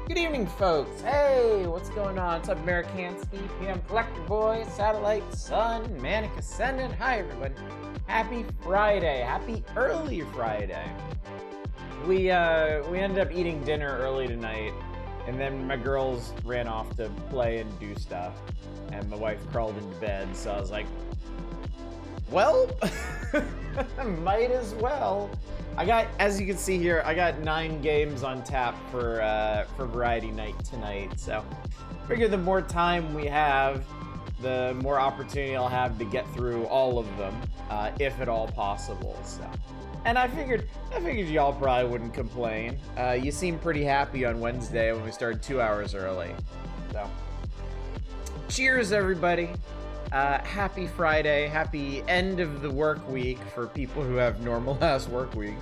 Good evening, folks. Hey, what's going on? What's up, Amerikansky, PM Collector Boy, Satellite Sun, Manic Ascendant. Hi, everybody. Happy Friday. Happy early Friday. We ended up eating dinner early tonight, and then my girls ran off to play and do stuff, and my wife crawled into bed, so I was like, well, might as well. I got, as you can see here, I got 9 games on tap for Variety Night tonight, so figure the more time we have, the more opportunity I'll have to get through all of them, if at all possible. So, and I figured y'all probably wouldn't complain. You seemed pretty happy on Wednesday when we started 2 hours early. So, cheers, everybody. Happy Friday, happy end of the work week for people who have normal ass work weeks.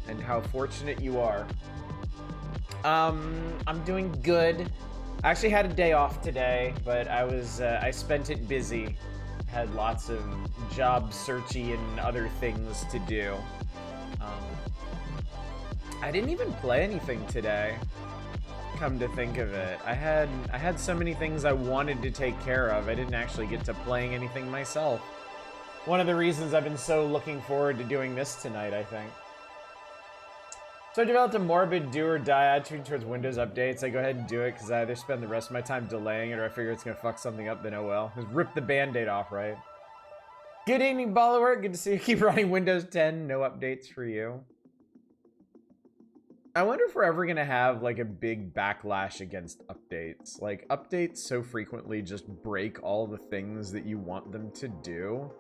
And how fortunate you are. I'm doing good. I actually had a day off today, but I spent it busy. Had lots of job searchy and other things to do. I didn't even play anything today. Come to think of it, I had so many things I wanted to take care of. I didn't actually get to playing anything myself. one of the reasons I've been so looking forward to doing this tonight, I think. So I developed a morbid do-or-die attitude towards Windows updates. I go ahead and do it because I either spend the rest of my time delaying it or I figure it's going to fuck something up, then oh well. Just rip the band-aid off, right? Good evening, Bollywood. Good to see you keep running Windows 10. No updates for you. I wonder if we're ever going to have, like, a big backlash against updates. Like, updates so frequently just break all the things that you want them to do.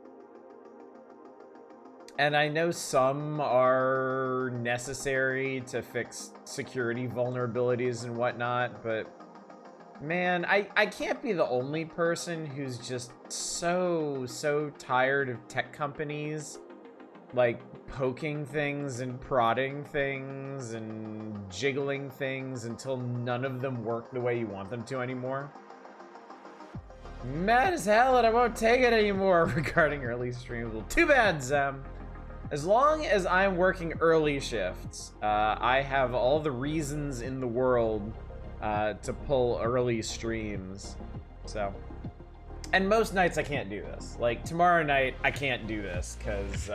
And I know some are necessary to fix security vulnerabilities and whatnot, but man, I can't be the only person who's just so tired of tech companies, like, poking things and prodding things and jiggling things until none of them work the way you want them to anymore. Mad as hell and I won't take it anymore regarding early streams. Well, too bad, Zem. As long as I'm working early shifts, I have all the reasons in the world to pull early streams. So, and most nights I can't do this. Like tomorrow night, I can't do this because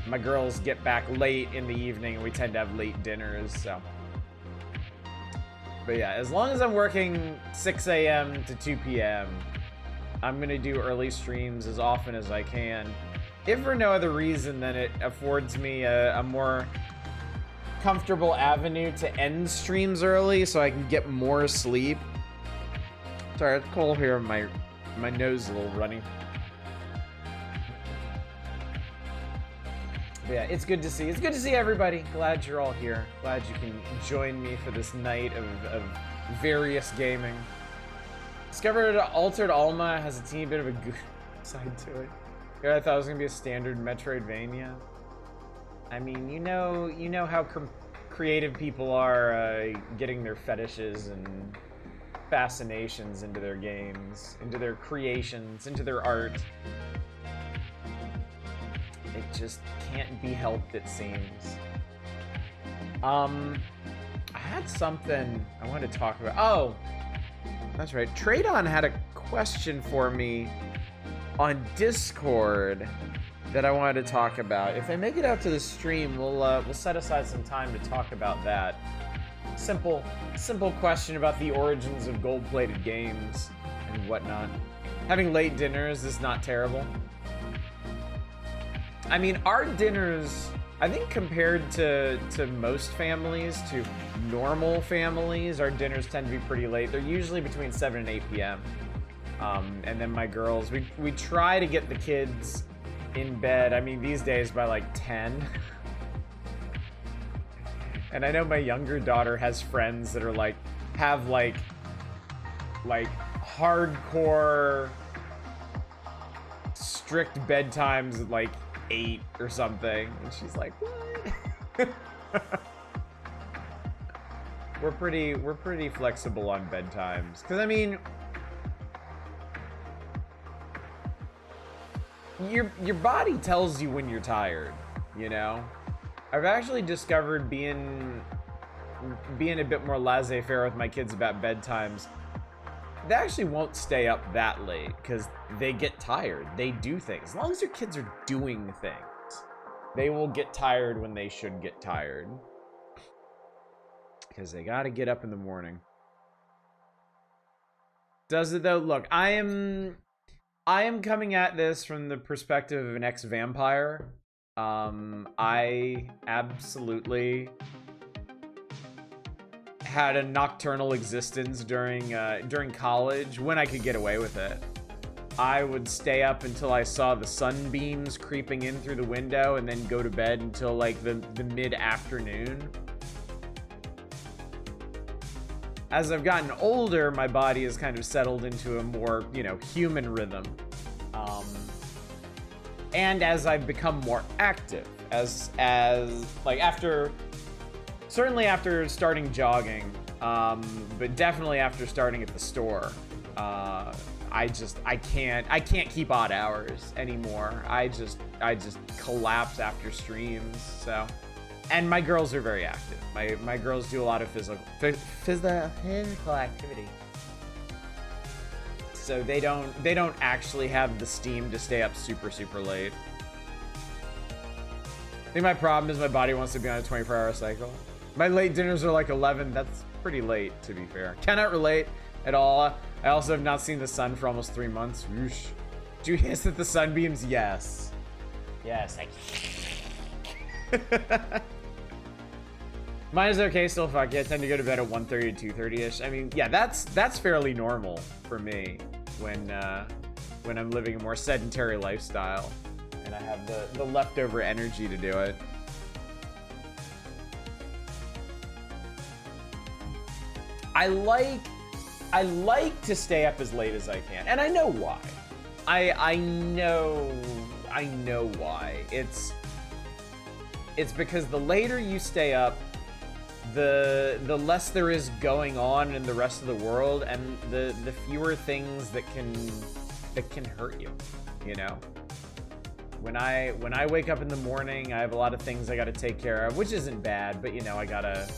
my girls get back late in the evening and we tend to have late dinners. So, but yeah, as long as I'm working 6 a.m. to 2 p.m., I'm gonna do early streams as often as I can. If for no other reason than it affords me a more comfortable avenue to end streams early so I can get more sleep. Sorry, it's cold here. My nose is a little runny. But yeah, it's good to see. It's good to see everybody. Glad you're all here. Glad you can join me for this night of various gaming. Discovered Altered Alma has a teeny bit of a good side to it. Yeah, I thought it was gonna be a standard Metroidvania. I mean, you know how creative people are getting their fetishes and fascinations into their games, into their creations, into their art. It just can't be helped, it seems. I had something I wanted to talk about. Oh, that's right. Tradon had a question for me on Discord that I wanted to talk about. If I make it out to the stream, we'll set aside some time to talk about that. Simple question about the origins of gold-plated games and whatnot. Having late dinners is not terrible. I mean, our dinners, I think compared to most families, to normal families, our dinners tend to be pretty late. They're usually between 7 and 8 p.m. And then my girls, we try to get the kids in bed, I mean, these days by like 10. And I know my younger daughter has friends that are like, have like hardcore strict bedtimes at like 8 or something. And she's like, what? We're pretty flexible on bedtimes. Cause I mean, your body tells you when you're tired, you know? I've actually discovered being a bit more laissez-faire with my kids about bedtimes. They actually won't stay up that late because they get tired. They do things. As long as your kids are doing things, they will get tired when they should get tired. Because they gotta get up in the morning. Does it though? Look, I am coming at this from the perspective of an ex-vampire. I absolutely had a nocturnal existence during college when I could get away with it. I would stay up until I saw the sunbeams creeping in through the window and then go to bed until like the mid-afternoon. As I've gotten older, my body has kind of settled into a more, you know, human rhythm. And as I've become more active, as like certainly after starting jogging, but definitely after starting at the store, I can't keep odd hours anymore. I just collapse after streams. So, and my girls are very active. My girls do a lot of physical activity. so they don't actually have the steam to stay up super late. I think my problem is my body wants to be on a 24-hour cycle. My late dinners are like 11. That's pretty late, to be fair. Cannot relate at all. I also have not seen the sun for almost 3 months. Whoosh. Do you hiss at the sunbeams? Yes. Yes, Mine is okay still. Fuck yeah, I tend to go to bed at 1:30 to 2:30ish. I mean, yeah, that's fairly normal for me when I'm living a more sedentary lifestyle and I have the leftover energy to do it. I like to stay up as late as I can, and I know why. I know why. It's because the later you stay up, the less there is going on in the rest of the world, and the fewer things that can hurt you, you know? When I wake up in the morning, I have a lot of things I gotta take care of, which isn't bad, but you know, I got a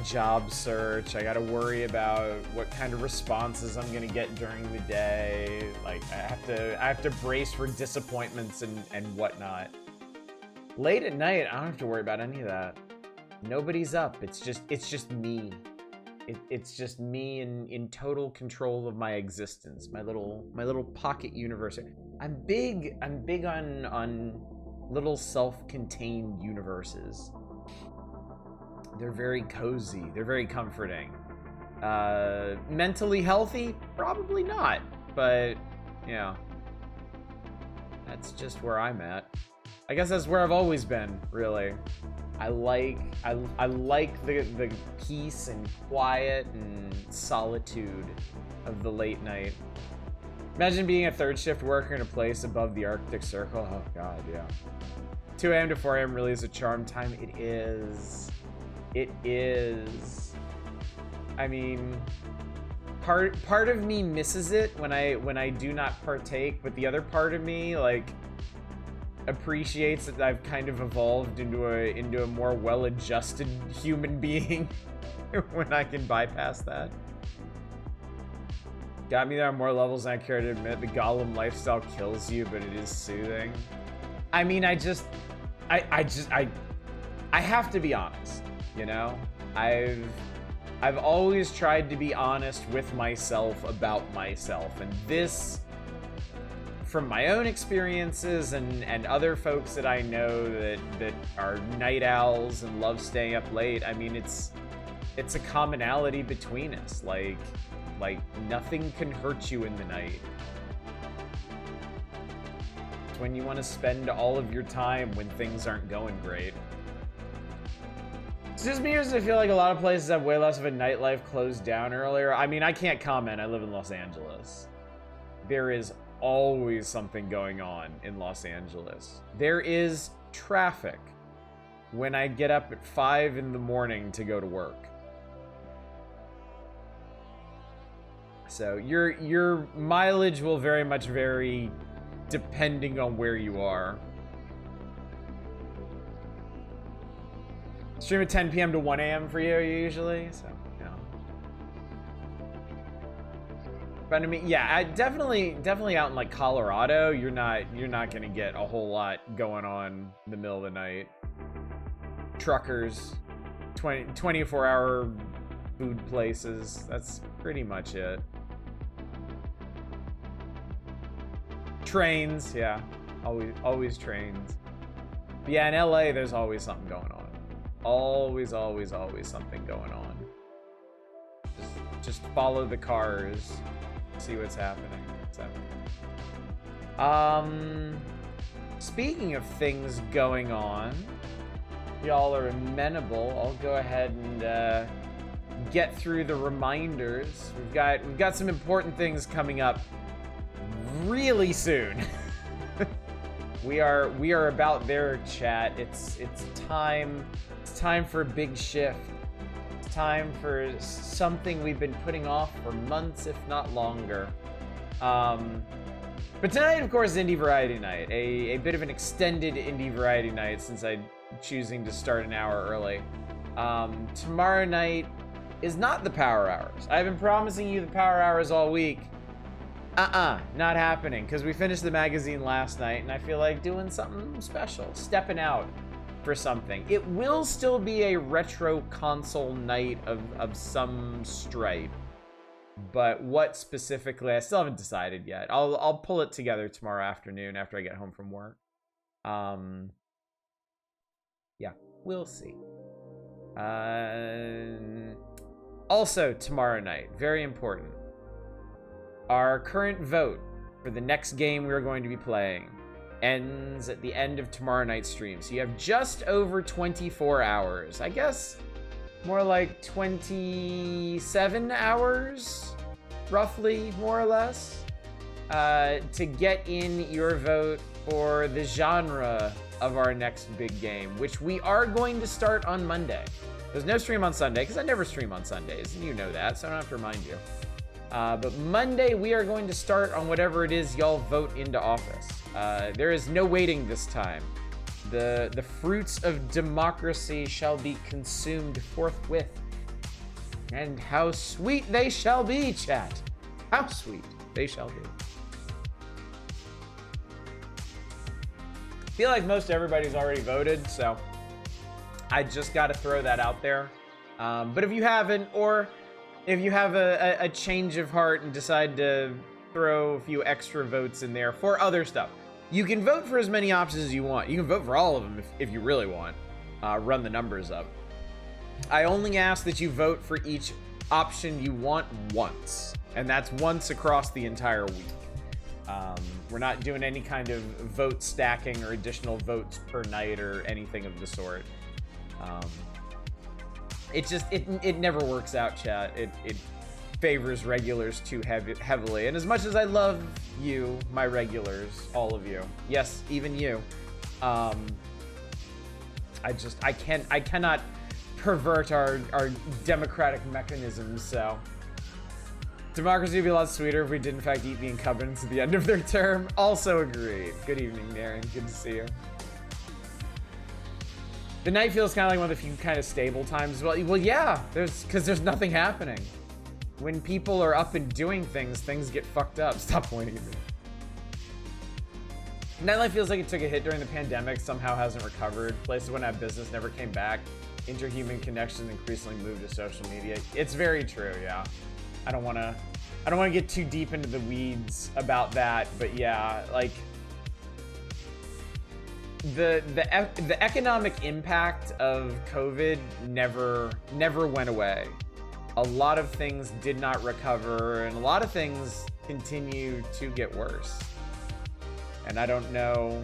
job search. I got to worry about what kind of responses I'm going to get during the day. Like I have to brace for disappointments and whatnot. Late at night, I don't have to worry about any of that. Nobody's up. It's just me. It's just me in total control of my existence. My little pocket universe. I'm big on little self-contained universes. They're very cozy. They're very comforting. Mentally healthy? Probably not. But, you know, that's just where I'm at. I guess that's where I've always been, really. I like the peace and quiet and solitude of the late night. Imagine being a third shift worker in a place above the Arctic Circle. Oh, God, yeah. 2 a.m. to 4 a.m. really is a charm time. It is. It is. I mean, part of me misses it when I do not partake, but the other part of me like appreciates that I've kind of evolved into a more well-adjusted human being when I can bypass that. Got me there on more levels than I care to admit. The Gollum lifestyle kills you, but it is soothing. I mean, I have to be honest. You know, I've always tried to be honest with myself about myself, and this, from my own experiences and other folks that I know that are night owls and love staying up late. I mean, it's a commonality between us. Like nothing can hurt you in the night. It's when you want to spend all of your time when things aren't going great. It's just me, or does it feel like a lot of places have way less of a nightlife closed down earlier? I mean, I can't comment. I live in Los Angeles. There is always something going on in Los Angeles. There is traffic when I get up at 5 in the morning to go to work. So your mileage will very much vary depending on where you are. Stream at 10 p.m. to 1 a.m. for you usually, so yeah. But I mean, yeah, I definitely out in like Colorado, you're not gonna get a whole lot going on in the middle of the night. Truckers, 24-hour food places, that's pretty much it. Trains, yeah, always trains. But yeah, in LA, there's always something going on. Always something going on. Just follow the cars, see what's happening. Speaking of things going on, y'all are amenable. I'll go ahead and get through the reminders. We've got some important things coming up really soon. We are about there, chat. It's time. It's time for a big shift. It's time for something we've been putting off for months, if not longer. But tonight, of course, is Indie Variety Night. A bit of an extended Indie Variety Night since I'm choosing to start an hour early. Tomorrow night is not the Power Hours. I've been promising you the Power Hours all week. Not happening, because we finished the magazine last night, and I feel like doing something special, stepping out for something. It will still be a retro console night of some stripe, but what specifically, I still haven't decided yet. I'll pull it together tomorrow afternoon after I get home from work. Yeah, we'll see. Also, tomorrow night, very important. Our current vote for the next game we're going to be playing ends at the end of tomorrow night's stream. So you have just over 24 hours. I guess more like 27 hours, roughly, more or less, to get in your vote for the genre of our next big game, which we are going to start on Monday. There's no stream on Sunday, because I never stream on Sundays, and you know that, so I don't have to remind you. But Monday, we are going to start on whatever it is y'all vote into office. There is no waiting this time. The fruits of democracy shall be consumed forthwith. And how sweet they shall be, chat. How sweet they shall be. I feel like most everybody's already voted, so I just got to throw that out there. But if you haven't, or if you have a change of heart and decide to throw a few extra votes in there for other stuff, you can vote for as many options as you want. You can vote for all of them if you really want. Run the numbers up. I only ask that you vote for each option you want once, and that's once across the entire week. We're not doing any kind of vote stacking or additional votes per night or anything of the sort. It never works out, chat. It favors regulars too heavily. And as much as I love you, my regulars, all of you, yes, even you, I cannot pervert our democratic mechanisms, so. Democracy would be a lot sweeter if we did in fact eat the incumbents at the end of their term. Also agreed. Good evening, Darren. Good to see you. The night feels kind of like one of the few kind of stable times as well. Well, yeah, because there's nothing happening. When people are up and doing things, things get fucked up. Stop pointing at me. Nightlife feels like it took a hit during the pandemic, somehow hasn't recovered. Places when I have business never came back. Interhuman connections increasingly moved to social media. It's very true, yeah. I don't want to get too deep into the weeds about that, but yeah, like the economic impact of COVID never went away. A lot of things did not recover, and a lot of things continue to get worse. And I don't know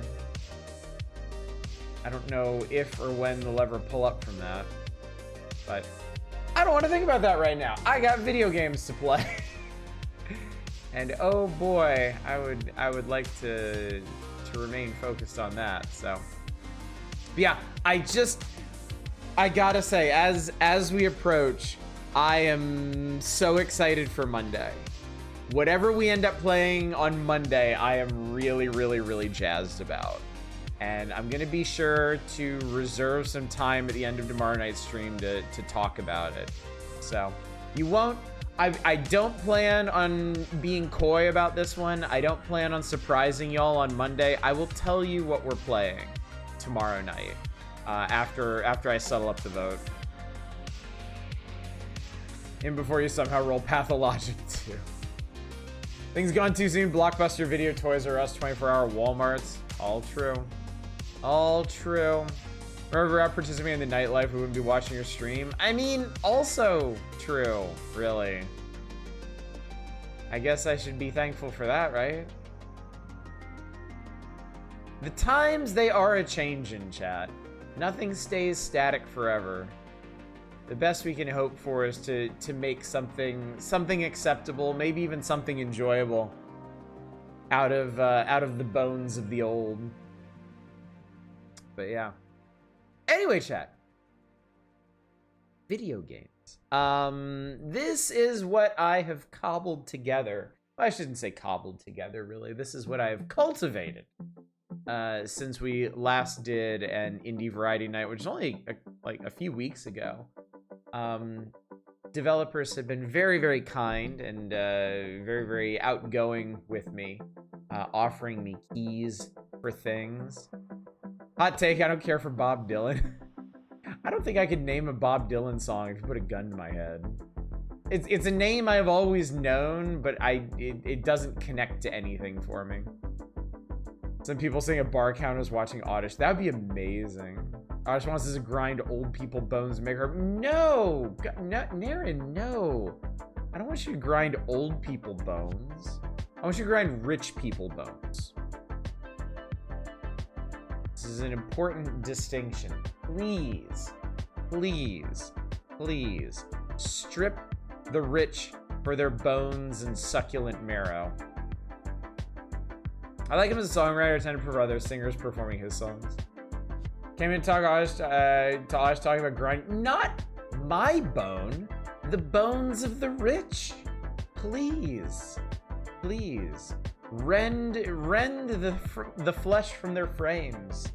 if or when they'll ever pull up from that, but I don't want to think about that right now. I got video games to play. And oh boy, I would like to remain focused on that. So but yeah, I gotta say, as we approach, I am so excited for Monday. Whatever we end up playing on Monday, I am really jazzed about. And I'm gonna be sure to reserve some time at the end of tomorrow night's stream to talk about it. So you won't, I don't plan on being coy about this one. I don't plan on surprising y'all on Monday. I will tell you what we're playing tomorrow night after I settle up the vote. And before you somehow roll Pathologic too. Things gone too soon. Blockbuster Video, Toys R Us, 24-hour Walmarts. All true. All true. Remember out participating in the nightlife, we wouldn't be watching your stream. I mean, also true, really. I guess I should be thankful for that, right? The times, they are a changin', chat. Nothing stays static forever. The best we can hope for is to make something acceptable, maybe even something enjoyable out of the bones of the old. But yeah. Anyway, chat. Video games. This is what I have cobbled together. Well, I shouldn't say cobbled together, really. This is what I have cultivated since we last did an indie variety night, which is only like a few weeks ago. developers have been very, very kind and very, very outgoing with me, offering me keys for things. Hot take, I don't care for Bob Dylan. I don't think I could name a Bob Dylan song if you put a gun to my head. It's a name I've always known, but it doesn't connect to anything for me. Some people saying a bar count is watching Oddish. That would be amazing. Oddish wants us to grind old people bones and make her... No! Naren, no. I don't want you to grind old people bones. I want you to grind rich people bones. This is an important distinction. Please, please, please strip the rich for their bones and succulent marrow. I like him as a songwriter. I tend to prefer other singers performing his songs. Came in to talk to Osh talking about grind. Not my bone. The bones of the rich. Please. Please. Rend the flesh from their frames.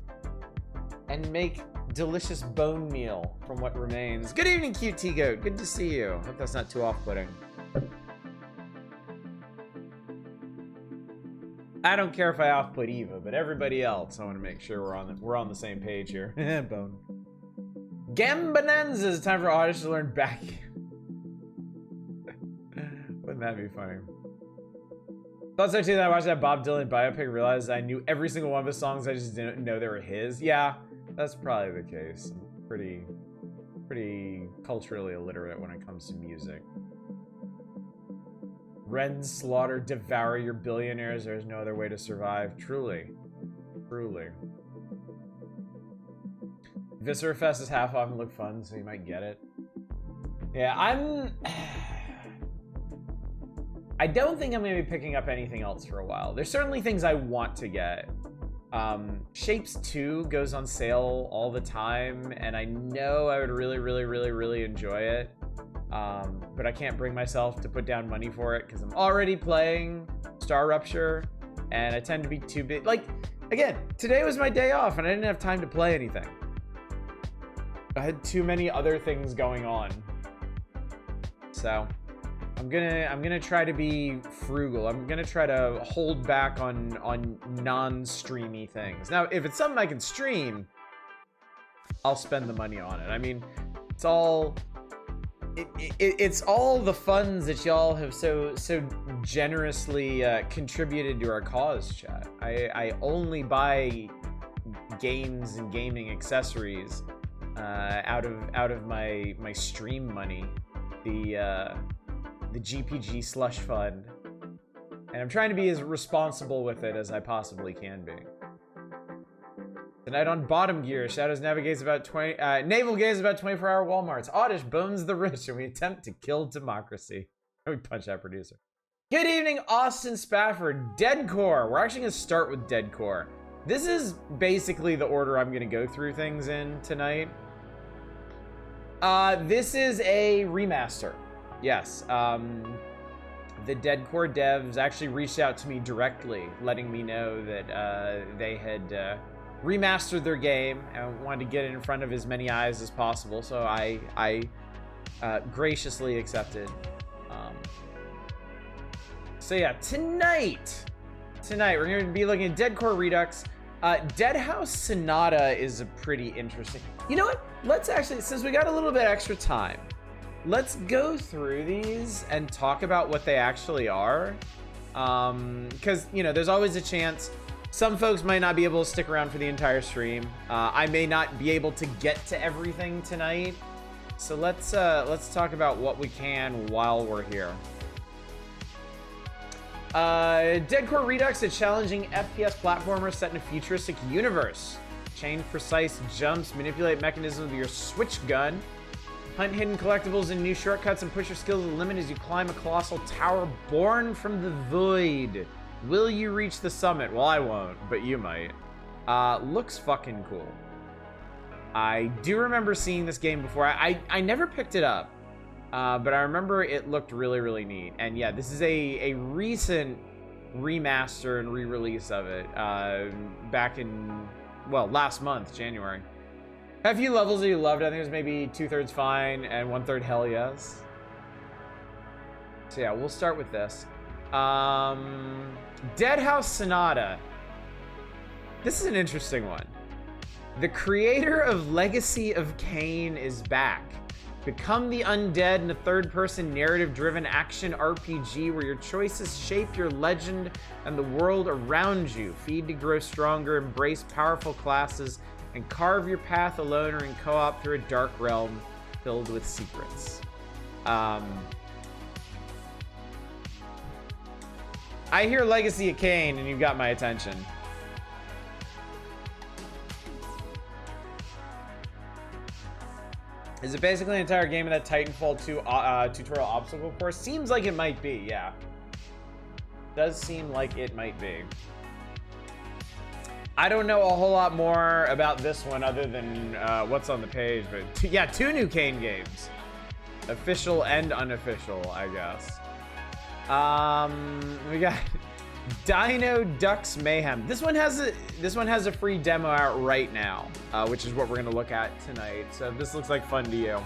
And make delicious bone meal from what remains. Good evening, QT Goat. Good to see you. Hope that's not too off-putting. I don't care if I off-put Eva, but everybody else, I want to make sure we're on the same page here. Bone. Gambonanza, it's time for Oddish to learn back. Wouldn't that be funny? Thoughts I too that I watched that Bob Dylan biopic, realized I knew every single one of his songs. I just didn't know they were his. Yeah, that's probably the case. I'm pretty culturally illiterate when it comes to music. Rend, slaughter, devour your billionaires. There's no other way to survive. Truly. Truly. Viscera Fest is half off and look fun, so you might get it. Yeah, I don't think I'm going to be picking up anything else for a while. There's certainly things I want to get. Shapes 2 goes on sale all the time, and I know I would really enjoy it. But I can't bring myself to put down money for it because I'm already playing Star Rupture, and I tend to be too big. Like, again, today was my day off, and I didn't have time to play anything. I had too many other things going on. So, I'm gonna try to be frugal. I'm gonna try to hold back on non-streamy things. Now, if it's something I can stream, I'll spend the money on it. I mean, it's all the funds that y'all have so generously contributed to our cause, chat. I only buy games and gaming accessories out of my stream money, the GPG slush fund, and I'm trying to be as responsible with it as I possibly can be. Tonight on Bottom Gear, Shadows navigates about navel gaze about 24-hour Walmarts. Oddish bones the rich, and we attempt to kill democracy. We punch that producer. Good evening, Austin Spafford. Deadcore. We're actually gonna start with Deadcore. This is basically the order I'm gonna go through things in tonight. This is a remaster. Yes. The Deadcore devs actually reached out to me directly, letting me know that they had remastered their game and wanted to get it in front of as many eyes as possible, so I graciously accepted. So yeah, tonight we're going to be looking at Deadcore Redux. Dead House Sonata is a pretty interesting... You know what? Let's actually, since we got a little bit extra time, let's go through these and talk about what they actually are. Because, you know, there's always a chance some folks might not be able to stick around for the entire stream. I may not be able to get to everything tonight. So let's talk about what we can while we're here. Deadcore Redux, a challenging FPS platformer set in a futuristic universe. Chain precise jumps, manipulate mechanisms with your switch gun, hunt hidden collectibles and new shortcuts, and push your skills to the limit as you climb a colossal tower born from the void. Will you reach the summit? Well, I won't, but you might. Looks fucking cool. I do remember seeing this game before. I never picked it up. But I remember it looked really neat. And yeah, this is a recent remaster and re-release of it. Back in, well, last month, January. Had a few levels that you loved. I think it was maybe 2/3 fine and 1/3 hell yes. So yeah, we'll start with this. Dead House Sonata. This is an interesting one. The creator of Legacy of Kain is back. Become the undead in a third-person narrative-driven action RPG where your choices shape your legend and the world around you. Feed to grow stronger, embrace powerful classes, and carve your path alone or in co-op through a dark realm filled with secrets. I hear Legacy of Kain, and you've got my attention. Is it basically an entire game of that Titanfall 2 tutorial obstacle course? Seems like it might be, yeah. Does seem like it might be. I don't know a whole lot more about this one other than what's on the page, but yeah, 2 new Kain games. Official and unofficial, I guess. We got Dino Ducks Mayhem. This one has a free demo out right now, which is what we're gonna look at tonight. So if this looks like fun to you,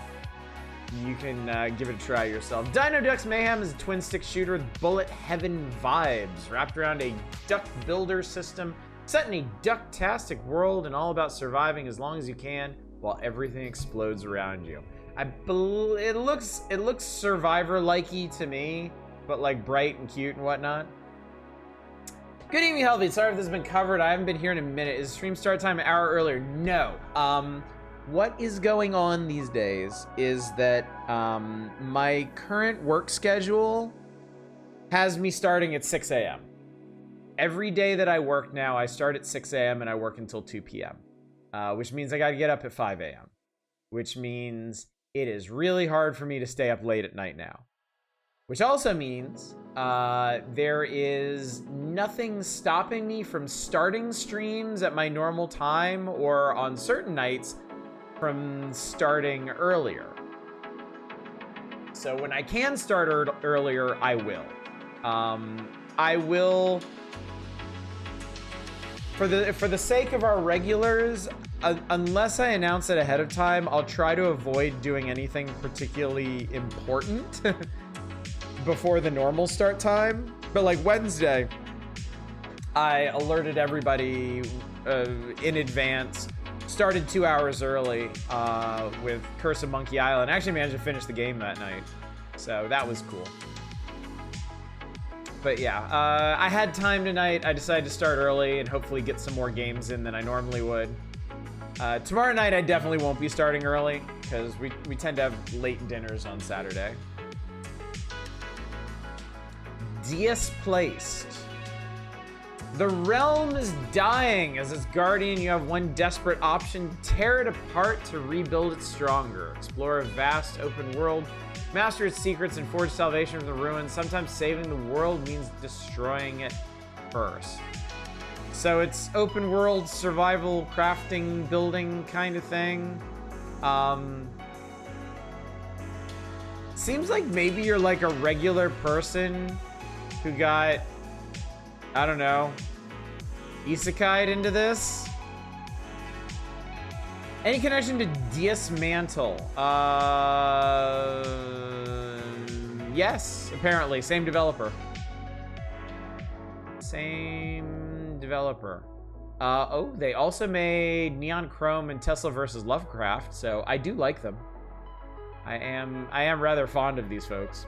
you can give it a try yourself. Dino Ducks Mayhem is a twin stick shooter with bullet heaven vibes, wrapped around a duck builder system, set in a ducktastic world, and all about surviving as long as you can while everything explodes around you. It looks Survivor-likey to me, but like bright and cute and whatnot. Good evening, Healthy. Sorry if this has been covered. I haven't been here in a minute. Is stream start time an hour earlier? No. What is going on these days is that my current work schedule has me starting at 6 a.m. Every day that I work now, I start at 6 a.m. and I work until 2 p.m., which means I got to get up at 5 a.m., which means it is really hard for me to stay up late at night now. Which also means there is nothing stopping me from starting streams at my normal time or on certain nights from starting earlier. So when I can start earlier, I will. I will, for the sake of our regulars, unless I announce it ahead of time, I'll try to avoid doing anything particularly important before the normal start time. But like Wednesday, I alerted everybody in advance, started 2 hours early with Curse of Monkey Island. Actually managed to finish the game that night, so that was cool. But yeah, I had time tonight. I decided to start early and hopefully get some more games in than I normally would. Tomorrow night I definitely won't be starting early because we tend to have late dinners on Saturday. Displaced. The realm is dying. As its guardian, you have one desperate option: tear it apart to rebuild it stronger. Explore a vast open world, master its secrets, and forge salvation from the ruins. Sometimes saving the world means destroying it first. So it's open world, survival, crafting, building kind of thing. Seems like maybe you're like a regular person who got, I don't know, isekai'd into this. Any connection to Dismantle? Yes, apparently. Same developer. Same developer. Oh, they also made Neon Chrome and Tesla vs. Lovecraft, so I do like them. I am rather fond of these folks.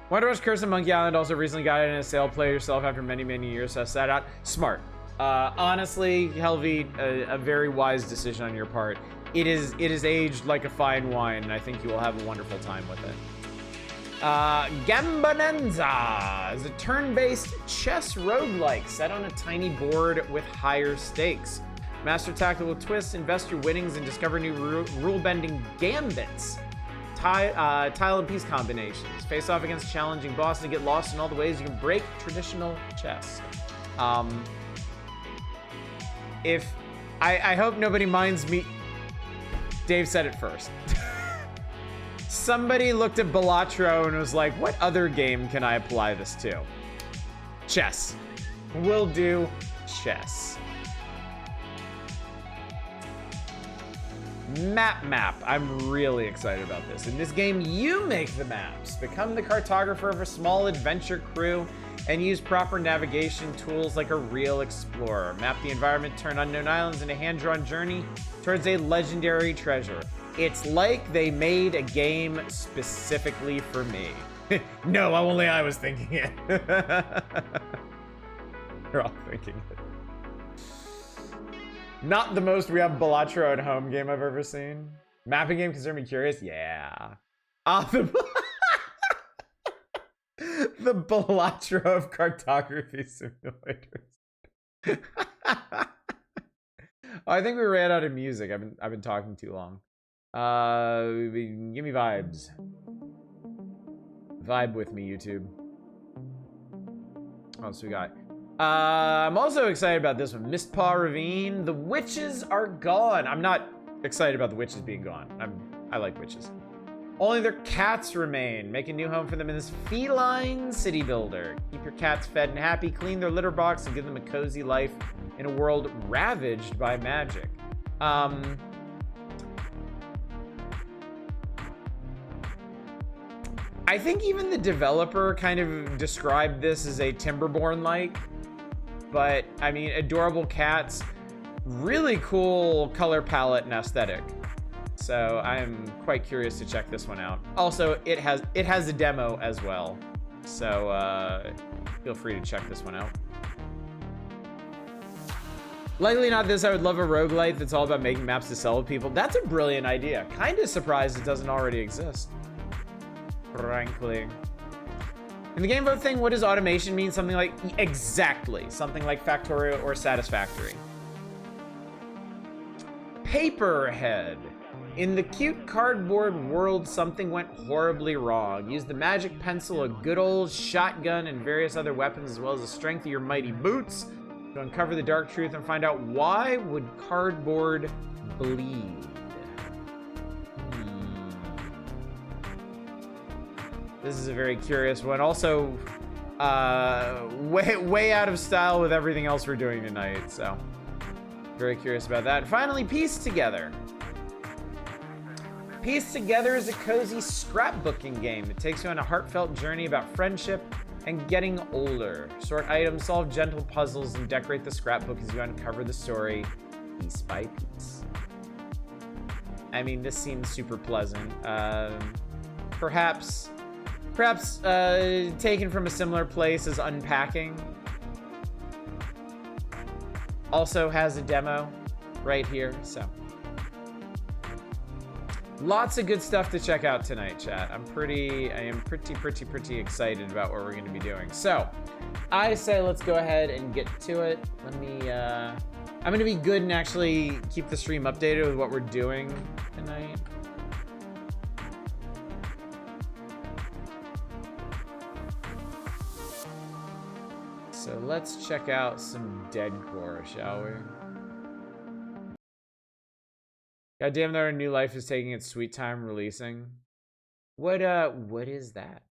Wonder Rush Curse of Monkey Island also recently got in a sale. Play yourself after many, many years. So I sat out. Smart. Honestly, Helvi, a very wise decision on your part. It is aged like a fine wine, and I think you will have a wonderful time with it. Gambanenza is a turn-based chess roguelike set on a tiny board with higher stakes. Master tactical twists, invest your winnings, and discover new rule-bending gambits. Tile and piece combinations. Face off against challenging bosses and get lost in all the ways you can break traditional chess. I hope nobody minds me. Dave said it first. Somebody looked at Balatro and was like, what other game can I apply this to? Chess. We'll do chess. Map. I'm really excited about this. In this game, you make the maps. Become the cartographer of a small adventure crew and use proper navigation tools like a real explorer. Map the environment, turn unknown islands in a hand-drawn journey towards a legendary treasure. It's like they made a game specifically for me. No, only I was thinking it. They're all thinking it. Not the most we have Balatro at home game I've ever seen. Mapping game consider me curious? Yeah. The Balatro of cartography simulators. I think we ran out of music. I've been talking too long. Give me vibes. Vibe with me, YouTube. What else we got? I'm also excited about this one. Mistpaw Ravine. The witches are gone. I'm not excited about the witches being gone. I like witches. Only their cats remain. Make a new home for them in this feline city builder. Keep your cats fed and happy. Clean their litter box and give them a cozy life in a world ravaged by magic. I think even the developer kind of described this as a Timberborn-like. But, I mean, adorable cats, really cool color palette and aesthetic. So I'm quite curious to check this one out. Also, it has a demo as well. So feel free to check this one out. Likely not this, I would love a roguelite that's all about making maps to sell to people. That's a brilliant idea. Kind of surprised it doesn't already exist. Frankly. In the game vote thing, what does automation mean? Something like, exactly. Something like factorial or satisfactory. Paperhead. In the cute cardboard world, something went horribly wrong. Use the magic pencil, a good old shotgun, and various other weapons, as well as the strength of your mighty boots, to uncover the dark truth and find out why would cardboard bleed. This is a very curious one. Also, way out of style with everything else we're doing tonight, so very curious about that. And finally, Piece Together. Piece Together is a cozy scrapbooking game. It takes you on a heartfelt journey about friendship and getting older. Sort items, solve gentle puzzles, and decorate the scrapbook as you uncover the story piece by piece. I mean, this seems super pleasant. Perhaps taken from a similar place as Unpacking. Also has a demo right here, so. Lots of good stuff to check out tonight, chat. I am pretty excited about what we're gonna be doing. So, I say let's go ahead and get to it. Let me, I'm gonna be good and actually keep the stream updated with what we're doing tonight. So let's check out some Deadcore, shall we? God damn, our new life is taking its sweet time releasing. What is that?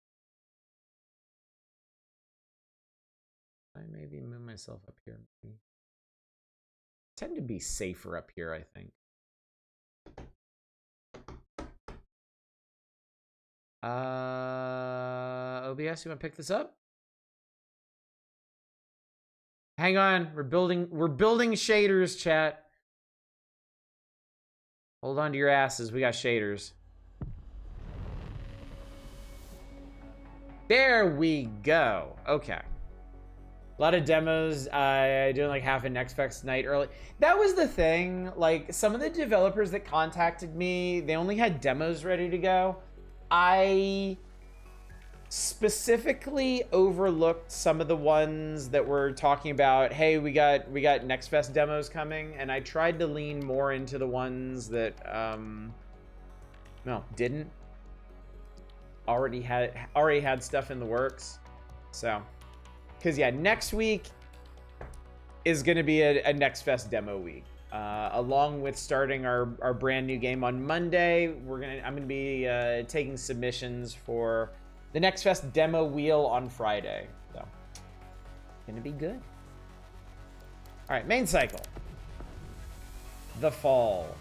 I maybe move myself up here. Maybe. Tend to be safer up here, I think. OBS, you want to pick this up? Hang on, we're building shaders, chat. Hold on to your asses, we got shaders. There we go. Okay. A lot of demos. Doing like half a Next Fest night early. That was the thing. Like, some of the developers that contacted me, they only had demos ready to go. I specifically overlooked some of the ones that were talking about, hey, we got Next Fest demos coming, and I tried to lean more into the ones that didn't already had stuff in the works. So, because yeah, next week is going to be a Next Fest demo week. Along with starting our brand new game on Monday, I'm gonna be taking submissions for the Next Fest demo wheel on Friday. So, gonna be good. All right, main cycle. The Fall.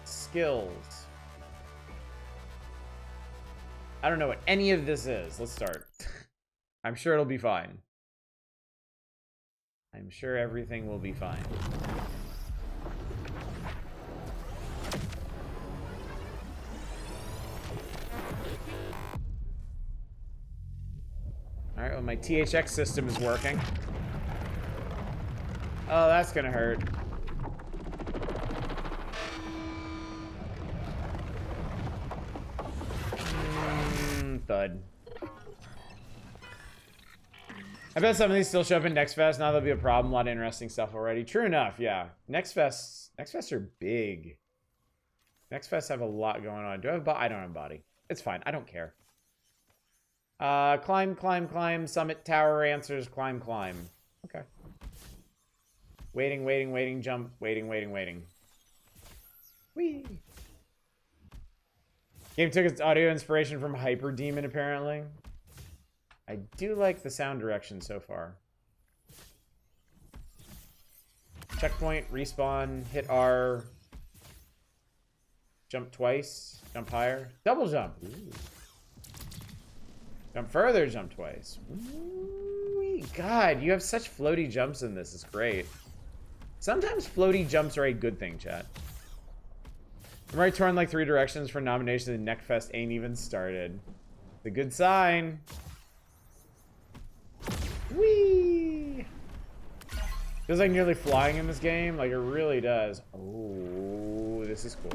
Skills. I don't know what any of this is. Let's start. I'm sure it'll be fine. I'm sure everything will be fine. Alright, well, my THX system is working. Oh, that's gonna hurt. Thud. I bet some of these still show up in Next Fest. Now there'll be a problem. A lot of interesting stuff already. True enough, yeah. Next Fests are big. Next Fests have a lot going on. Do I have a body? I don't have a body. It's fine. I don't care. Climb, climb, climb. Summit tower answers. Climb, climb. Okay. Waiting, waiting, waiting. Jump. Waiting, waiting, waiting. Whee! Game took its audio inspiration from Hyper Demon, apparently. I do like the sound direction so far. Checkpoint, respawn, hit R. Jump twice, jump higher. Double jump. Ooh. Jump further, jump twice. Ooh, God, you have such floaty jumps in this. It's great. Sometimes floaty jumps are a good thing, chat. I'm already torn like 3 directions for nominations and Neckfest ain't even started. It's a good sign. Whee! Feels like nearly flying in this game. Like, it really does. Oh, this is cool.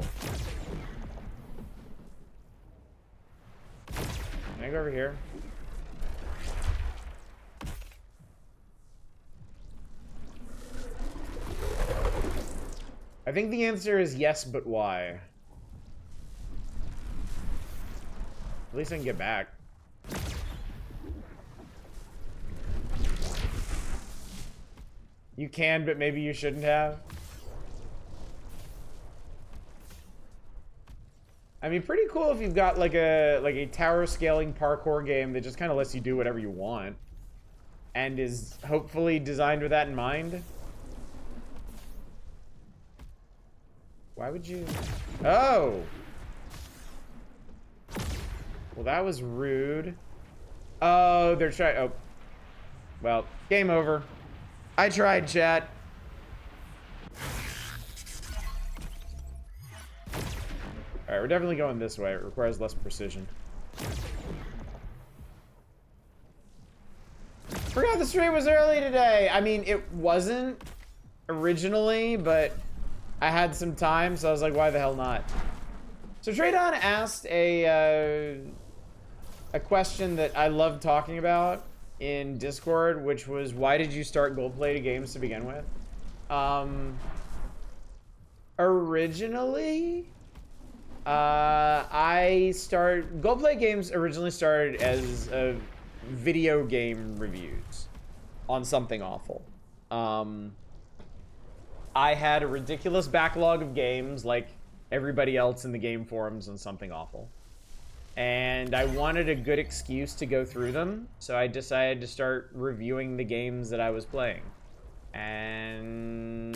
Can I go over here? I think the answer is yes, but why? At least I can get back. You can, but maybe you shouldn't have. I mean, pretty cool if you've got like a tower scaling parkour game that just kind of lets you do whatever you want and is hopefully designed with that in mind. Why would you? Oh! Well, that was rude. Oh, they're trying. Oh. Well, game over. I tried, chat. Alright, we're definitely going this way. It requires less precision. Forgot the stream was early today. I mean, it wasn't originally, but I had some time, so I was like, why the hell not? So Traydon asked a question that I love talking about in Discord, which was, why did you start gold-plated games to begin with? Originally, gold-plated games originally started as video game reviews on Something Awful. I had a ridiculous backlog of games like everybody else in the game forums on Something Awful. And I wanted a good excuse to go through them, so I decided to start reviewing the games that I was playing. And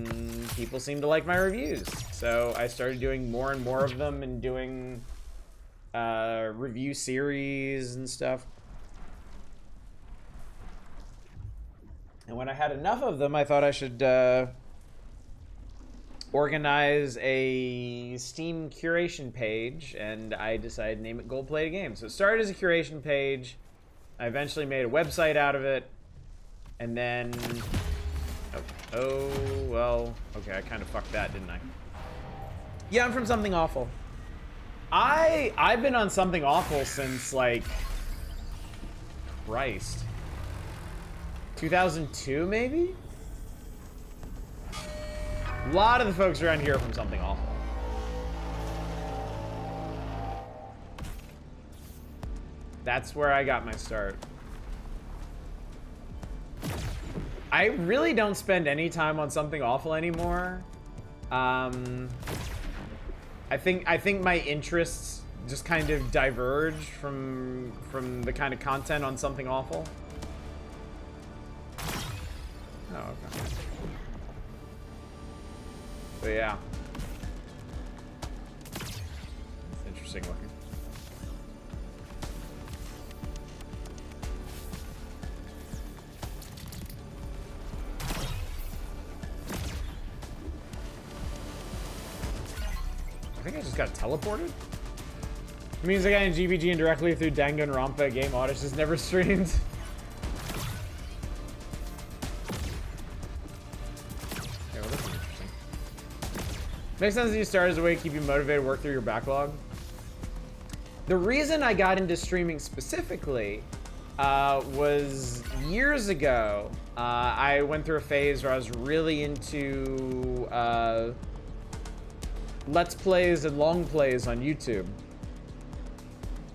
people seemed to like my reviews, so I started doing more and more of them and doing review series and stuff. And when I had enough of them, I thought I should organize a Steam curation page, and I decided to name it Gold Plated Games. So it started as a curation page. I eventually made a website out of it, and then oh well, okay, I kind of fucked that, didn't I? Yeah, I'm from Something Awful. I've been on Something Awful since like Christ, 2002 maybe. A lot of the folks around here are from Something Awful. That's where I got my start. I really don't spend any time on Something Awful anymore. I think my interests just kind of diverge from the kind of content on Something Awful. Oh, okay. But yeah. interesting looking. I think I just got teleported. It means I got in GBG indirectly through Danganronpa game Oddish has never streamed. Okay, well, this is interesting. Makes sense that you start as a way to keep you motivated to work through your backlog. The reason I got into streaming specifically was years ago. I went through a phase where I was really into Let's Plays and long plays on YouTube.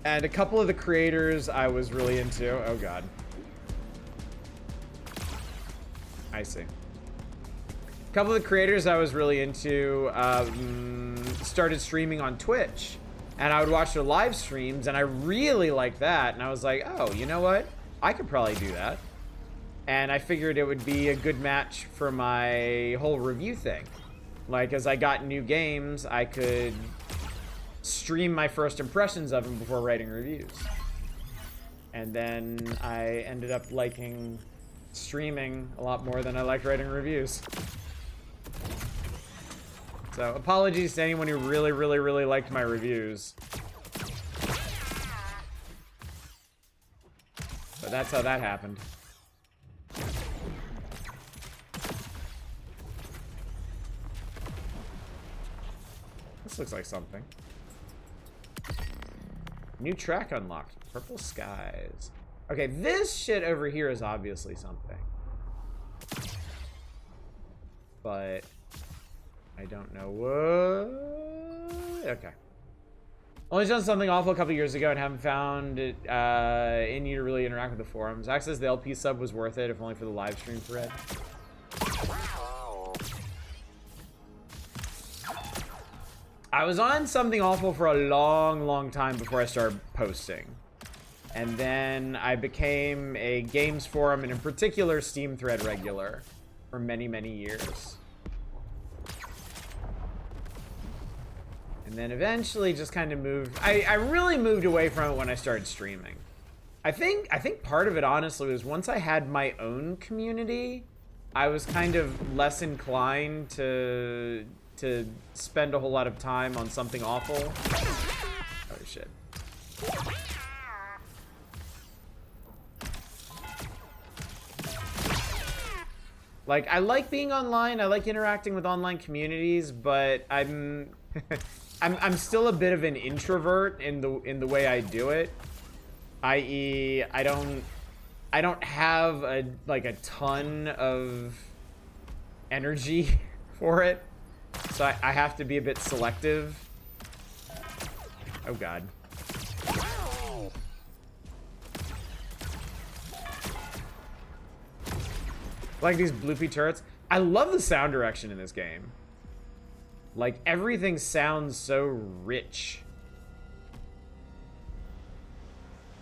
And a couple of the creators I was really into, oh god. I see. A couple of the creators I was really into started streaming on Twitch. And I would watch their live streams, and I really liked that. And I was like, oh, you know what? I could probably do that. And I figured it would be a good match for my whole review thing. Like, as I got new games, I could stream my first impressions of them before writing reviews. And then I ended up liking streaming a lot more than I liked writing reviews. So apologies to anyone who really, really, really liked my reviews. But that's how that happened. This looks like something. New track unlocked. Purple skies. Okay, this shit over here is obviously something. But I don't know what. Okay. Only done something awful a couple years ago and haven't found it in you to really interact with the forums. Access to the LP sub was worth it, if only for the live stream thread. I was on Something Awful for a long, long time before I started posting. And then I became a games forum, and in particular Steam thread regular for many, many years. And then eventually just kind of moved. I really moved away from it when I started streaming. I think part of it honestly was once I had my own community, I was kind of less inclined to spend a whole lot of time on Something Awful. Oh shit. Like, I like being online, I like interacting with online communities, but I'm I'm still a bit of an introvert in the way I do it. i.e., I don't have a ton of energy for it. So I have to be a bit selective. Oh god. Like these bloopy turrets. I love the sound direction in this game. Like, everything sounds so rich.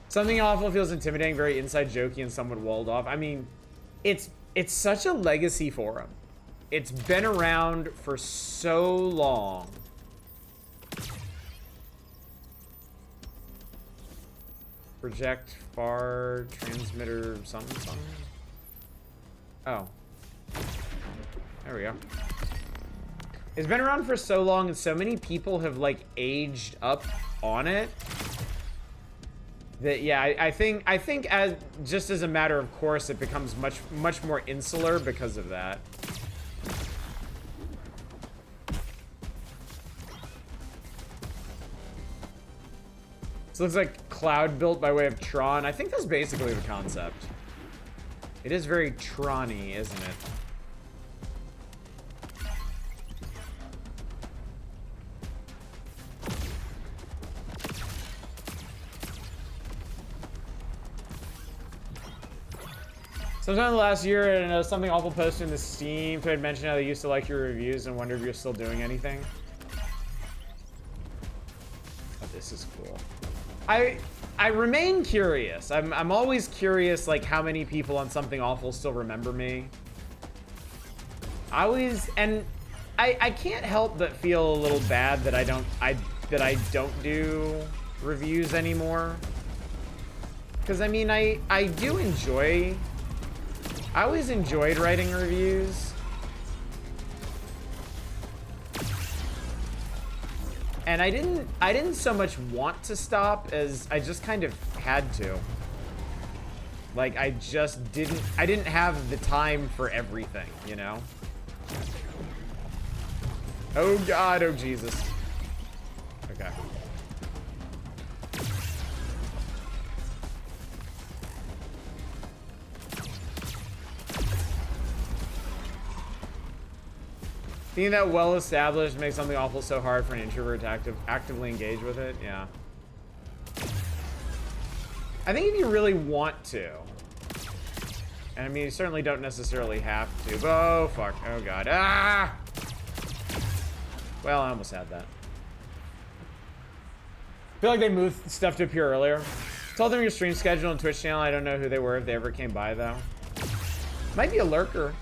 Something Awful feels intimidating, very inside jokey, and somewhat walled off. I mean, it's such a legacy forum. It's been around for so long. Project far transmitter something. Oh. There we go. It's been around for so long, and so many people have like aged up on it that yeah, I think as just as a matter of course, it becomes much more insular because of that. This looks like cloud built by way of Tron. I think that's basically the concept. It is very Tron-y, isn't it? Sometime in the last year, and Something Awful posted in the Steam thread mentioned how they used to like your reviews and wonder if you're still doing anything. Oh, this is cool. I remain curious. I'm always curious, like, how many people on Something Awful still remember me. I can't help but feel a little bad that that I don't do reviews anymore. Because, I mean, I do enjoy... I always enjoyed writing reviews. And I didn't so much want to stop as I just kind of had to. Like, I didn't have the time for everything, you know? Oh God, oh Jesus. Okay. Being that well established makes something awful so hard for an introvert to actively engage with it. Yeah. I think if you really want to, and I mean, you certainly don't necessarily have to. But, oh fuck! Oh God! Ah! Well, I almost had that. I feel like they moved stuff to appear earlier. Told them your stream schedule and Twitch channel. I don't know who they were if they ever came by though. Might be a lurker.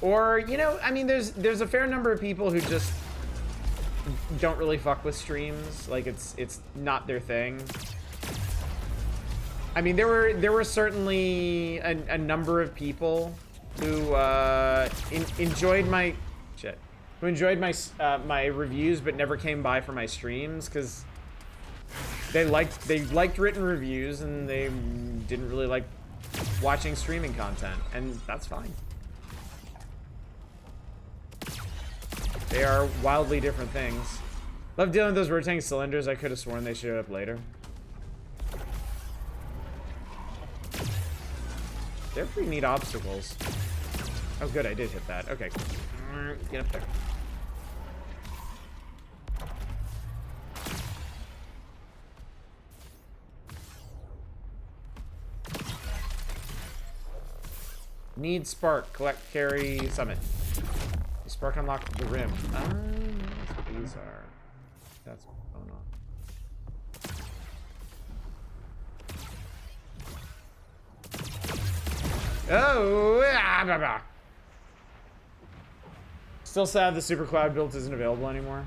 Or, you know, I mean, there's a fair number of people who just don't really fuck with streams. Like, it's not their thing. I mean, there were certainly a number of people who enjoyed my my reviews, but never came by for my streams because they liked written reviews and they didn't really like watching streaming content, and that's fine. They are wildly different things. Love dealing with those rotating cylinders. I could have sworn they showed up later. They're pretty neat obstacles. Oh good, I did hit that. Okay. Get up there. Need spark. Collect, carry, summit. Spark unlock the rim. Ah, that's what these are. That's going on. Oh, ah, blah, blah. Still sad the super cloud build isn't available anymore.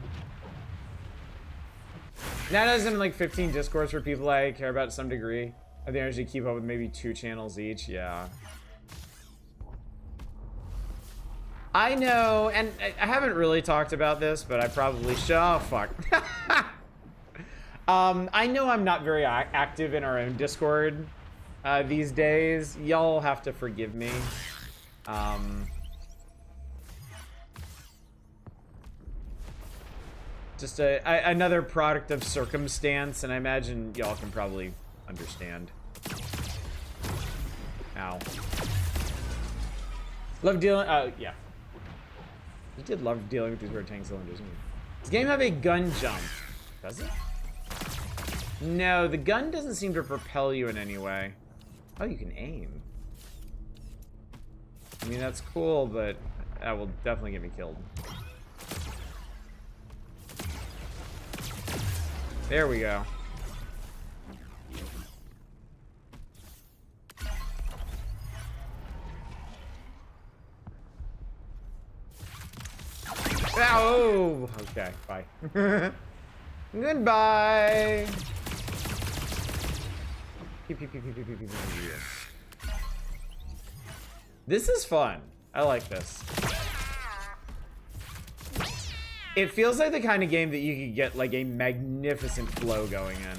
That is in like 15 discords for people I care about to some degree. I have the energy to keep up with maybe 2 channels each. Yeah. I know, and I haven't really talked about this, but I probably should. Oh, fuck. I know I'm not very active in our own Discord these days. Y'all have to forgive me. Just another product of circumstance, and I imagine y'all can probably understand. Ow. Love dealing, yeah. I did love dealing with these rotating cylinders. Does this game have a gun jump? Does it? No, the gun doesn't seem to propel you in any way. Oh, you can aim. I mean, that's cool, but that will definitely get me killed. There we go. Oh, okay, bye. Goodbye. This is fun. I like this. It feels like the kind of game that you could get like a magnificent flow going in.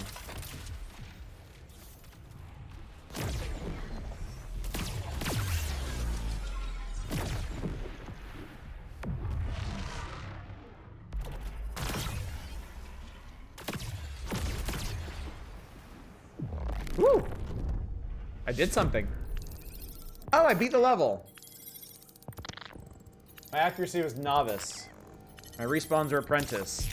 Woo! I did something. Oh, I beat the level. My accuracy was novice. My respawns are apprentice.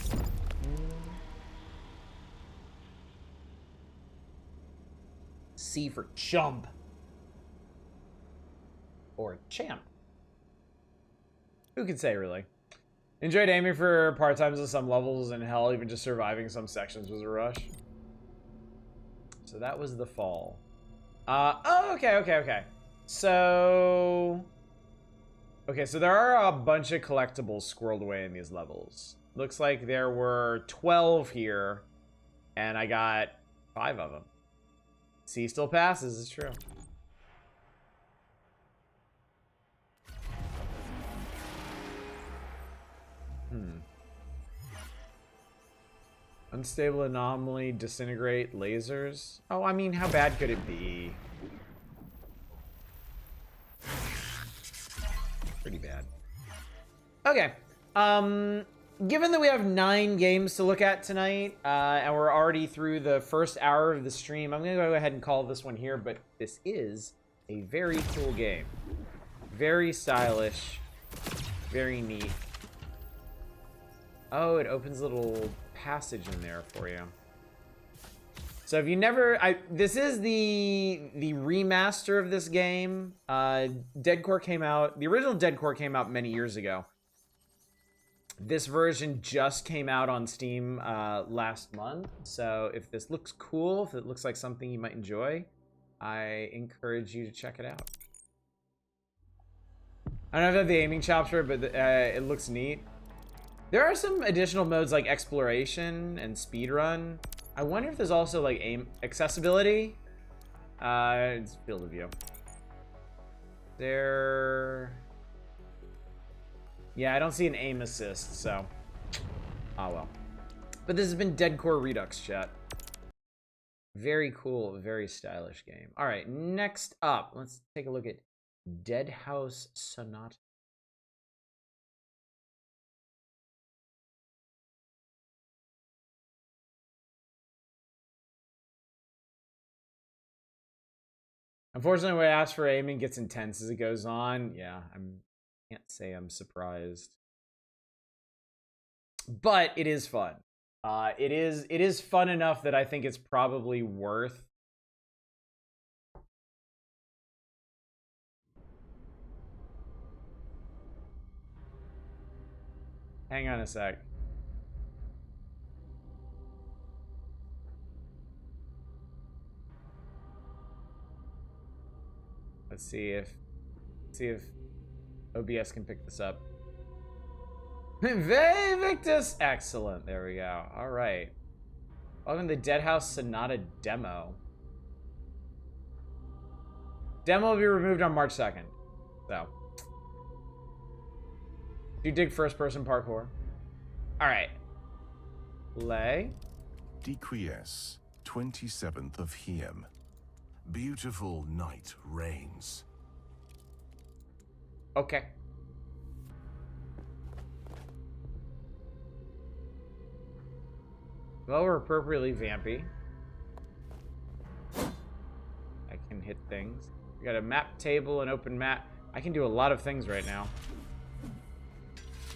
C for chump. Or champ. Who can say, really? Enjoyed aiming for part-times on some levels, and hell, even just surviving some sections was a rush. So that was the fall. Oh, okay. So... Okay, so there are a bunch of collectibles squirreled away in these levels. Looks like there were 12 here, and I got 5 of them. C still passes, it's true. Unstable anomaly, disintegrate, lasers. Oh, I mean, how bad could it be? Pretty bad. Okay. Given that we have 9 games to look at tonight, and we're already through the first hour of the stream, I'm gonna go ahead and call this one here, but this is a very cool game. Very stylish. Very neat. Oh, it opens a little passage in there for you. So if you never, this is the remaster of this game. Deadcore came out, the original Deadcore came out many years ago. This version just came out on Steam last month. So if this looks cool, if it looks like something you might enjoy, I encourage you to check it out. I don't know if the aiming chops are, but it looks neat. There are some additional modes like exploration and speedrun. I wonder if there's also like aim accessibility. It's field of view. There. Yeah, I don't see an aim assist, so. Oh well. But this has been Deadcore Redux, chat. Very cool, very stylish game. All right, next up, let's take a look at Dead House Sonata. Unfortunately, when I ask for aiming, gets intense as it goes on. Yeah, can't say I'm surprised, but it is fun. It is fun enough that I think it's probably worth. Hang on a sec. Let's see if OBS can pick this up. Very Victus! Excellent. There we go. All right. Welcome to the Dead House Sonata demo. Demo will be removed on March 2nd. So. Do you dig first-person parkour? All right. Play. Dequies, 27th of Hiem. Beautiful night reigns. Okay. Well, we're appropriately vampy. I can hit things. We got a map table, an open map. I can do a lot of things right now.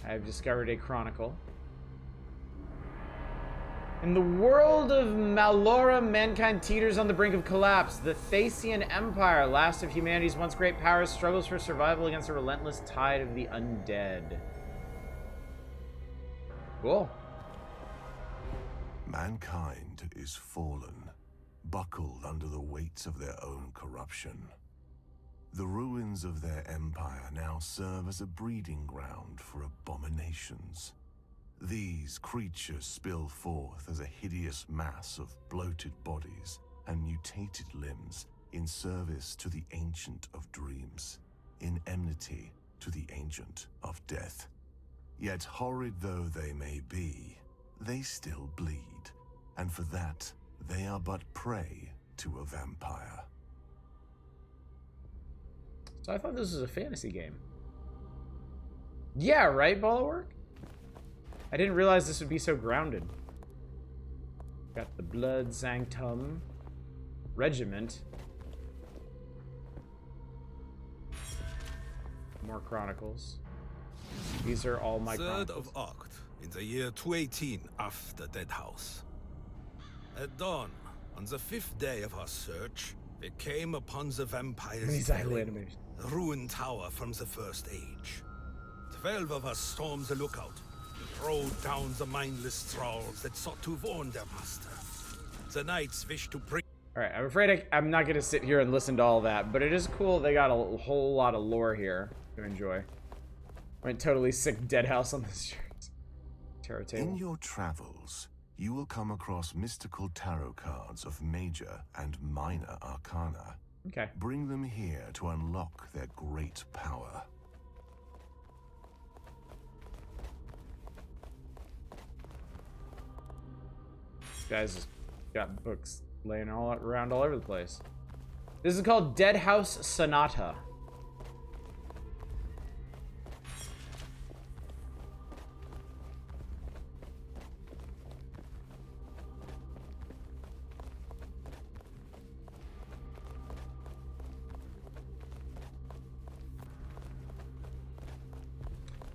I've discovered a chronicle. In the world of Malora, mankind teeters on the brink of collapse. The Thasian Empire, last of humanity's once great powers, struggles for survival against a relentless tide of the undead. Cool. Mankind is fallen, buckled under the weight of their own corruption. The ruins of their empire now serve as a breeding ground for abominations. These creatures spill forth as a hideous mass of bloated bodies and mutated limbs in service to the Ancient of Dreams, in enmity to the Ancient of Death. Yet horrid though they may be, they still bleed, and for that, they are but prey to a vampire. So I thought this was a fantasy game. Yeah, right, Bulwark? I didn't realize this would be so grounded. Got the Blood Sanctum Regiment. More chronicles. These are all my chronicles. 3rd of Oct, in the year 218 after Dead House. At dawn, on the 5th day of our search, we came upon the vampire's dwelling, a ruined tower from the First Age. 12 of us stormed the lookout, rode down the mindless thralls that sought to warn their master. The knights wished to bring... Alright, I'm afraid I'm not going to sit here and listen to all that, but it is cool they got a whole lot of lore here to enjoy. Went totally sick Dead House on the streets. tarot table. In your travels, you will come across mystical tarot cards of major and minor arcana. Okay. Bring them here to unlock their great power. This guy's just got books laying all around all over the place. This is called Dead House Sonata.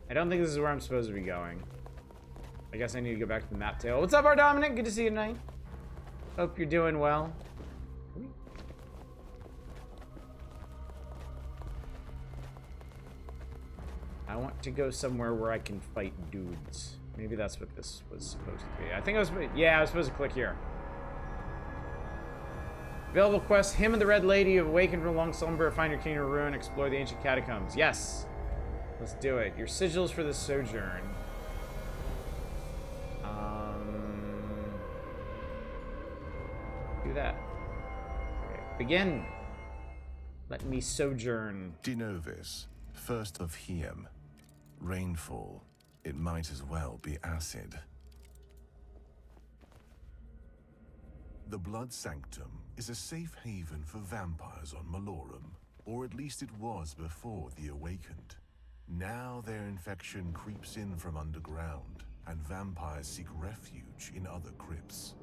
I don't think this is where I'm supposed to be going. I guess I need to go back to the map table. What's up, our Dominic? Good to see you tonight. Hope you're doing well. I want to go somewhere where I can fight dudes. Maybe that's what this was supposed to be. I think I was, yeah, I was supposed to click here. Available quest, Hymn of the Red Lady, awakened from long slumber, find your kingdom of ruin, explore the ancient catacombs. Yes. Let's do it. Your sigils for the sojourn. Do that. Okay. Begin. Let me sojourn. Denovis, first of Hiem. Rainfall. It might as well be acid. The Blood Sanctum is a safe haven for vampires on Malorum, or at least it was before the Awakened. Now their infection creeps in from underground, and vampires seek refuge in other crypts.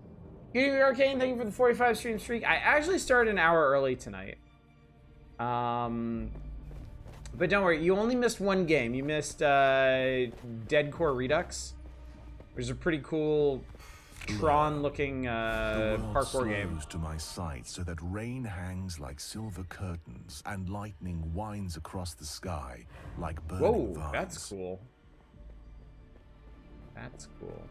Good evening, Arcane. Thank you for the 45 stream streak. I actually started an hour early tonight. But don't worry, you only missed one game. You missed Deadcore Redux, which is a pretty cool Tron-looking parkour game. To my sight so that rain hangs like silver curtains and lightning winds across the sky like burning vines. That's cool. That's cool.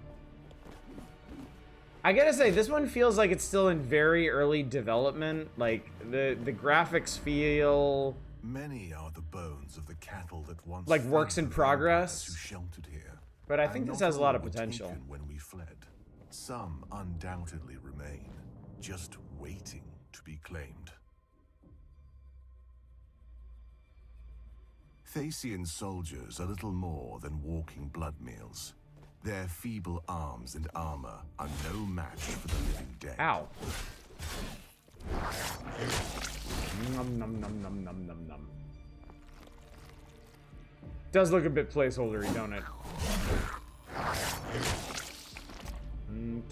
I gotta say, this one feels like it's still in very early development. Like, the graphics feel... Many are the bones of the cattle that once like works in progress. Who sheltered here. But I think this has a lot of potential. When we fled, some undoubtedly remain, just waiting to be claimed. Thasian soldiers are little more than walking blood meals. Their feeble arms and armor are no match for the living dead. Ow. Num num num num num num num. Does look a bit placeholdery, don't it?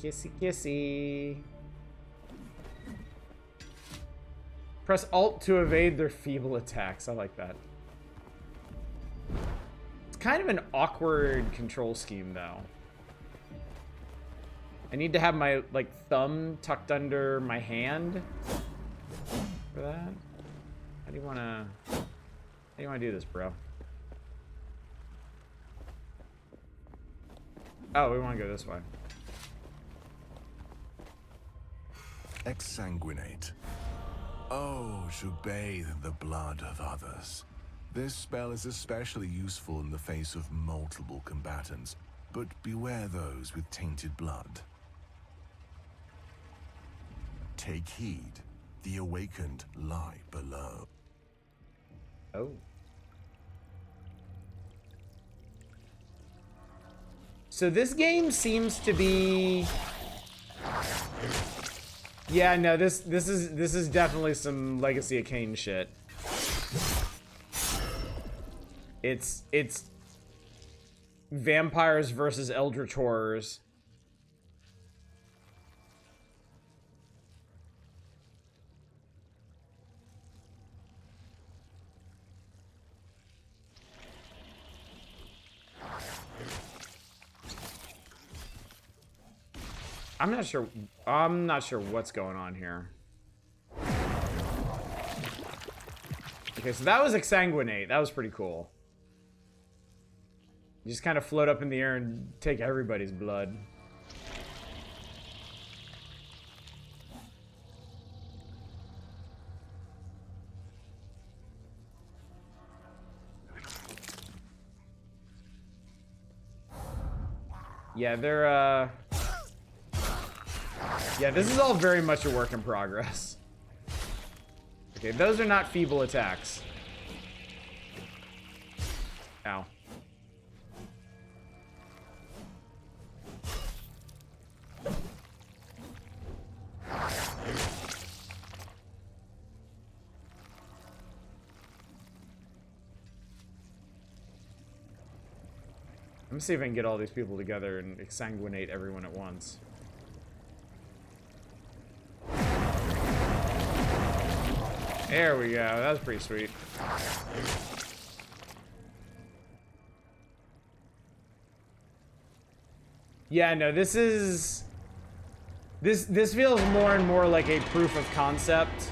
Kissy kissy. Press Alt to evade their feeble attacks. I like that. It's kind of an awkward control scheme, though. I need to have my, like, thumb tucked under my hand for that. How do you wanna do this, bro? Oh, we wanna go this way. Exsanguinate. Oh, to bathe in the blood of others. This spell is especially useful in the face of multiple combatants, but beware those with tainted blood. Take heed. The Awakened lie below. Oh. So this game seems to be... Yeah, no, this is definitely some Legacy of Kain shit. It's vampires versus eldritch horrors. I'm not sure what's going on here. Okay, so that was Exsanguinate. That was pretty cool. You just kind of float up in the air and take everybody's blood. Yeah, they're, yeah, this is all very much a work in progress. Okay, those are not feeble attacks. Ow. Let me see if I can get all these people together and exsanguinate everyone at once. There we go. That was pretty sweet. Yeah, no, this is... This feels more and more like a proof of concept.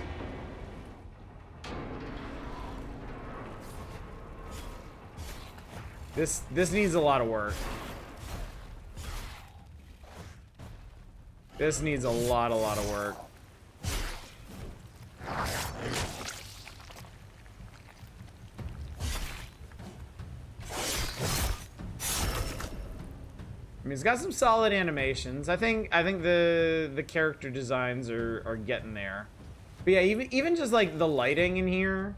This needs a lot of work. This needs a lot of work. I mean, it's got some solid animations. I think the character designs are getting there. But yeah, even just like the lighting in here.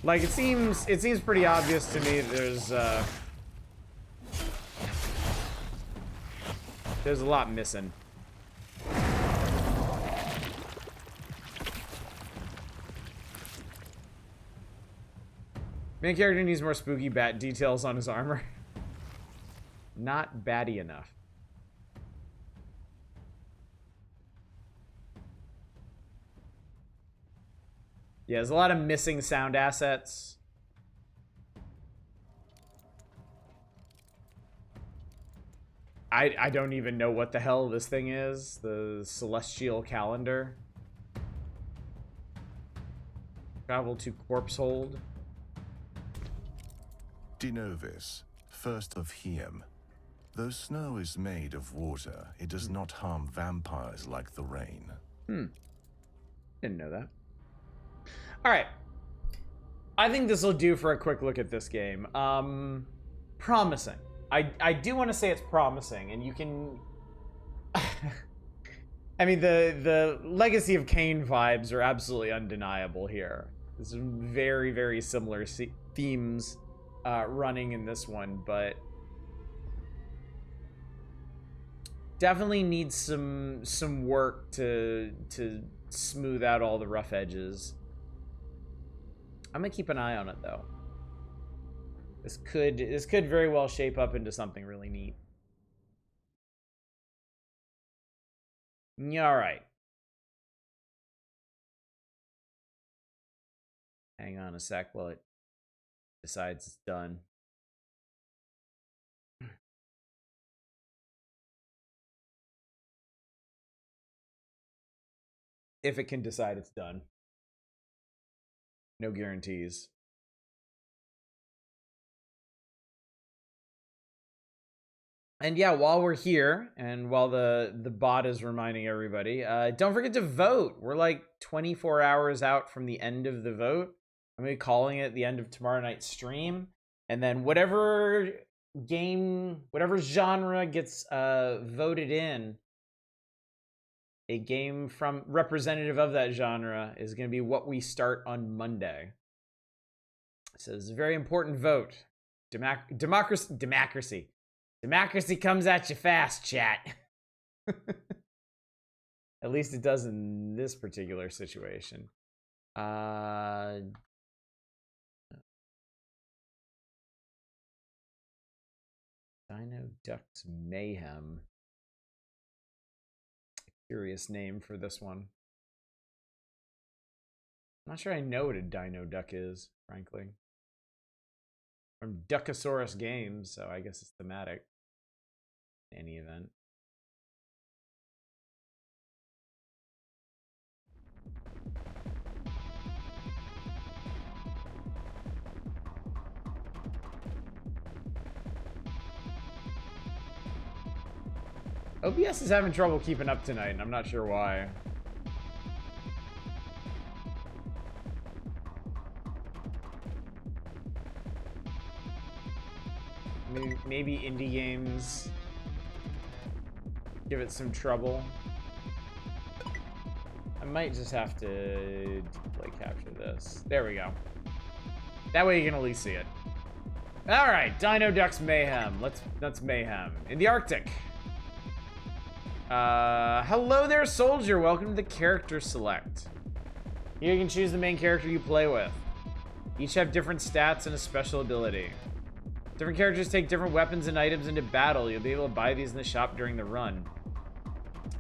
Like it seems pretty obvious to me that there's a lot missing. Main character needs more spooky bat details on his armor. Not batty enough. Yeah, there's a lot of missing sound assets. I don't even know what the hell this thing is. The celestial calendar. Travel to corpse hold. Denovis, first of Hiem. Though snow is made of water, it does not harm vampires like the rain. Didn't know that. Alright. I think this will do for a quick look at this game. Promising. I do want to say it's promising, and you can... I mean, the Legacy of Kain vibes are absolutely undeniable here. There's some very, very similar themes running in this one, but... definitely needs some work to smooth out all the rough edges. I'm gonna keep an eye on it though. This could very well shape up into something really neat. All right. Hang on a sec while it decides it's done. If it can decide it's done. No guarantees. And yeah, while we're here, and while the bot is reminding everybody, don't forget to vote. We're like 24 hours out from the end of the vote. I'm gonna be calling it the end of tomorrow night's stream. And then whatever game, whatever genre gets voted in, a game from representative of that genre is going to be what we start on Monday. So it's a very important vote. Democracy. Democracy comes at you fast, chat. At least it does in this particular situation. Dino Ducks Mayhem. Curious name for this one. I'm not sure I know what a Dino Duck is, frankly. From Duckosaurus Games, so I guess it's thematic. In any event. OBS is having trouble keeping up tonight, and I'm not sure why. Maybe indie games give it some trouble. I might just have to like capture this. There we go. That way you can at least see it. All right, Dino Ducks Mayhem. Let's mayhem in the Arctic. Hello there, soldier. Welcome to the character select. Here you can choose the main character you play with. Each have different stats and a special ability. Different characters take different weapons and items into battle. You'll be able to buy these in the shop during the run.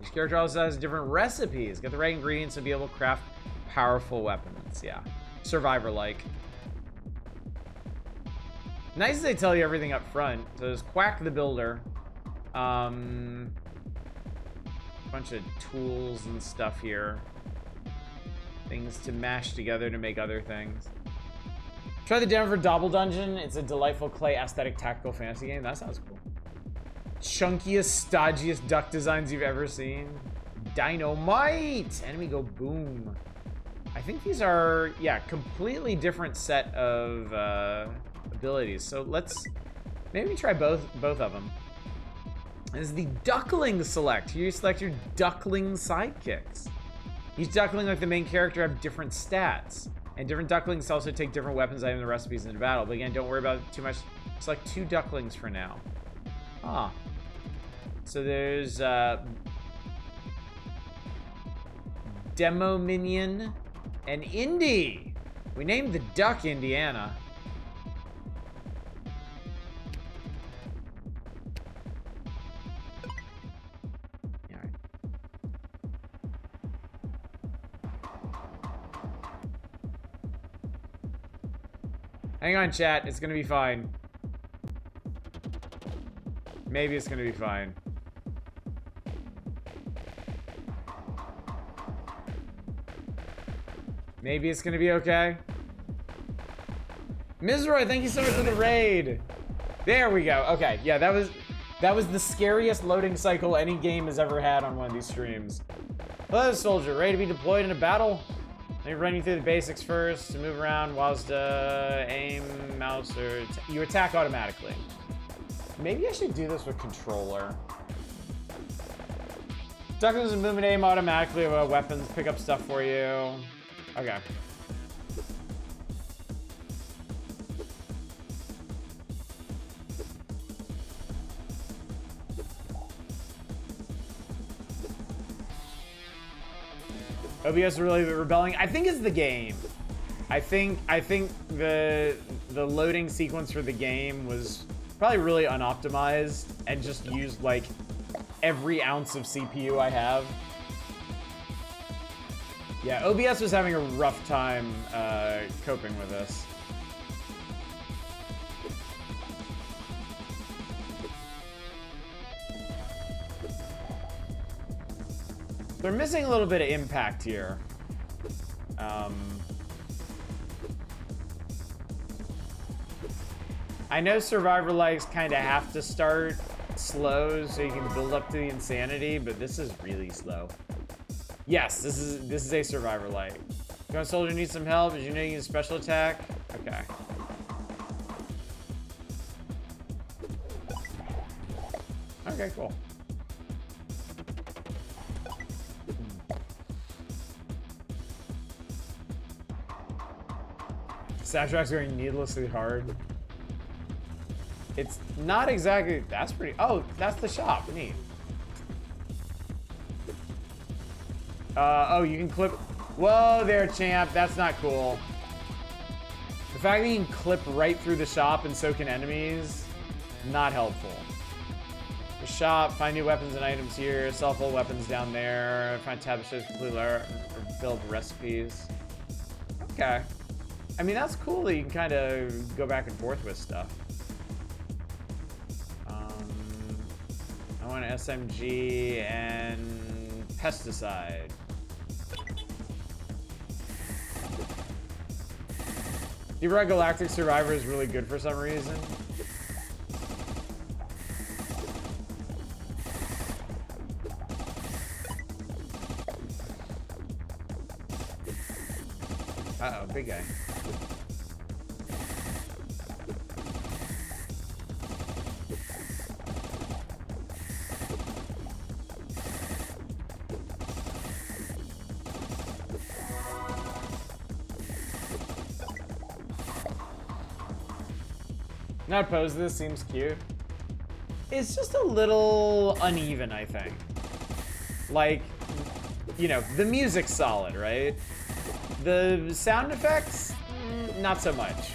Each character also has different recipes. Get the right ingredients and be able to craft powerful weapons. Yeah, Survivor-like. Nice that they tell you everything up front. So there's Quack the Builder. Bunch of tools and stuff here. Things to mash together to make other things. Try the Denver Double Dungeon. It's a delightful clay aesthetic tactical fantasy game. That sounds cool. Chunkiest, stodgiest duck designs you've ever seen. Dynamite! Enemy go boom. I think these are, yeah, completely different set of abilities. So let's maybe try both of them. This is the Duckling select. Here you select your Duckling sidekicks. Each Duckling, like the main character, have different stats. And different Ducklings also take different weapons, items, and recipes in the battle. But again, don't worry about it too much. Select 2 Ducklings for now. Ah. So there's Demo Minion and Indy. We named the duck Indiana. Hang on, chat. It's gonna be fine. Maybe it's gonna be fine. Maybe it's gonna be okay. Mizroy, thank you so much for the raid. There we go. Okay, yeah, that was the scariest loading cycle any game has ever had on one of these streams. Hello, soldier. Ready to be deployed in a battle? Let me run you through the basics first. To move around, whilst aim, mouse, or you attack automatically. Maybe I should do this with controller. Ducklings and movement aim automatically with weapons, pick up stuff for you. Okay. OBS is really rebelling. I think it's the game. I think the loading sequence for the game was probably really unoptimized and just used like every ounce of CPU I have. Yeah, OBS was having a rough time coping with this. They're missing a little bit of impact here. I know Survivor likes kind of have to start slow so you can build up to the insanity, but this is really slow. Yes, this is a Survivor like. Going soldier needs some help. Did you know you need a special attack? Okay. Okay, cool. Soundtrack's going needlessly hard. It's not exactly. That's pretty. Oh, that's the shop. Neat. Oh, you can clip. Whoa there, champ. That's not cool. The fact that you can clip right through the shop and so can enemies, not helpful. The shop, find new weapons and items here. Sell full weapons down there. Find tab that shows complete or build recipes. Okay. I mean, that's cool that you can kind of go back and forth with stuff. I want an SMG and pesticide. The Red Galactic Survivor is really good for some reason. Uh-oh, big guy. Not opposed to this, seems cute. It's just a little uneven, I think. Like, you know, the music's solid, right? The sound effects, not so much.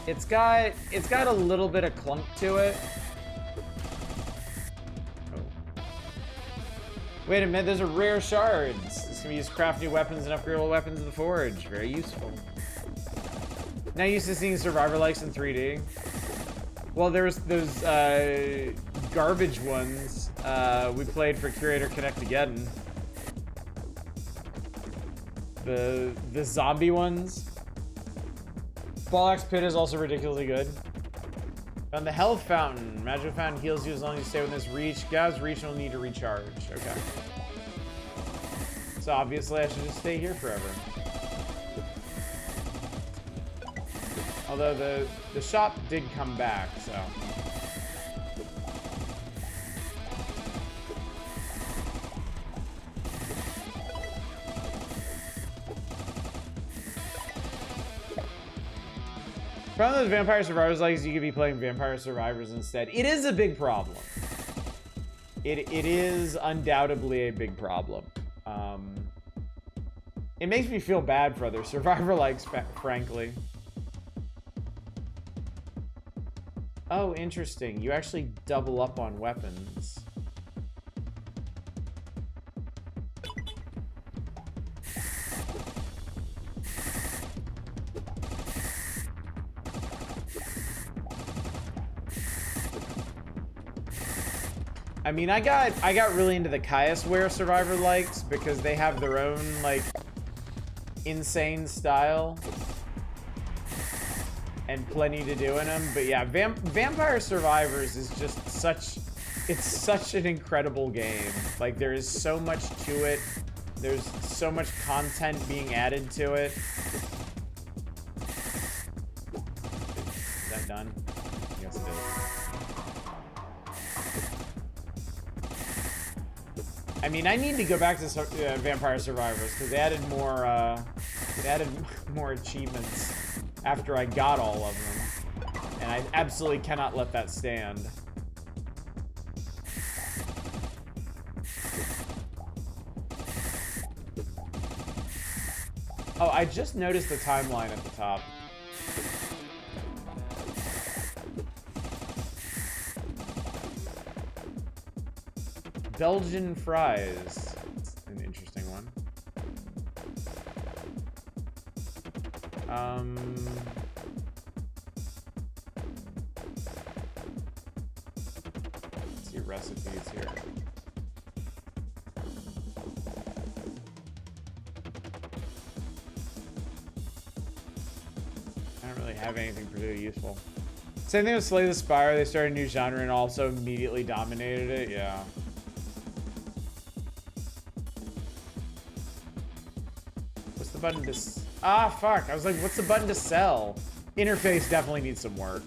It's got a little bit of clunk to it. Oh. Wait a minute, those are rare shards. This can be used to craft new weapons and upgradable weapons in the forge. Very useful. Not used to seeing survivor likes in 3D. Well, there's those garbage ones we played for Curator Connect Again. The zombie ones. Ballack's Pit is also ridiculously good. Found the health fountain. Magic fountain heals you as long as you stay within this reach. Gav's reach will need to recharge. Okay. So obviously I should just stay here forever. Although the shop did come back, so. Problem with Vampire Survivors like is you could be playing Vampire Survivors instead. It is a big problem. It is undoubtedly a big problem. It makes me feel bad for other Survivor likes, frankly. Oh, interesting. You actually double up on weapons. I mean, I got really into the Kaiosware Survivor likes because they have their own, like, insane style. And plenty to do in them. But yeah, Vampire Survivors is just it's such an incredible game. Like, there is so much to it. There's so much content being added to it. Is that done? Yes, it is. I mean, I need to go back to Vampire Survivors because they added more achievements after I got all of them. And I absolutely cannot let that stand. Oh, I just noticed the timeline at the top. Belgian fries. That's an interesting one. Let's see recipes here. I don't really have anything particularly useful. Same thing with Slay the Spire. They started a new genre and also immediately dominated it. Yeah. What's the button to... Ah, fuck. I was like, what's the button to sell? Interface definitely needs some work.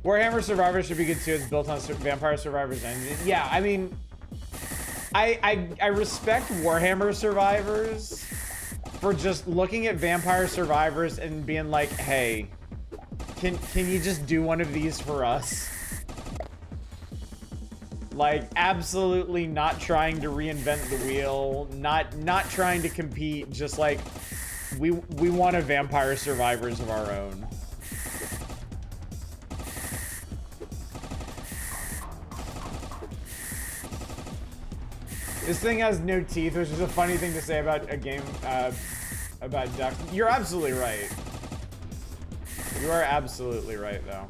Warhammer Survivors should be good too. It's built on Vampire Survivors engine. Yeah, I mean, I respect Warhammer Survivors for just looking at Vampire Survivors and being like, hey, can you just do one of these for us? Like, absolutely not trying to reinvent the wheel, not trying to compete, just like, we want a Vampire Survivors of our own. This thing has no teeth, which is a funny thing to say about a game about ducks. You're absolutely right. You are absolutely right, though.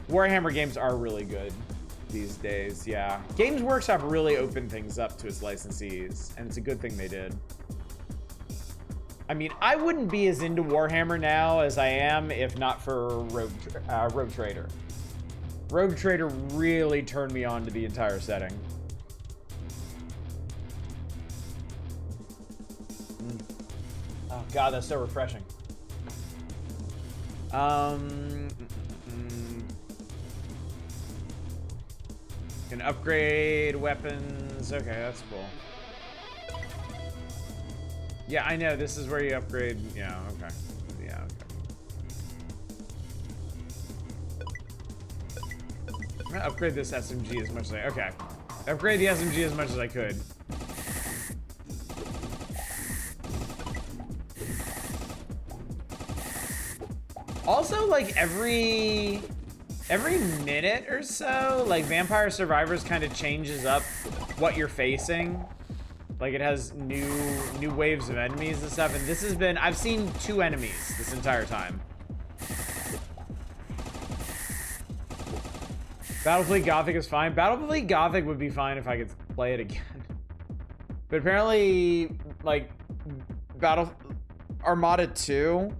Warhammer games are really good these days, yeah. Games Workshop really opened things up to its licensees, and it's a good thing they did. I mean, I wouldn't be as into Warhammer now as I am if not for Rogue Trader. Rogue Trader really turned me on to the entire setting. Oh god, that's so refreshing. Can upgrade weapons. Okay, that's cool. Yeah, I know. This is where you upgrade. Yeah, okay. Yeah, okay. I'm gonna upgrade this SMG as much as I... Okay. Upgrade the SMG as much as I could. Also, like, every minute or so, like, Vampire Survivors kind of changes up what you're facing. Like, it has new waves of enemies and stuff, and this has been... I've seen 2 enemies this entire time. Battlefleet Gothic is fine. Battlefleet Gothic would be fine if I could play it again. But apparently, like, Armada 2...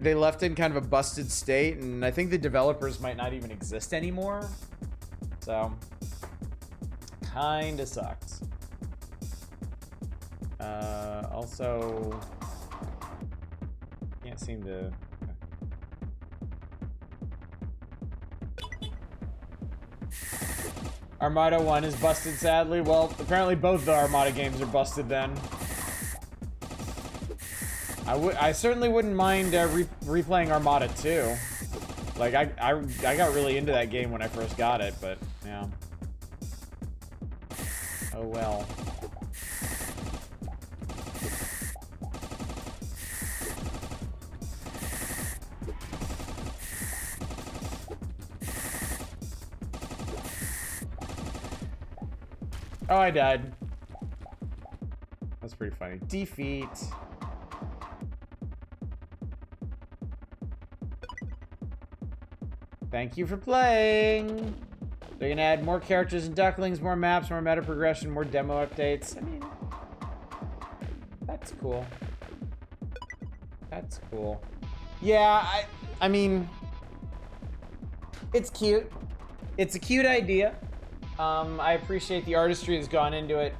they left in kind of a busted state, and I think the developers might not even exist anymore. So, kinda sucks. Also, can't seem to... Armada 1 is busted, sadly. Well, apparently both the Armada games are busted then. I certainly wouldn't mind replaying Armada 2. Like, I got really into that game when I first got it, but, yeah. Oh, well. Oh, I died. That's pretty funny. Defeat. Thank you for playing. They're gonna add more characters and ducklings, more maps, more meta progression, more demo updates. I mean, that's cool. That's cool. Yeah, I mean, it's cute. It's a cute idea. I appreciate the artistry that's gone into it.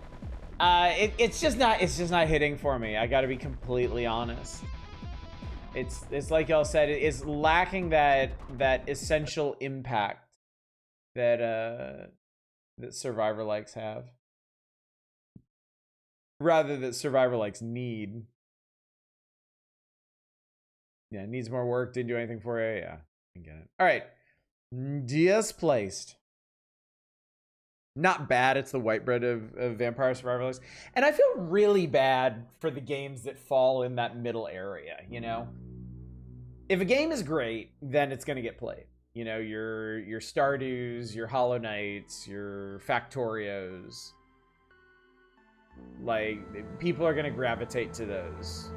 It's just not hitting for me. I gotta be completely honest. It's like y'all said, it's lacking that essential impact that Survivor likes have. Rather that Survivor likes need. Yeah, it needs more work, didn't do anything for you. Yeah, I get it. Alright. Displaced. Not bad, it's the white bread of Vampire Survivor likes. And I feel really bad for the games that fall in that middle area, you know? If a game is great, then it's gonna get played. You know, your Stardews, your Hollow Knights, your Factorios. Like, people are gonna gravitate to those.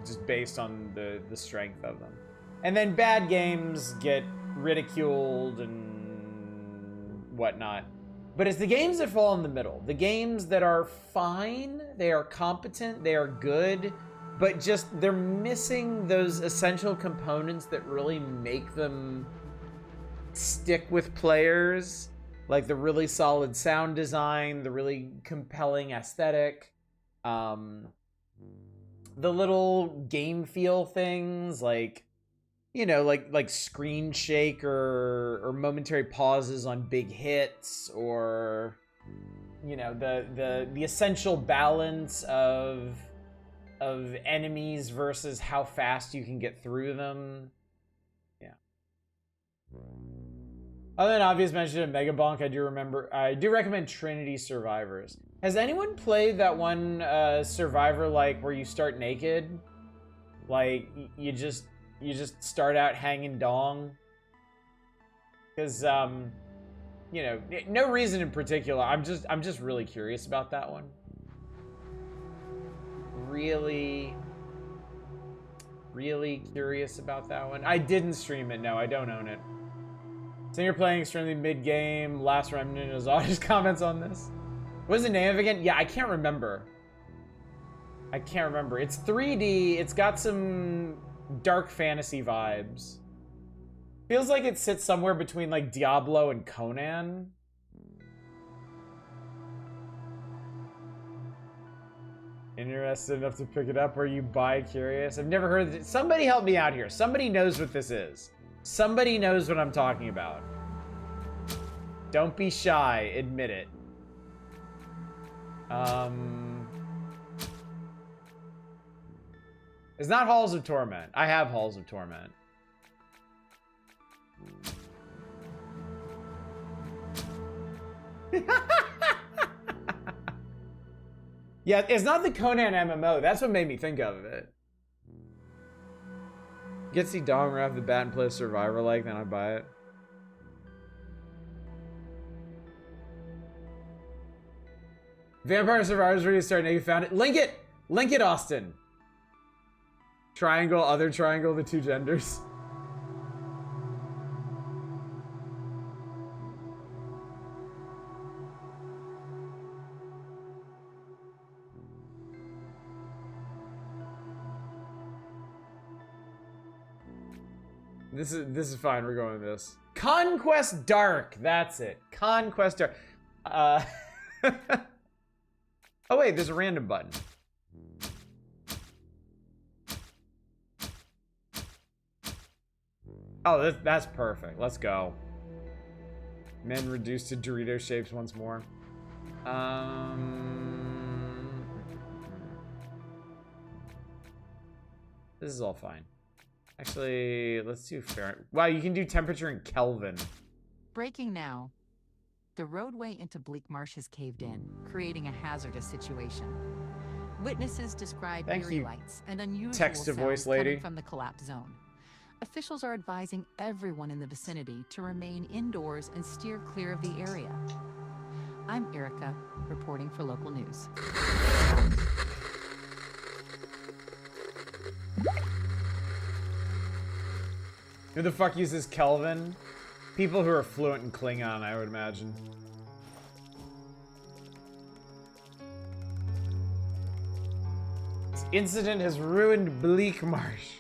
Just based on the strength of them. And then bad games get ridiculed and whatnot. But it's the games that fall in the middle. The games that are fine, they are competent, they are good, but just they're missing those essential components that really make them stick with players. Like the really solid sound design, the really compelling aesthetic, the little game feel things like, you know, like screen shake or momentary pauses on big hits, or, you know, the essential balance of enemies versus how fast you can get through them. Yeah. Other than obvious mention of Mega Bonk, I do recommend Trinity Survivors. Has anyone played that one Survivor like where you start naked? Like you just start out hanging dong? Because you know, no reason in particular. I'm just really curious about that one. Really curious about that one. I didn't stream it. No, I don't own it. So you're playing extremely mid-game. Last Remnant is all his comments on this. What's the name of it again? Yeah, I can't remember. It's 3D. It's got some dark fantasy vibes. Feels like it sits somewhere between like Diablo and Conan. Interested enough to pick it up, or you buy curious? I've never heard of it. Somebody help me out here. Somebody knows what this is. Somebody knows what I'm talking about. Don't be shy. Admit it. It's not Halls of Torment. I have Halls of Torment. Yeah, it's not the Conan MMO. That's what made me think of it. Get to see Dong Rav the Bat and play Survivor like, then I buy it. Vampire Survivors restart. Now you found it. Link it! Link it, Austin! Triangle, other triangle, the two genders. This is fine. We're going with this. Conquest Dark. That's it. Conquest Dark. Oh wait, there's a random button. Oh, that's perfect. Let's go. Men reduced to Dorito shapes once more. This is all fine. Actually, let's do Fahrenheit. Wow, you can do temperature in Kelvin. Breaking now. The roadway into Bleak Marsh has caved in, creating a hazardous situation. Witnesses describe eerie lights and unusual text-to-voice sounds lady coming from the collapse zone. Officials are advising everyone in the vicinity to remain indoors and steer clear of the area. I'm Erica, reporting for local news. Who the fuck uses Kelvin? People who are fluent in Klingon, I would imagine. This incident has ruined Bleak Marsh.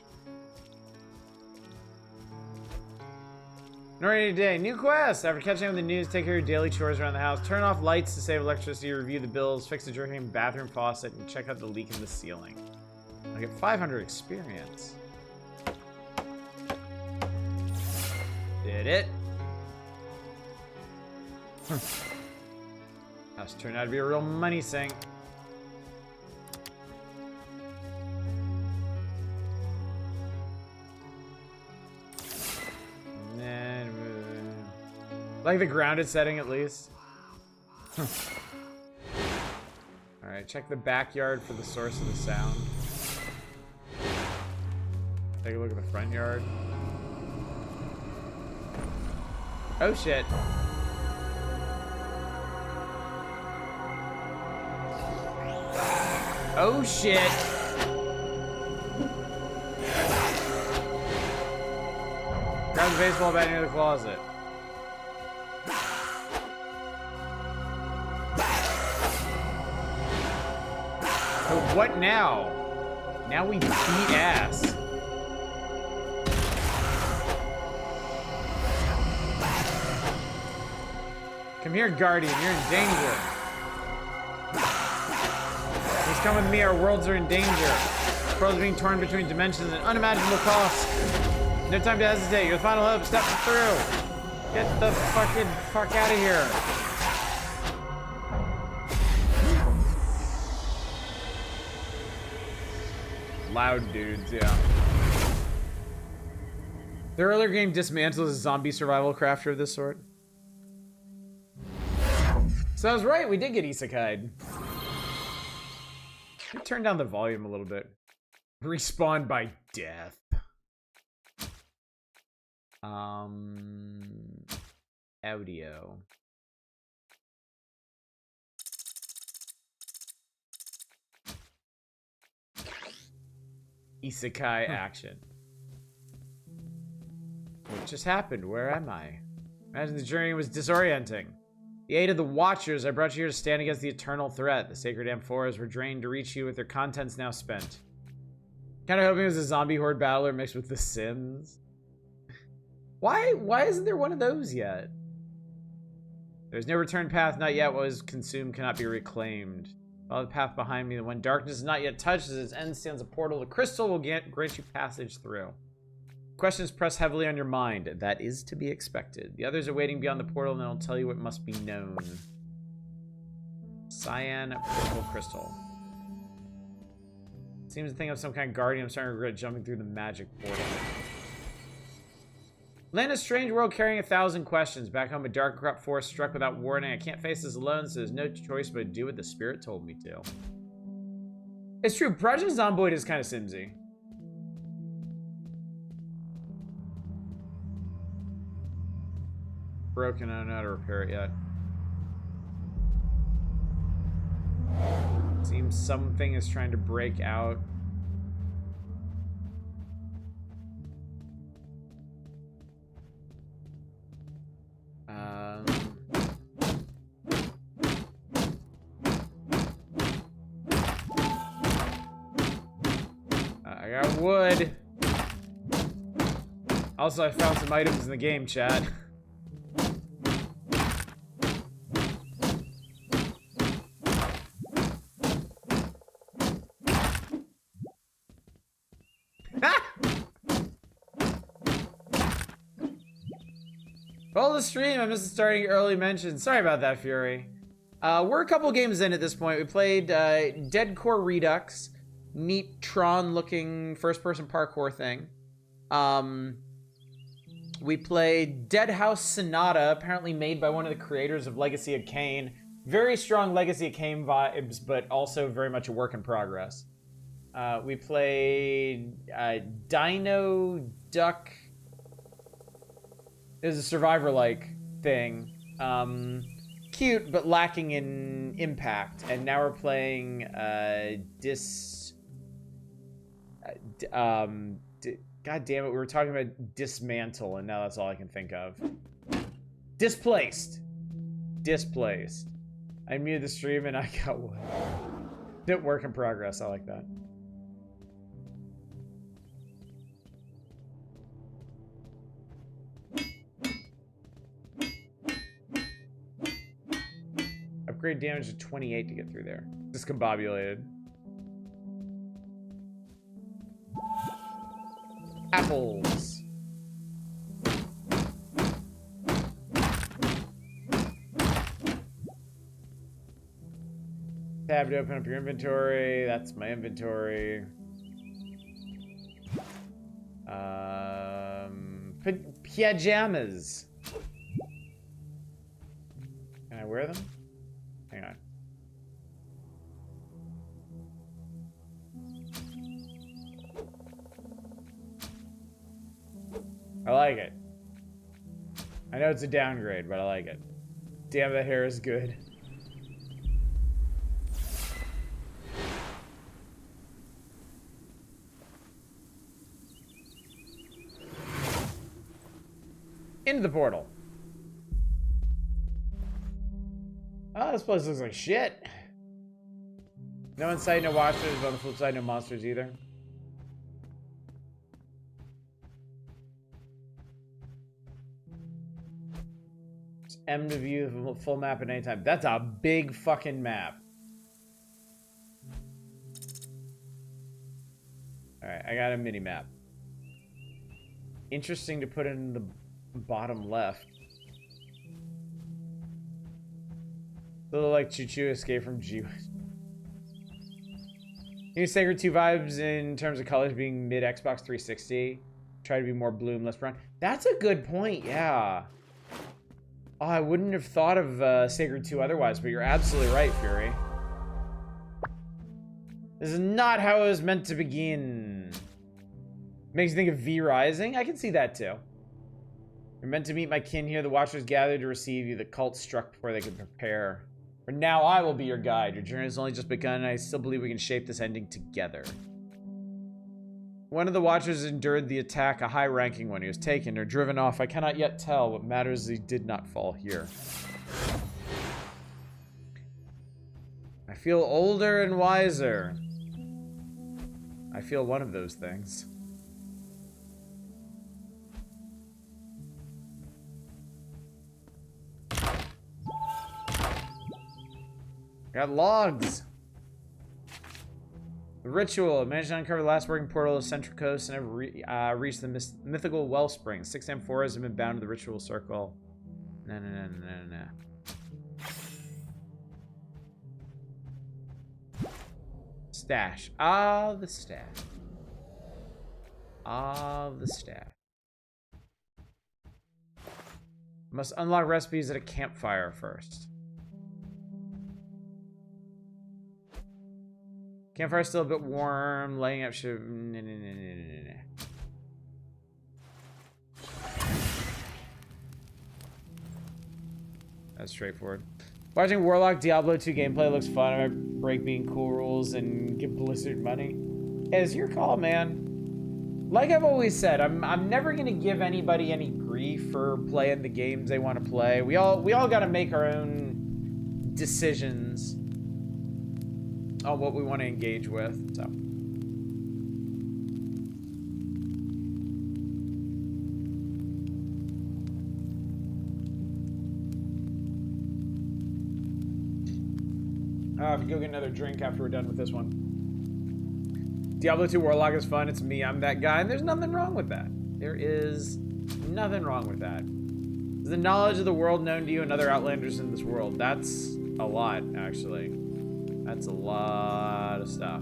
No rainy day. New quest! After catching up with the news, take care of your daily chores around the house. Turn off lights to save electricity, review the bills, fix the drinking bathroom faucet, and check out the leak in the ceiling. I get 500 experience. Did it? House turned out to be a real money sink. Like the grounded setting at least. Alright, check the backyard for the source of the sound. Take a look at the front yard. Oh shit. Oh shit. Grab the baseball bat near the closet. Oh, what now? Now we beat ass. Come here, Guardian. You're in danger. Please come with me. Our worlds are in danger. The world's being torn between dimensions at unimaginable costs. No time to hesitate. You're the final hope. Step through. Get the fucking fuck out of here. Loud dudes, yeah. The earlier game dismantles a zombie survival crafter of this sort. So I was right, we did get isekai'd. Turn down the volume a little bit. Respawn by death. Audio. Isekai action. What just happened? Where am I? Imagine the journey was disorienting. The aid of the Watchers, I brought you here to stand against the eternal threat. The sacred amphoras were drained to reach you with their contents now spent. Kinda hoping it was a zombie horde battler mixed with The Sims. Why isn't there one of those yet? There's no return path, not yet. What was consumed cannot be reclaimed. Follow the path behind me. When darkness is not yet touched, as its end stands a portal. The crystal will grant you passage through. Questions press heavily on your mind. That is to be expected. The others are waiting beyond the portal, and they'll tell you what must be known. Cyan purple crystal. Seems to think of some kind of guardian. I'm starting to regret jumping through the magic portal. Land a strange world carrying 1,000 questions. Back home, a dark, corrupt force struck without warning. I can't face this alone, so there's no choice but to do what the spirit told me to. It's true. Project Zomboid is kind of Simsy. Broken. I don't know how to repair it yet. Seems something is trying to break out. I got wood. Also, I found some items in the game, chat. Follow the stream. I missed the starting early mention. Sorry about that, Fury. We're a couple games in at this point. We played Deadcore Redux, neat Tron-looking first-person parkour thing. We played Dead House Sonata, apparently made by one of the creators of Legacy of Kain. Very strong Legacy of Kain vibes, but also very much a work in progress. We played Dino Duck. It was a survivor-like thing. Cute, but lacking in impact. And now we're playing God damn it, we were talking about Dismantle, and now that's all I can think of. Displaced. Displaced. I muted the stream and I got one. Didn't work in progress, I like that. Upgrade damage to 28 to get through there. Discombobulated. Apples. Tab to open up your inventory. That's my inventory. Pajamas. Can I wear them? Hang on. I like it. I know it's a downgrade, but I like it. Damn, that hair is good. Into the portal. Oh, this place looks like shit. No inside, no watchers, but on the flip side, no monsters either. It's M to view the full map at any time. That's a big fucking map. Alright, I got a mini map. Interesting to put in the bottom left. A little like Choo Choo Escape from G. New Sacred 2 vibes in terms of colors being mid Xbox 360. Try to be more blue and less brown. That's a good point, yeah. Oh, I wouldn't have thought of Sacred 2 otherwise, but you're absolutely right, Fury. This is not how it was meant to begin. Makes you think of V Rising? I can see that too. You're meant to meet my kin here. The Watchers gathered to receive you. The cult struck before they could prepare. For now, I will be your guide. Your journey has only just begun, and I still believe we can shape this ending together. One of the Watchers endured the attack, a high-ranking one. He was taken or driven off. I cannot yet tell. What matters is he did not fall here. I feel older and wiser. I feel one of those things. Got logs. The ritual. Managed to uncover the last working portal of Central Coast and have reached the mythical wellspring. 6 amphoras have been bound to the ritual circle. No. Stash. Ah, the stash. Ah, the stash. Must unlock recipes at a campfire first. Campfire's still a bit warm. Lighting up should... No. That's straightforward. Watching Warlock Diablo 2 gameplay looks fun. I might break being cool rules and give Blizzard money. Hey, it's your call, man. Like I've always said, I'm never gonna give anybody any grief for playing the games they want to play. We all gotta make our own decisions on what we want to engage with. So. If you go get another drink after we're done with this one. Diablo 2 Warlock is fun. It's me. I'm that guy. And there's nothing wrong with that. There is nothing wrong with that. The knowledge of the world known to you and other outlanders in this world. That's a lot, actually. That's a lot of stuff.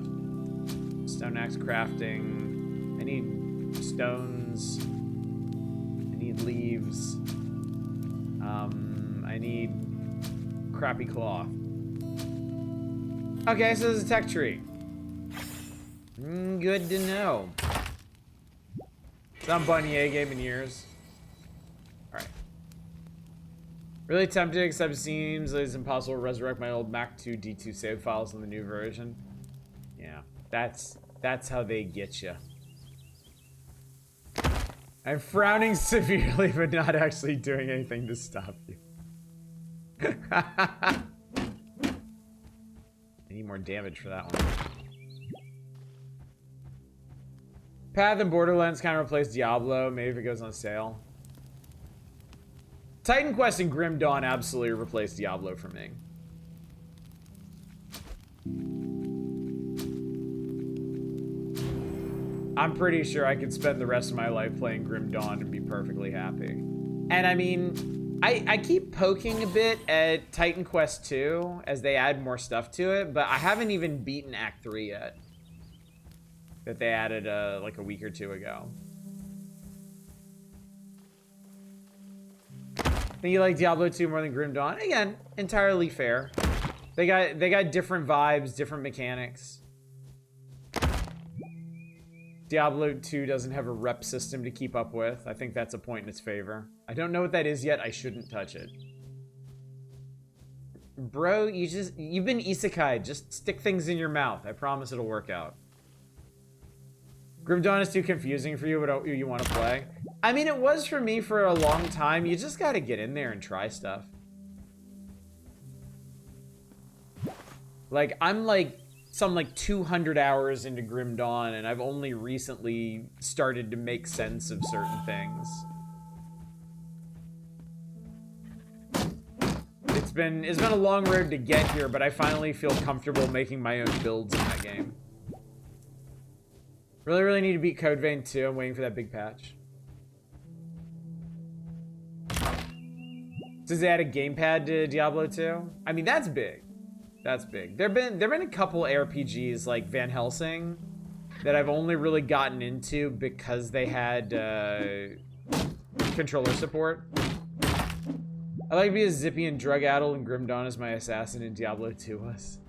Stone axe crafting. I need stones. I need leaves. I need crappy cloth. Okay, so there's a tech tree. Good to know. It's not Bunny A game in years. Alright. Really tempted, except it seems like it's impossible to resurrect my old Mac 2 D2 save files in the new version. Yeah, that's how they get you. I'm frowning severely, but not actually doing anything to stop you. I need more damage for that one. Path and Borderlands kind of replace Diablo, maybe if it goes on sale. Titan Quest and Grim Dawn absolutely replace Diablo for me. I'm pretty sure I could spend the rest of my life playing Grim Dawn and be perfectly happy. And I mean, I keep poking a bit at Titan Quest 2 as they add more stuff to it, but I haven't even beaten Act 3 yet. That they added like a week or two ago. Think you like Diablo 2 more than Grim Dawn? Again, entirely fair. They got different vibes, different mechanics. Diablo 2 doesn't have a rep system to keep up with. I think that's a point in its favor. I don't know what that is yet. I shouldn't touch it. Bro, you've been isekai. Just stick things in your mouth. I promise it'll work out. Grim Dawn is too confusing for you, but you want to play. I mean, it was for me for a long time. You just got to get in there and try stuff. Like, I'm like some 200 hours into Grim Dawn, and I've only recently started to make sense of certain things. It's been a long road to get here, but I finally feel comfortable making my own builds in that game. Really need to beat Code Vein 2. I'm waiting for that big patch. Does they add a gamepad to Diablo 2? I mean, that's big. That's big. There've been a couple RPGs like Van Helsing that I've only really gotten into because they had controller support. I like to be as zippy and drug-addled and Grim Dawn as my assassin in Diablo 2 was.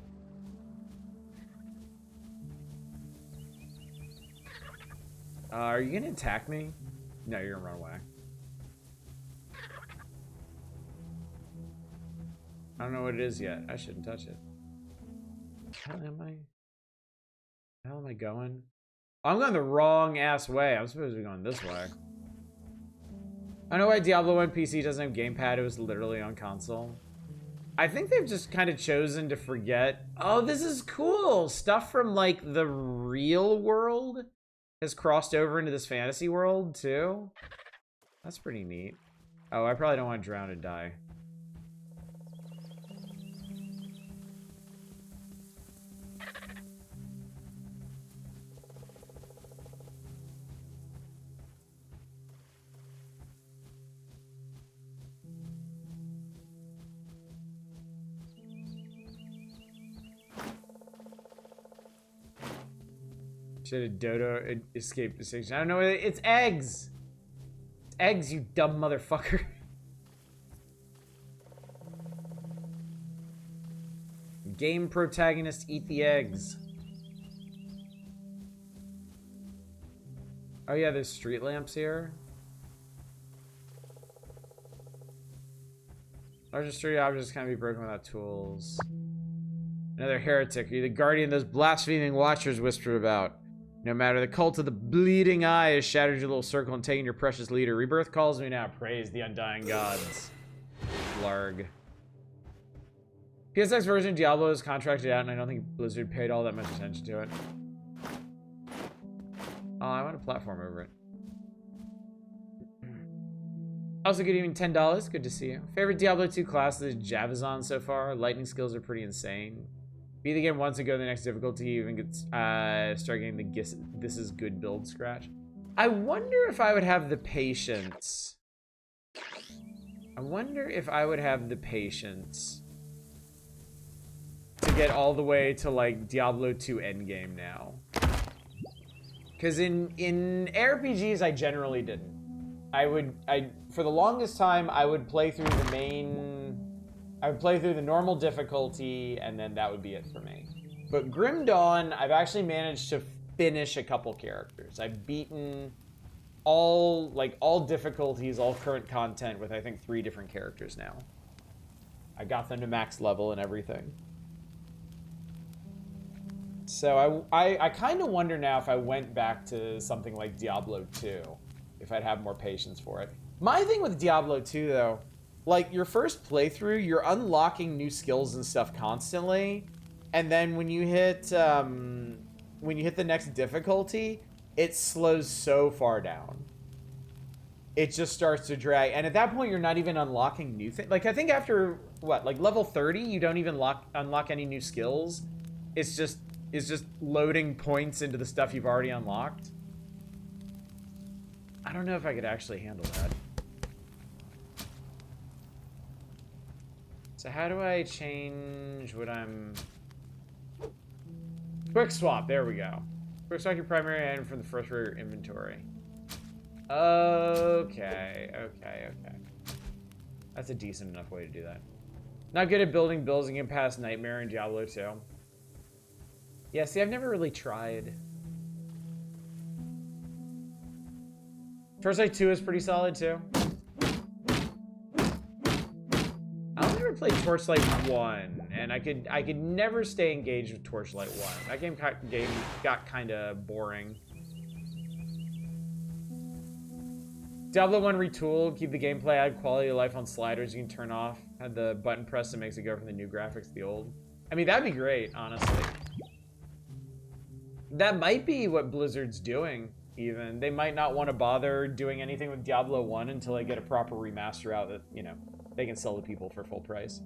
Are you gonna attack me? No, you're gonna run away. I don't know what it is yet. I shouldn't touch it. How am I going? Oh, I'm going the wrong ass way. I'm supposed to be going this way. I know why Diablo 1 PC doesn't have gamepad. It was literally on console. I think they've just kind of chosen to forget. Oh, this is cool. Stuff from like the real world has crossed over into this fantasy world too. That's pretty neat. Oh, I probably don't want to drown and die. Should have Dodo escaped extinction. I don't know. It's eggs. It's eggs, you dumb motherfucker. Game protagonists eat the eggs. Oh yeah, there's street lamps here. Larger street objects can't be broken without tools. Another heretic. You're the guardian those blaspheming watchers whispered about. No matter, the cult of the bleeding eye has shattered your little circle and taken your precious leader. Rebirth calls me now. Praise the undying gods. Larg. PSX version of Diablo is contracted out, and I don't think Blizzard paid all that much attention to it. Oh, I want a platform over it. Also, good evening, $10. Good to see you. Favorite Diablo 2 class is Javazon so far. Lightning skills are pretty insane. Beat the game once and go to the next difficulty. Even gets start getting the this is good build scratch. I wonder if I would have the patience. I wonder if I would have the patience to get all the way to like Diablo 2 endgame now. Because in RPGs, I generally didn't. For the longest time, I would play through I would play through the normal difficulty, and then that would be it for me. But Grim Dawn, I've actually managed to finish a couple characters. I've beaten all difficulties, all current content with, I think, 3 different characters now. I got them to max level and everything. So I kind of wonder now if I went back to something like Diablo 2, if I'd have more patience for it. My thing with Diablo 2, though, like, your first playthrough, you're unlocking new skills and stuff constantly, and then when you hit the next difficulty, it slows so far down. It just starts to drag, and at that point, you're not even unlocking new things. Like, I think after, like level 30, you don't even unlock any new skills. It's just loading points into the stuff you've already unlocked. I don't know if I could actually handle that. So how do I change what I'm... Quick swap, there we go. Quick swap your primary item from the first row of your inventory. Okay. That's a decent enough way to do that. Not good at building builds and get past Nightmare in Diablo 2. Yeah, see, I've never really tried. Torchlight 2 is pretty solid, too. I only ever played Torchlight 1, and I could never stay engaged with Torchlight 1. That game got kind of boring. Diablo 1 retooled, keep the gameplay, add quality of life on sliders you can turn off. Had the button press that makes it go from the new graphics to the old. I mean, that'd be great, honestly. That might be what Blizzard's doing, even. They might not want to bother doing anything with Diablo 1 until they get a proper remaster out that, you know, they can sell to people for full price.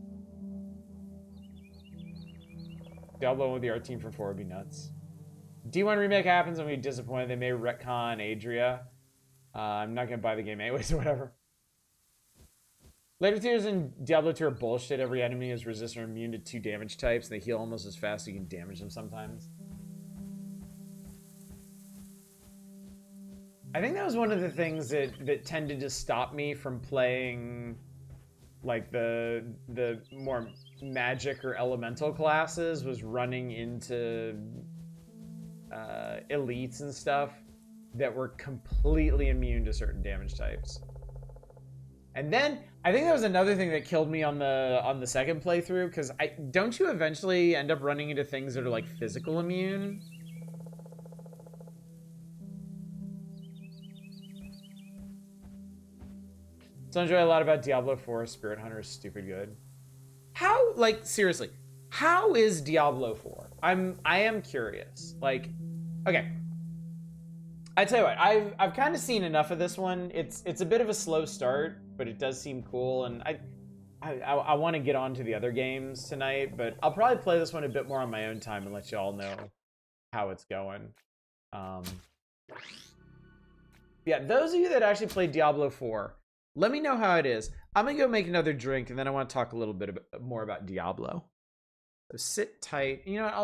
Diablo 1 with the art team for 4 would be nuts. D1 remake happens, I'm going to be disappointed. They may retcon Adria. I'm not going to buy the game anyways or whatever. Later tiers in Diablo 2 are bullshit. Every enemy is resistant or immune to 2 damage types, and they heal almost as fast so you can damage them sometimes. I think that was one of the things that tended to stop me from playing like the more magic or elemental classes, was running into elites and stuff that were completely immune to certain damage types. And then I think that was another thing that killed me on the second playthrough, because don't you eventually end up running into things that are like physical immune? So I enjoy a lot about Diablo 4. Spirit Hunter is stupid good. How, like, seriously, how is Diablo 4? I am curious. Like, okay. I tell you what, I've kind of seen enough of this one. It's a bit of a slow start, but it does seem cool, and I want to get on to the other games tonight, but I'll probably play this one a bit more on my own time and let you all know how it's going. Yeah, those of you that actually played Diablo 4, let me know how it is. I'm gonna go make another drink, and then I want to talk a little bit more about Diablo. So sit tight. You know what?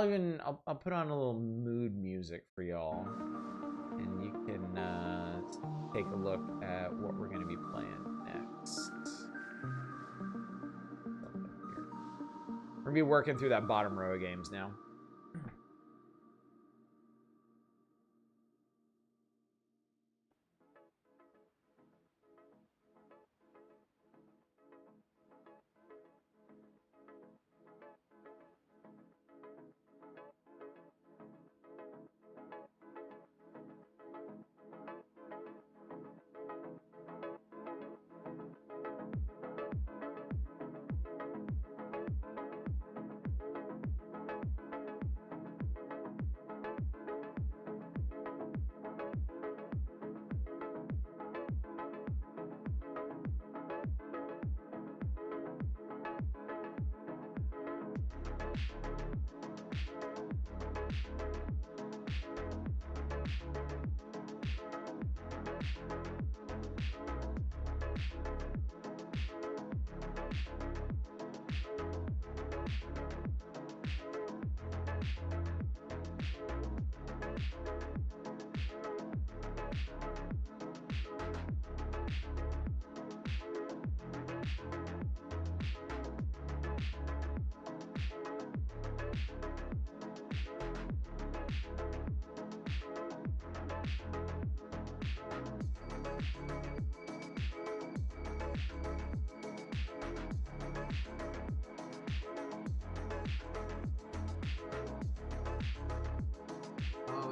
I'll put on a little mood music for y'all, and you can take a look at what we're gonna be playing next. We're gonna be working through that bottom row of games now.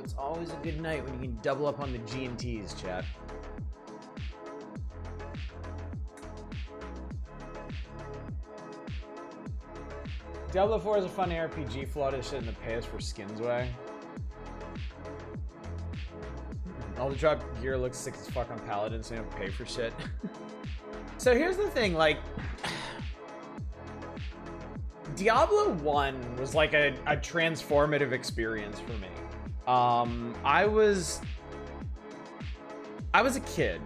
It's always a good night when you can double up on the G&Ts, chat. Diablo 4 is a fun RPG, flaw to shit in the pay us for skins way. All the drop gear looks sick as fuck on Paladin, so you don't pay for shit. So here's the thing, like... Diablo 1 was like a transformative experience for me. I was a kid,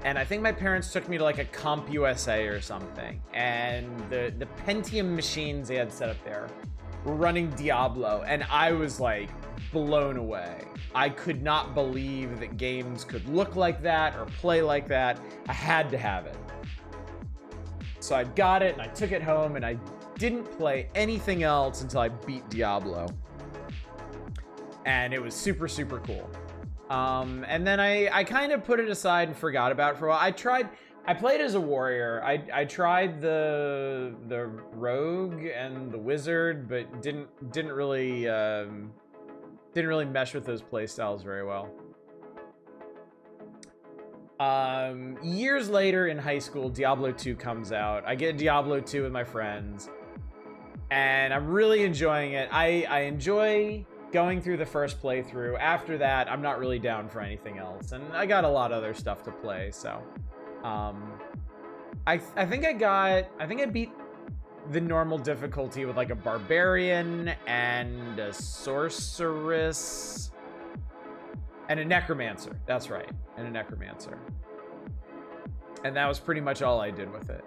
and I think my parents took me to like a Comp USA or something, and the Pentium machines they had set up there were running Diablo, and I was like blown away. I could not believe that games could look like that or play like that. I had to have it. So I got it and I took it home, and I didn't play anything else until I beat Diablo. And it was super, super cool. And then I kind of put it aside and forgot about it for a while. I played as a warrior. I tried the rogue and the wizard, but didn't really mesh with those playstyles very well. Years later in high school, Diablo 2 comes out. I get Diablo 2 with my friends, and I'm really enjoying it. I enjoy going through the first playthrough. After that, I'm not really down for anything else, and I got a lot of other stuff to play. So, I think I beat the normal difficulty with like a barbarian and a sorceress and a necromancer. That's right, and a necromancer. And that was pretty much all I did with it.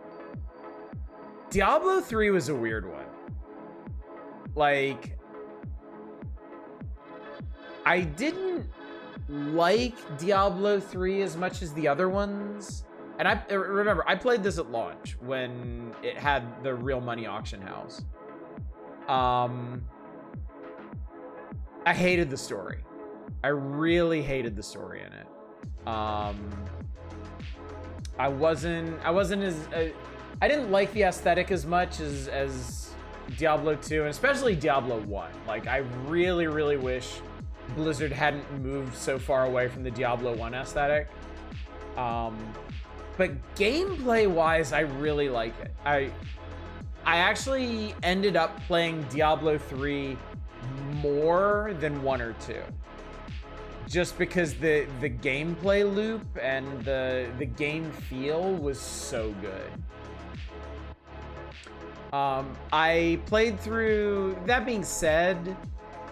Diablo 3 was a weird one. Like, I didn't like Diablo 3 as much as the other ones. And I remember, I played this at launch when it had the real money auction house. I hated the story. I really hated the story in it. I wasn't as... I didn't like the aesthetic as much as Diablo 2, and especially Diablo 1. Like, I really, really wish Blizzard hadn't moved so far away from the Diablo 1 aesthetic. But gameplay-wise, I really like it. I actually ended up playing Diablo 3 more than 1 or 2. Just because the gameplay loop and the game feel was so good. I played through... That being said,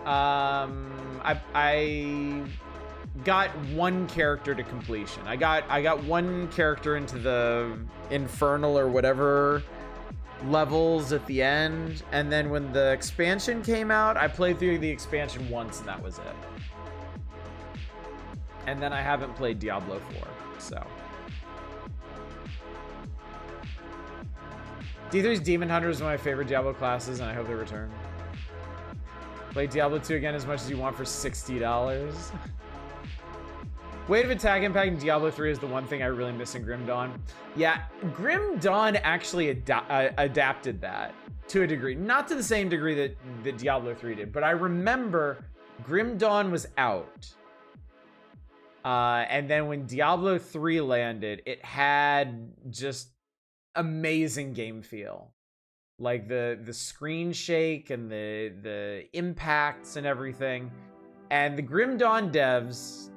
I got one character to completion. I got one character into the Infernal or whatever levels at the end, and then when the expansion came out, I played through the expansion once, and that was it. And then I haven't played Diablo 4, so. D3's Demon Hunter is one of my favorite Diablo classes, and I hope they return. Play Diablo 2 again as much as you want for $60. Weight of attack impact in Diablo 3 is the one thing I really miss in Grim Dawn. Yeah, Grim Dawn actually adapted that to a degree. Not to the same degree that Diablo 3 did, but I remember Grim Dawn was out. And then when Diablo 3 landed, it had just amazing game feel. Like the screen shake and the impacts and everything. And the Grim Dawn devs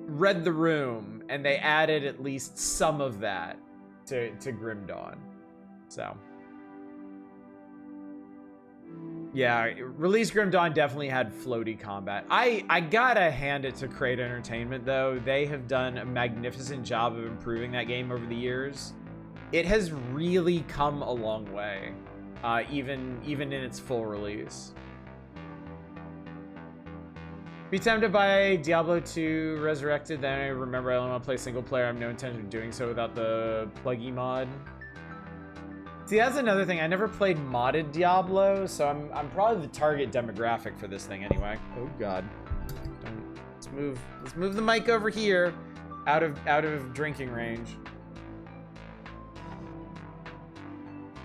read the room, and they added at least some of that to Grim Dawn. So yeah, release Grim Dawn definitely had floaty combat. I gotta hand it to Crate Entertainment though. They have done a magnificent job of improving that game over the years. It has really come a long way, even in its full release. Be tempted by Diablo 2 Resurrected, then I remember I only want to play single player. I have no intention of doing so without the pluggy mod. See, that's another thing. I never played modded Diablo, so I'm probably the target demographic for this thing anyway. Oh god. Let's move the mic over here, out of drinking range.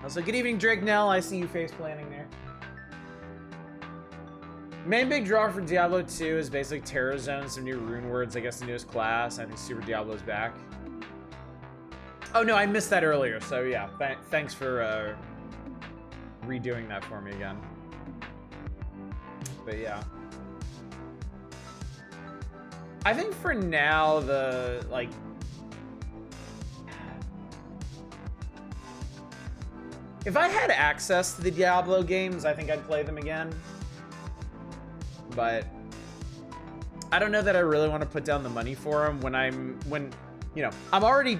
Also, good evening, Drake Nell. I see you face planting there. Main big draw for Diablo 2 is basically Terror Zone, some new rune words, I guess the newest class. I think Super Diablo's back. Oh no, I missed that earlier, so yeah, thanks for redoing that for me again. But yeah. I think for now, if I had access to the Diablo games, I think I'd play them again. But I don't know that I really want to put down the money for them when I'm already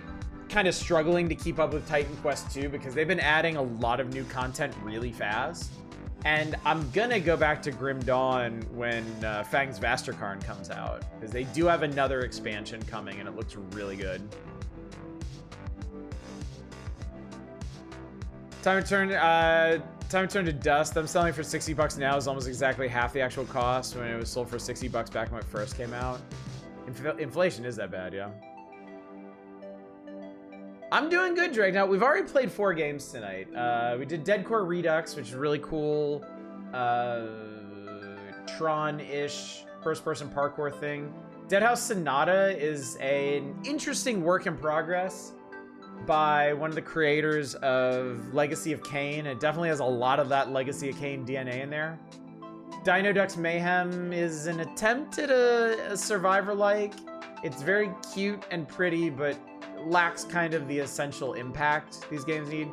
kind of struggling to keep up with Titan Quest 2 because they've been adding a lot of new content really fast. And I'm gonna go back to Grim Dawn when Fang's Vasterkarn comes out, because they do have another expansion coming and it looks really good. Time return to Dust. I'm selling for $60 now. Is almost exactly half the actual cost when it was sold for $60 back when it first came out. Inflation is that bad, yeah. I'm doing good, Drake. Now, we've already played 4 games tonight. We did Deadcore Redux, which is really cool. Tron-ish first-person parkour thing. Deadhouse Sonata is an interesting work in progress by one of the creators of Legacy of Kain. It definitely has a lot of that Legacy of Kain DNA in there. Dino Ducks Mayhem is an attempt at a survivor-like. It's very cute and pretty, but lacks kind of the essential impact these games need.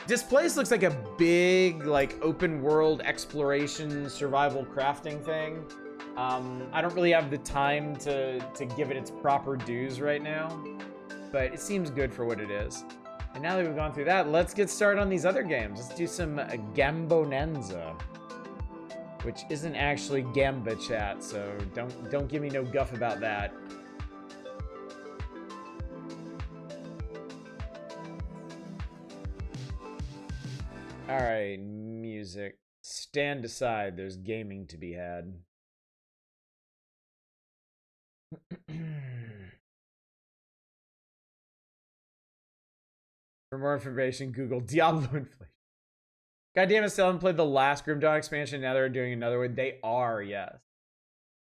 Displaced looks like a big, open world exploration, survival crafting thing. I don't really have the time to give it its proper dues right now, but it seems good for what it is. And now that we've gone through that, let's get started on these other games. Let's do some Gambonenza, which isn't actually Gamba chat, so don't give me no guff about that. All right, music. Stand aside. There's gaming to be had. For more information, Google Diablo inflation. Goddamn it, still haven't played the last Grim Dawn expansion. Now they're doing another one. They are, yes.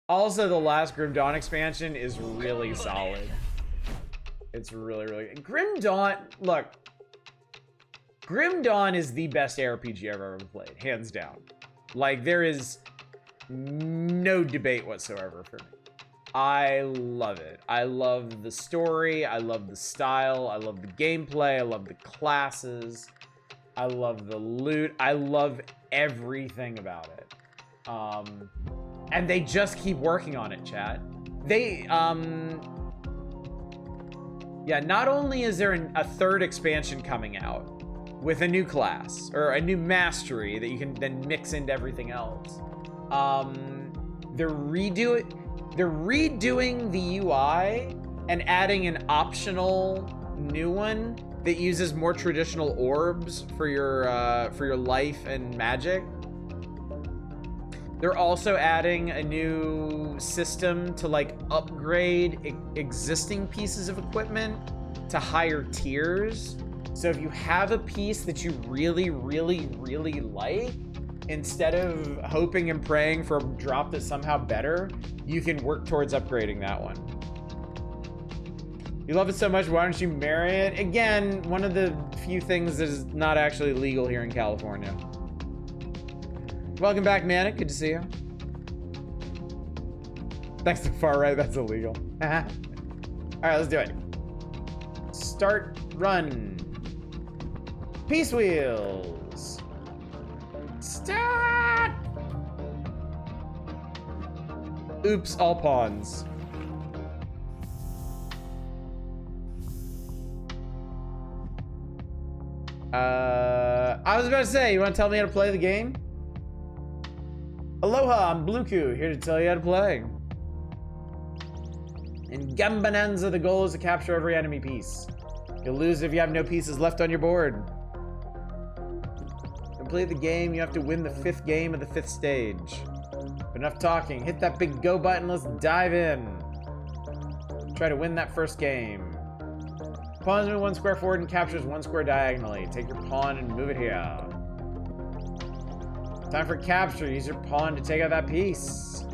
Also, the last Grim Dawn expansion is really solid. It's really, really good. Grim Dawn, look. Grim Dawn is the best RPG I've ever played, hands down. There is no debate whatsoever for me. I love it. I love the story. I love the style. I love the gameplay. I love the classes. I love the loot. I love everything about it. And they just keep working on it, chat. Yeah, not only is there a third expansion coming out, with a new class or a new mastery that you can then mix into everything else. They're redoing the UI and adding an optional new one that uses more traditional orbs for your life and magic. They're also adding a new system to like upgrade existing pieces of equipment to higher tiers. So if you have a piece that you really, really, really like, instead of hoping and praying for a drop that's somehow better, you can work towards upgrading that one. You love it so much, why don't you marry it? Again, one of the few things that is not actually legal here in California. Welcome back, Manic. Good to see you. Thanks to far right, that's illegal. All right, let's do it. Start, run. Peace wheels. Start. Oops, all pawns. I was about to say, you want to tell me how to play the game? Aloha, I'm Bluku, here to tell you how to play. In Gambonanza, the goal is to capture every enemy piece. You'll lose if you have no pieces left on your board. To complete the game, you have to win the 5th game of the 5th stage. But enough talking, hit that big go button, let's dive in. Try to win that first game. Pawns move 1 square forward and captures 1 square diagonally. Take your pawn and move it here. Time for capture. Use your pawn to take out that piece.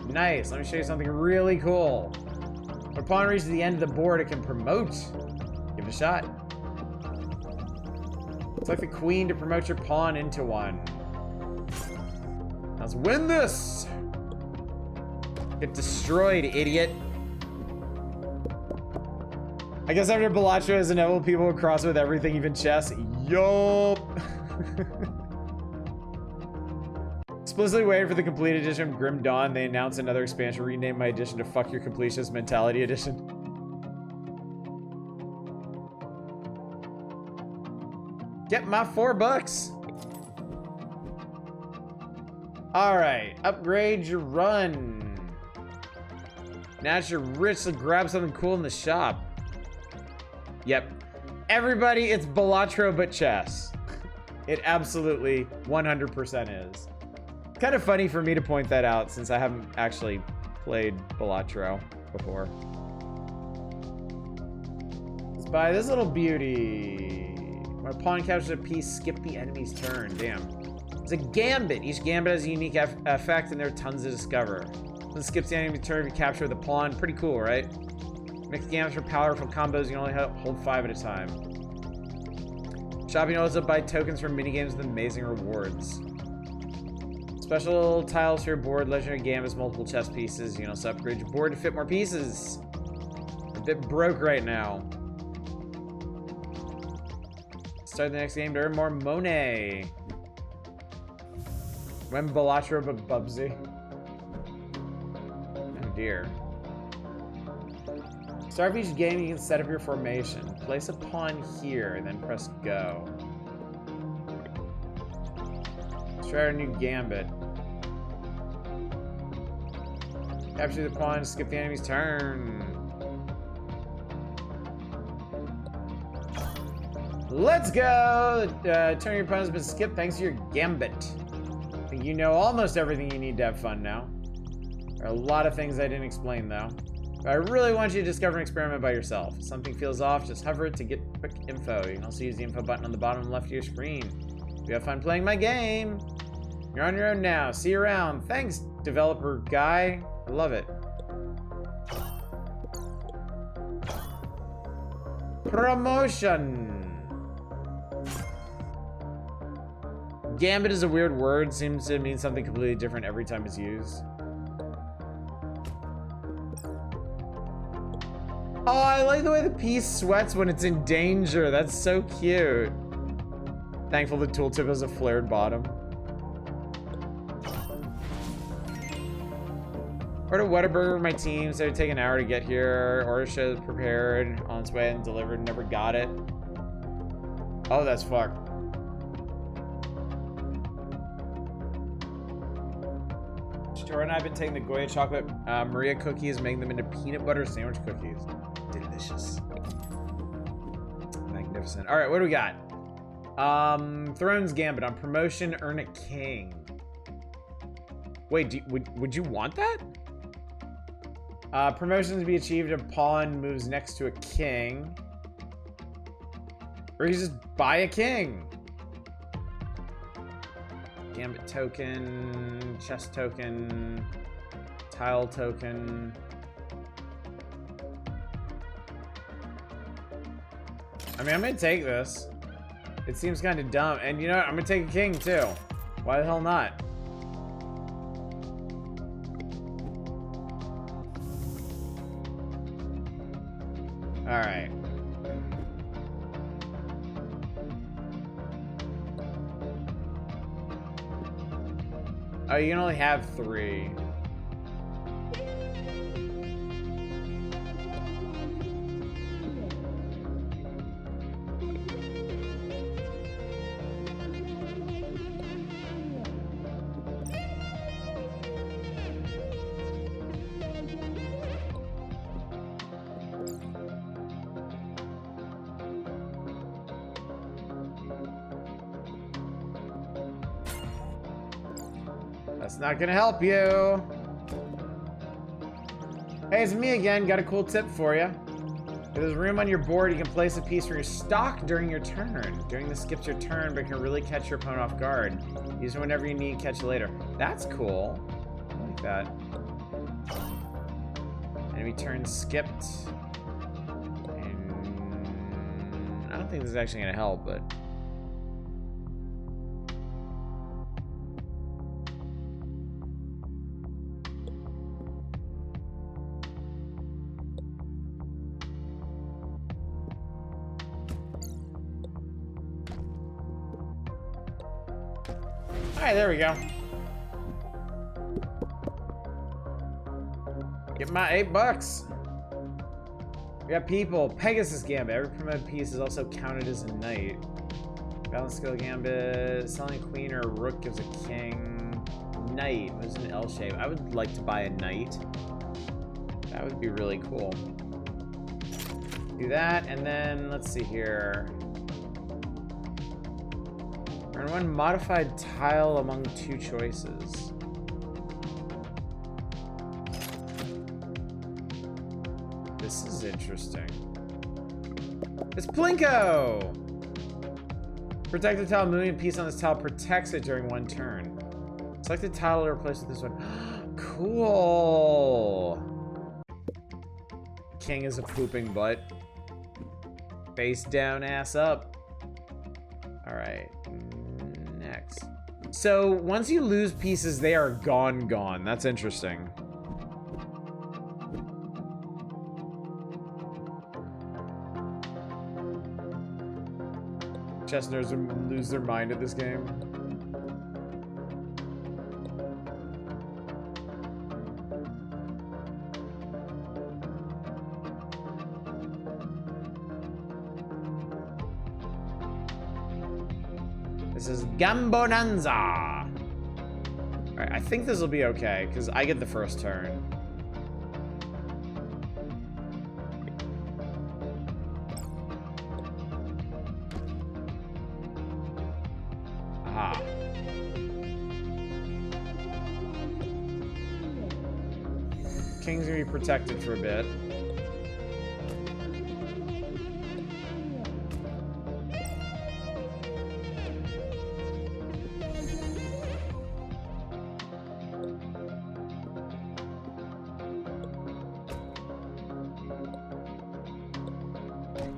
Nice. Let me show you something really cool. When a pawn reaches the end of the board, it can promote. Give it a shot. It's like the queen to promote your pawn into one. Let's win this. Get destroyed, idiot. I guess after Balatro is inevitable, people will cross with everything, even chess. Yup. Explicitly waiting for the complete edition of Grim Dawn, they announced another expansion, renamed my edition to Fuck Your Completionist Mentality Edition. Get my $4. Alright, upgrade your run. Now that you're rich, so grab something cool in the shop. Yep. Everybody, it's Balatro but chess. It absolutely 100% is. Kind of funny for me to point that out since I haven't actually played Balatro before. Let's buy this little beauty. When a pawn captures a piece, skip the enemy's turn. Damn. It's a gambit. Each gambit has a unique effect and there are tons to discover. When it skips the enemy's turn, you capture the pawn. Pretty cool, right? Mix gambits for powerful combos. You can only hold 5 at a time. Shopping also buy tokens from minigames with amazing rewards. Special tiles for your board, legendary gambits, multiple chess pieces. You can also upgrade your board to fit more pieces. We're a bit broke right now. Start the next game to earn more money. When Balatro but Bubsy. Oh dear. Start of each game, you can set up your formation. Place a pawn here and then press go. Let's try our new gambit. Capture the pawn, skip the enemy's turn. Let's go! Turn your opponent's been skipped thanks to your gambit. I think you know almost everything you need to have fun now. There are a lot of things I didn't explain though. But I really want you to discover and experiment by yourself. If something feels off, just hover it to get quick info. You can also use the info button on the bottom left of your screen. If you have fun playing my game, you're on your own now. See you around. Thanks, developer guy. I love it. Promotion. Gambit is a weird word. Seems to mean something completely different every time it's used. Oh, I like the way the piece sweats when it's in danger. That's so cute. Thankful the tooltip has a flared bottom. Ordered Whataburger with my team, so it would take an hour to get here. Order showed prepared, on its way and delivered, never got it. Oh, that's fucked. Tora and I have been taking the Goya chocolate Maria cookies, making them into peanut butter sandwich cookies. Delicious. Magnificent. All right, what do we got? Thrones Gambit on promotion, earn a king. Wait, would you want that? Promotions to be achieved if pawn moves next to a king. Or you just buy a king. Gambit token, chess token, tile token. I mean, I'm gonna take this. It seems kind of dumb. And you know what? I'm gonna take a king too. Why the hell not? All right. Oh, you can only have 3. That's not gonna help you. Hey, it's me again. Got a cool tip for you. If there's room on your board, you can place a piece from your stock during your turn. Doing this skips your turn, but can really catch your opponent off guard. Use it whenever you need, catch it later. That's cool. I like that. Enemy turn skipped. And I don't think this is actually gonna help, but... Alright, there we go. Get my $8. We got people. Pegasus Gambit. Every promoted piece is also counted as a knight. Balance skill Gambit. Selling a queen or a rook gives a king. Knight was an L shape. I would like to buy a knight. That would be really cool. Do that, and then let's see here. Earn 1 modified tile among 2 choices. This is interesting. It's Plinko! Protect the tile. Moving a piece on this tile protects it during 1 turn. Select the tile to replace with this one. Cool! King is a pooping butt. Face down, ass up. Alright. Next. So, once you lose pieces, they are gone. That's interesting. Chestnuts lose their mind at this game. This is Gambonanza. Alright, I think this will be okay, because I get the first turn. Aha. King's gonna be protected for a bit.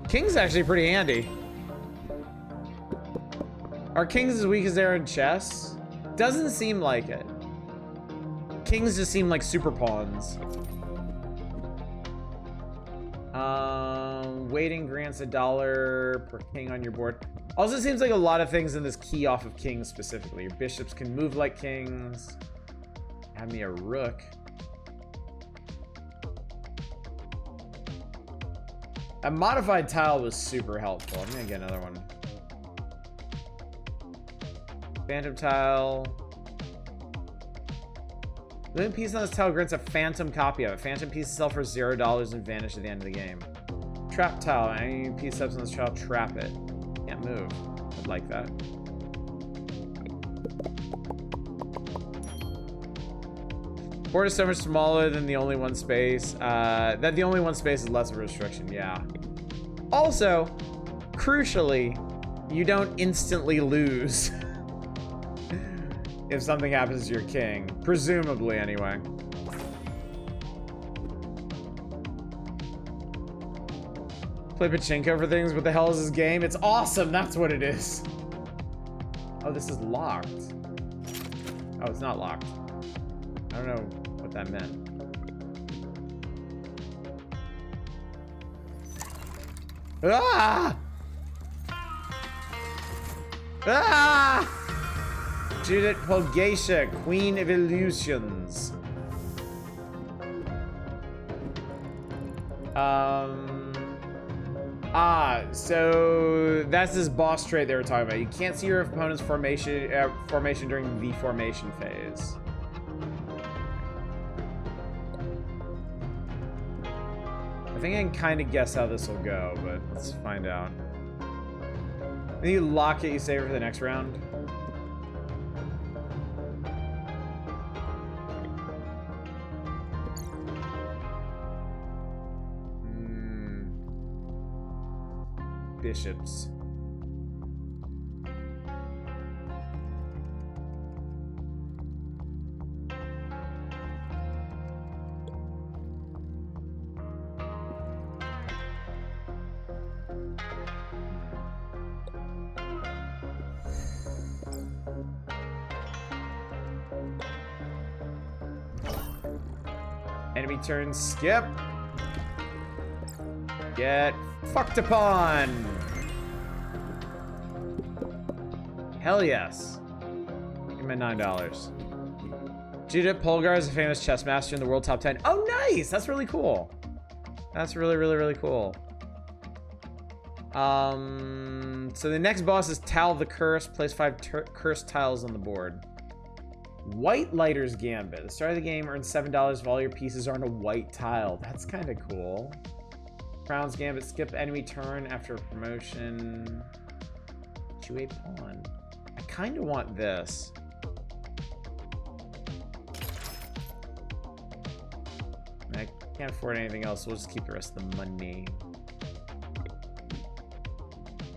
King's actually pretty handy. Are kings as weak as they are in chess? Doesn't seem like it. Kings just seem like super pawns. Waiting grants $1 per king on your board. Also seems like a lot of things in this key off of kings specifically. Your bishops can move like kings. Have me a rook. A modified tile was super helpful. I'm gonna get another one. Phantom tile. Living piece on this tile grants a phantom copy of it. Phantom pieces sell for $0 and vanish at the end of the game. Trap tile. Any piece steps on this tile, trap it. Can't move. I'd like that. Board is so much smaller than the only one space. That the only one space is less of a restriction, yeah. Also, crucially, you don't instantly lose if something happens to your king. Presumably, anyway. Play pachinko for things? What the hell is this game? It's awesome, that's what it is. Oh, this is locked. Oh, it's not locked. I don't know what that meant. Ah! Ah! Judith Polgacia, Queen of Illusions. So that's this boss trait they were talking about. You can't see your opponent's formation during the formation phase. I think I can kind of guess how this will go, but let's find out. Then you lock it, you save it for the next round. Bishops. Enemy turn, skip. Get fucked upon. Hell yes. Give me $9. Judith Polgar is a famous chess master in the world top 10. Oh, nice! That's really cool. That's really, really, really cool. So the next boss is Tal the Curse. Place 5 cursed tiles on the board. White Lighter's Gambit. At the start of the game, earn $7 if all your pieces are on a white tile. That's kind of cool. Crown's Gambit. Skip enemy turn after a promotion. To a pawn. I kind of want this. I can't afford anything else, so we'll just keep the rest of the money.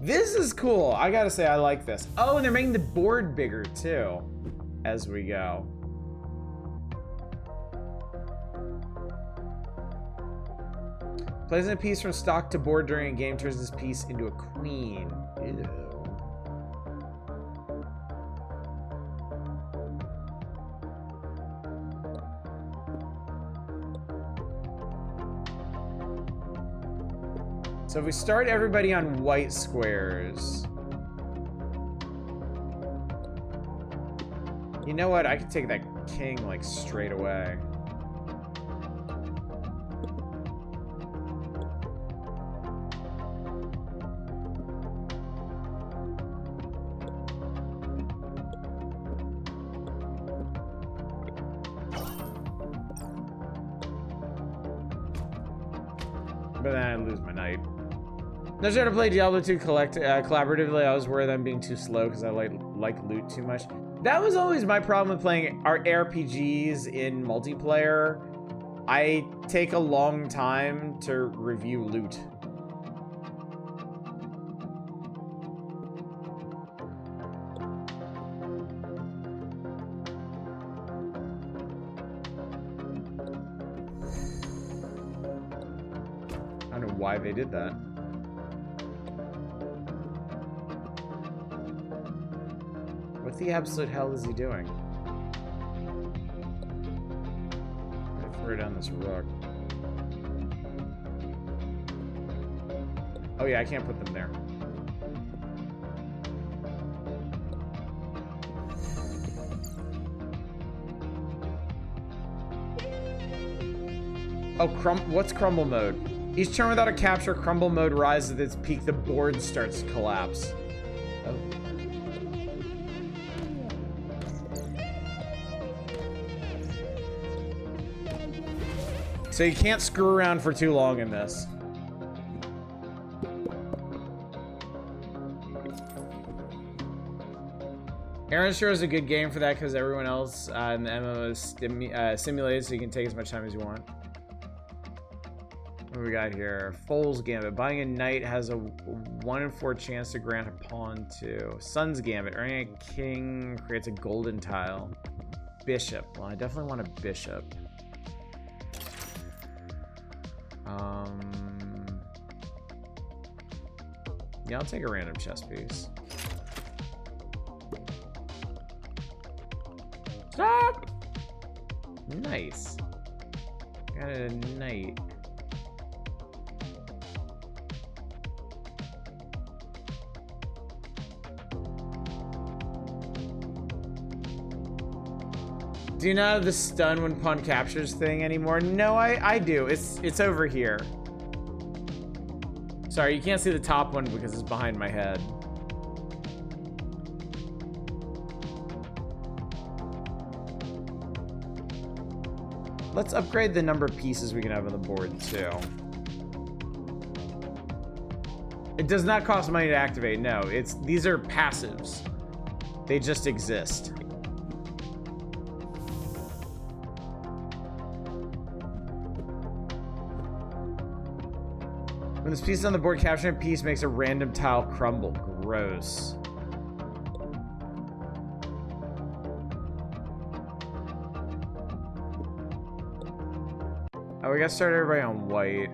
This is cool. I gotta say, I like this. Oh, and they're making the board bigger, too, as we go. Placing a piece from stock to board during a game turns this piece into a queen. Ew. So if we start everybody on white squares, you know what? I could take that king like straight away. But then I lose my knight. I was trying to play Diablo 2 collaboratively. I was worried I'm being too slow because I like loot too much. That was always my problem with playing RPGs in multiplayer. I take a long time to review loot. I don't know why they did that. What the absolute hell is he doing? I threw down this rook. Oh yeah, I can't put them there. Oh, what's crumble mode? Each turn without a capture, crumble mode rises at its peak. The board starts to collapse. Oh. So you can't screw around for too long in this. Aaron sure is a good game for that because everyone else in the MMO is simulated, so you can take as much time as you want. What do we got here? Foal's Gambit. Buying a knight has a 1 in 4 chance to grant a pawn to. Sun's Gambit. Earning a king creates a golden tile. Bishop. Well, I definitely want a bishop. Yeah, I'll take a random chess piece. Stop! Nice. Got a knight. Do you not have the stun when pawn captures thing anymore? No, I do. It's over here. Sorry, you can't see the top one because it's behind my head. Let's upgrade the number of pieces we can have on the board too. It does not cost money to activate. No, these are passives. They just exist. When this piece is on the board, capturing a piece makes a random tile crumble. Gross. Oh, we gotta start everybody on white.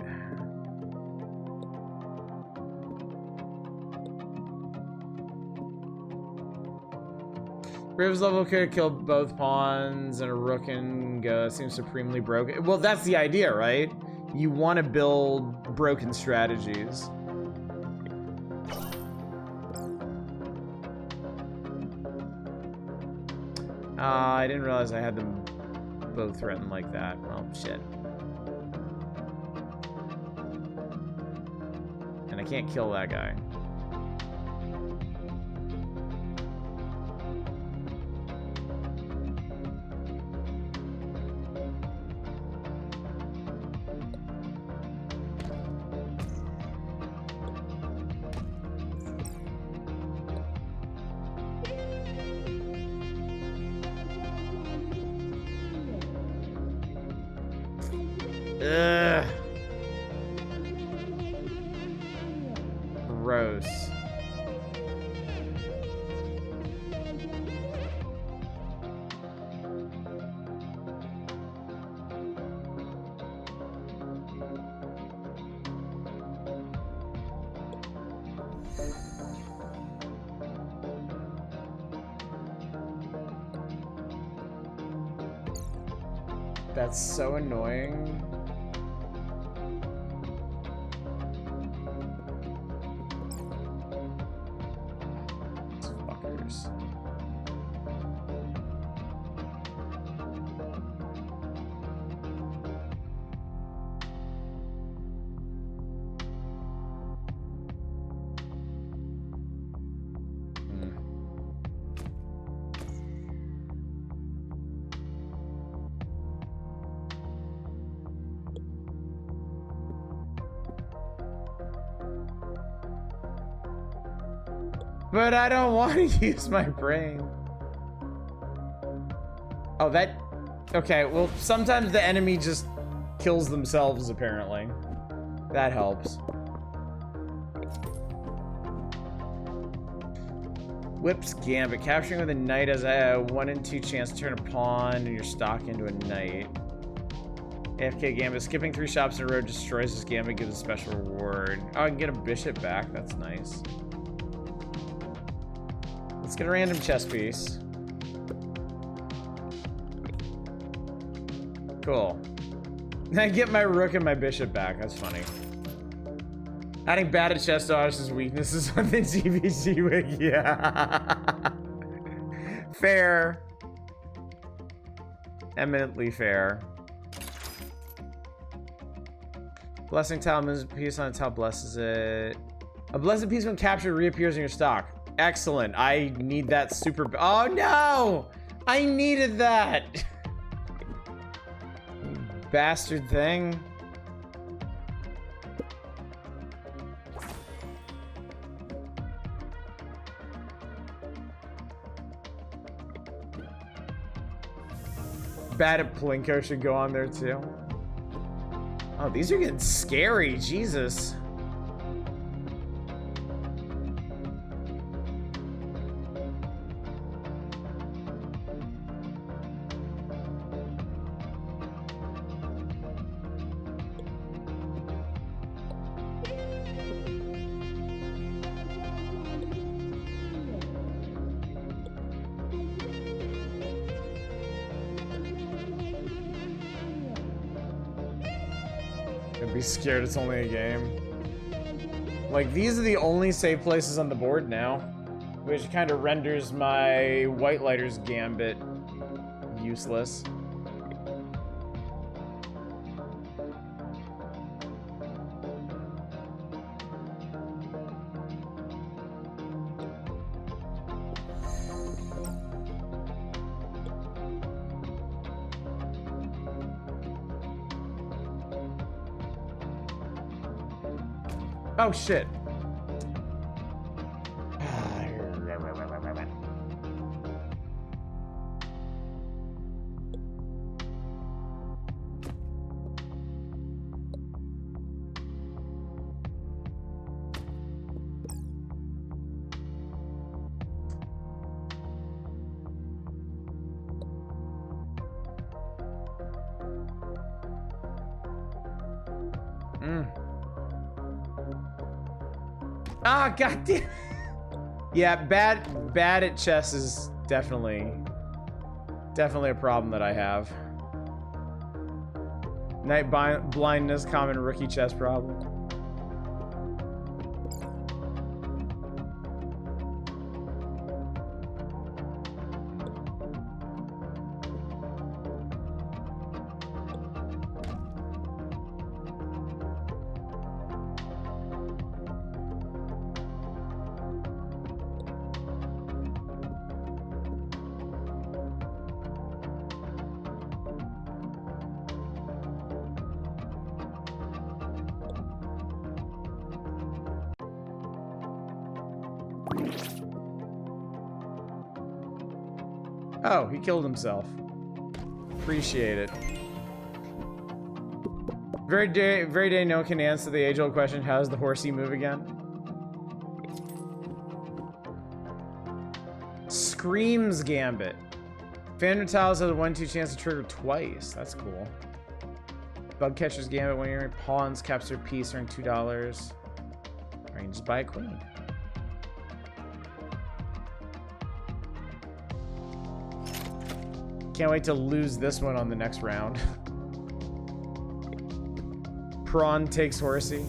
Riv's level could kill both pawns and a rook and go. Seems supremely broken. Well, that's the idea, right? You want to build broken strategies. I didn't realize I had them both threatened like that. Well, shit. And I can't kill that guy. Ugh. Gross. That's so annoying. But I don't want to use my brain. Oh, that... Okay, well, sometimes the enemy just kills themselves, apparently. That helps. Whip's Gambit. Capturing with a knight has a 1 in 2 chance to turn a pawn and your stock into a knight. AFK Gambit. Skipping 3 shops in a row destroys this Gambit, gives a special reward. Oh, I can get a bishop back. That's nice. Let's get a random chess piece. Cool. I get my rook and my bishop back. That's funny. Adding bad at chess dodges weaknesses on the GBG wiki. Yeah. Fair. Eminently fair. Blessing tile moves a piece on a tile, blesses it. A blessed piece when captured reappears in your stock. Excellent. I need that super... Oh, no! I needed that! bastard thing. Bad at Plinko should go on there too. Oh, these are getting scary, Jesus. Be scared it's only a game. Like, these are the only safe places on the board now, which kind of renders my White Lighter's Gambit useless. Oh shit. Ah, goddamn. Yeah, bad at chess is definitely a problem that I have. Night blindness, common rookie chess problem. Oh, he killed himself. Appreciate it. Very day no one can answer the age-old question, how does the horsey move again? Screams Gambit. Phantom Tiles has a 1-2 chance to trigger twice. That's cool. Bug Catcher's Gambit, when you're in pawns, capture a piece, earn $2. Or you can just buy a queen. Can't wait to lose this one on the next round. Prawn takes horsey.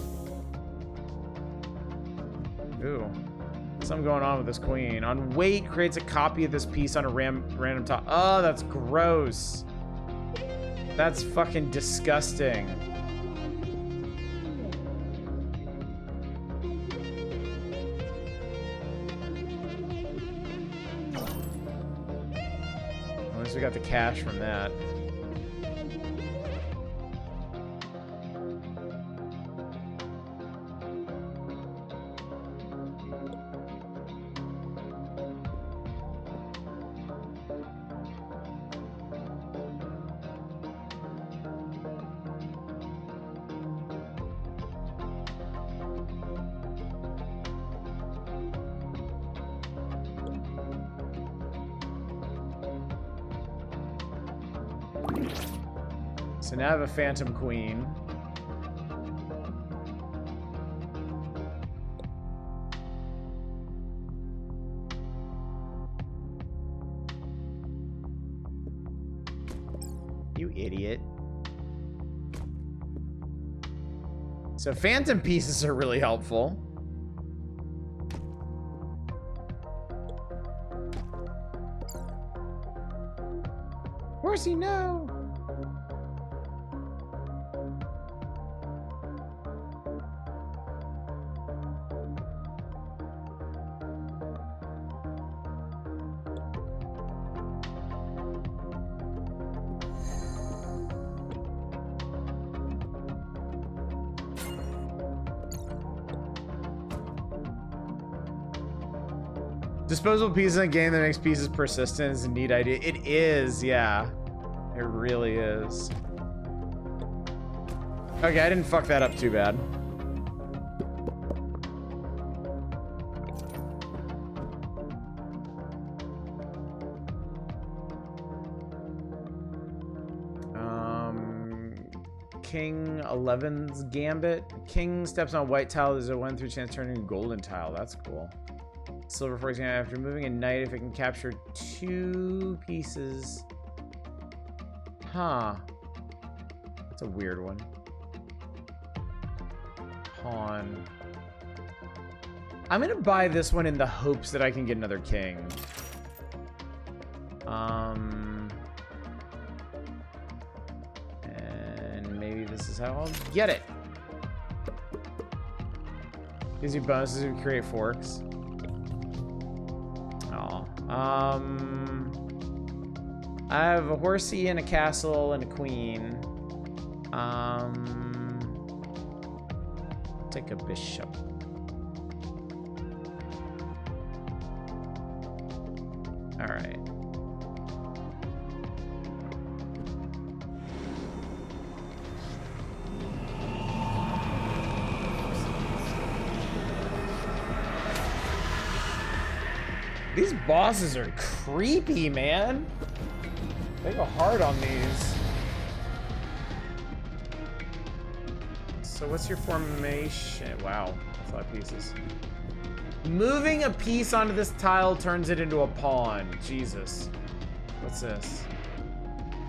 Ooh. Something going on with this queen. On wait, creates a copy of this piece on a random top. Oh, that's gross. That's fucking disgusting. At least we got the cash from that. So now I have a Phantom Queen. You idiot. So Phantom pieces are really helpful. Horsey, no! Disposable pieces in a game that makes pieces persistent is a neat idea. It is, yeah. It really is. Okay, I didn't fuck that up too bad. King 11's Gambit. King steps on white tile. There's a 1/3 chance turning golden tile. That's cool. Silver, for example, after moving a knight, if it can capture 2 pieces. Huh. That's a weird one. Pawn. I'm gonna buy this one in the hopes that I can get another king. And maybe this is how I'll get it. Gives you bonuses if you create forks. Oh. I have a horsey and a castle and a queen. Take a bishop. All right. These bosses are creepy, man. They go hard on these. So what's your formation? Wow, that's a lot of pieces. Moving a piece onto this tile turns it into a pawn. Jesus. What's this?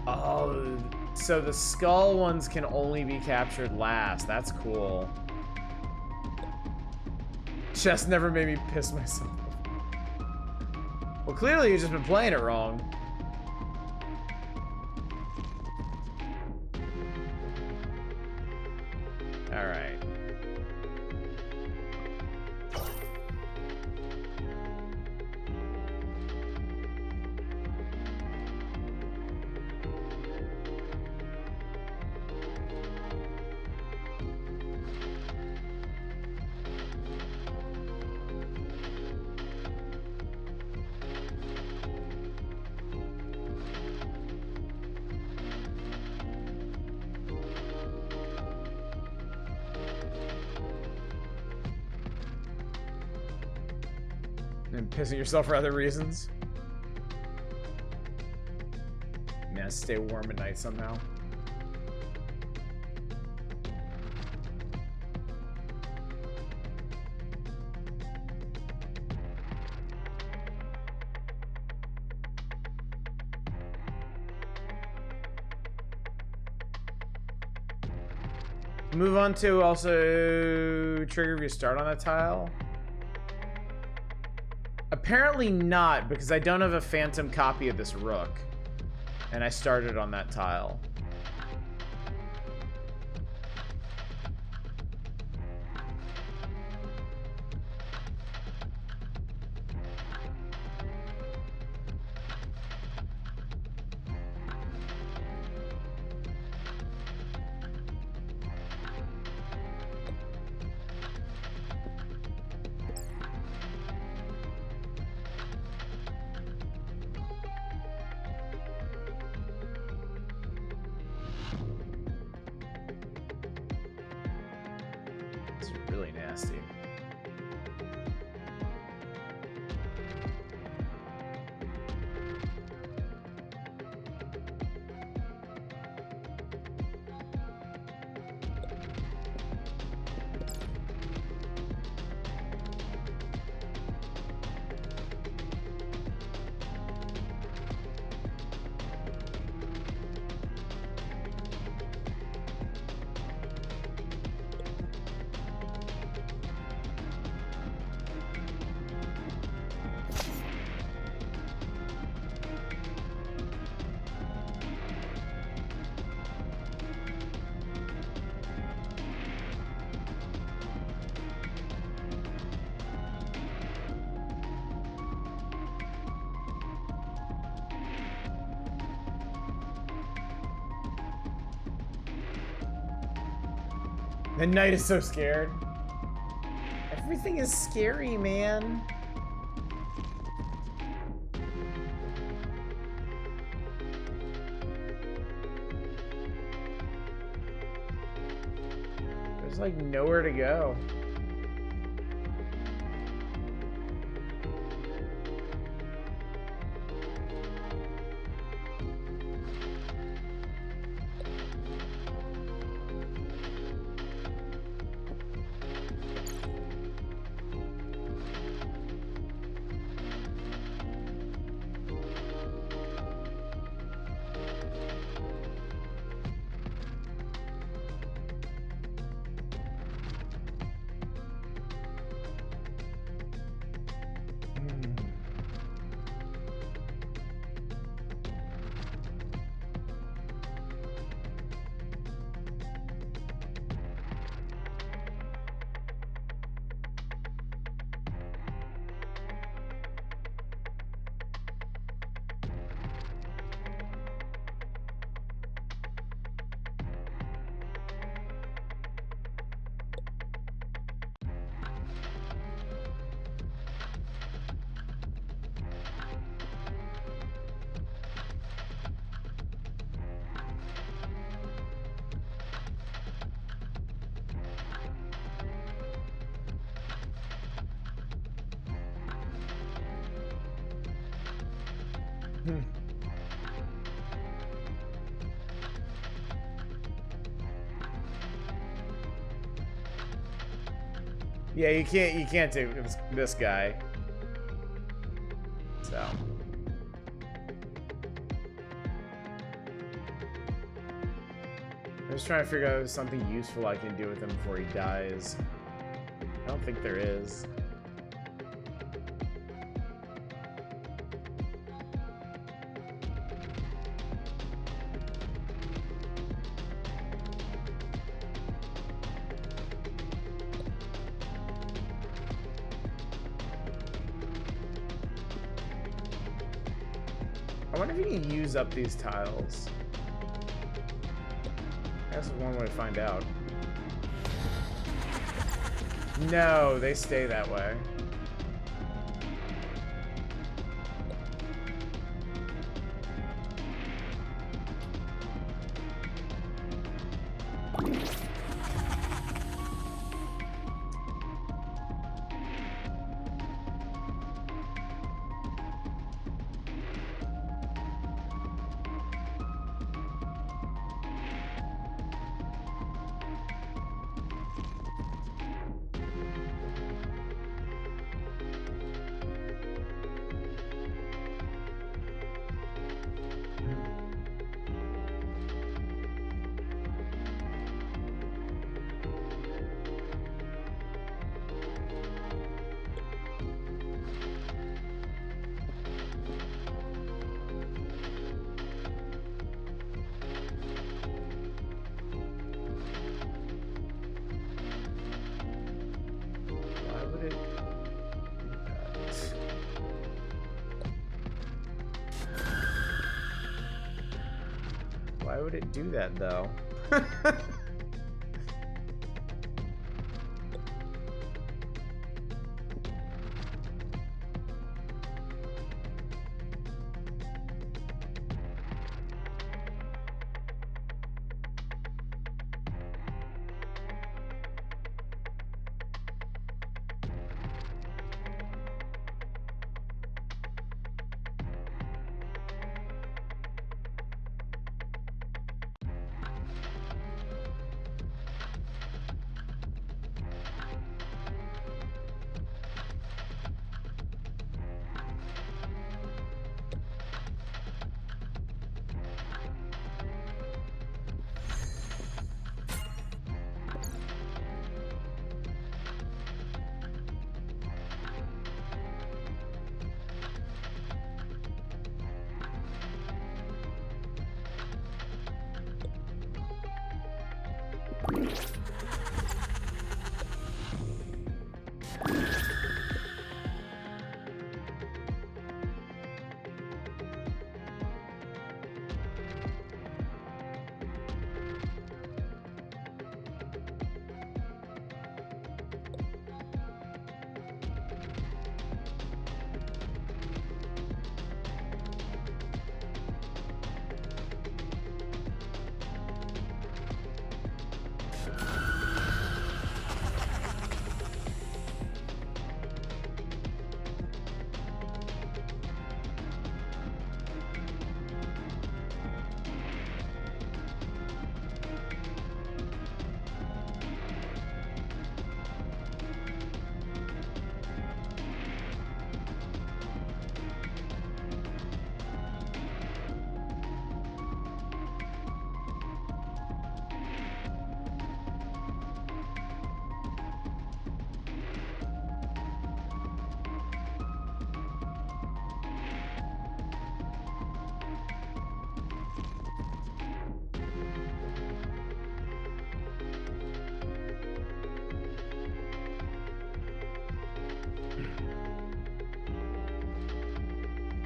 Oh, so the skull ones can only be captured last. That's cool. Chess never made me piss myself. Well, clearly you've just been playing it wrong. All right. And pissing yourself for other reasons. Man, stay warm at night somehow. Move on to also trigger if you start on a tile. Apparently not, because I don't have a phantom copy of this rook. And I started on that tile. Really nasty. The knight is so scared. Everything is scary, man. like nowhere to go. Yeah, you can't take this guy. So. I'm just trying to figure out if there's something useful I can do with him before he dies. I don't think there is. I wonder if you can use up these tiles. That's one way to find out. No, they stay that way. Why would it do that, though?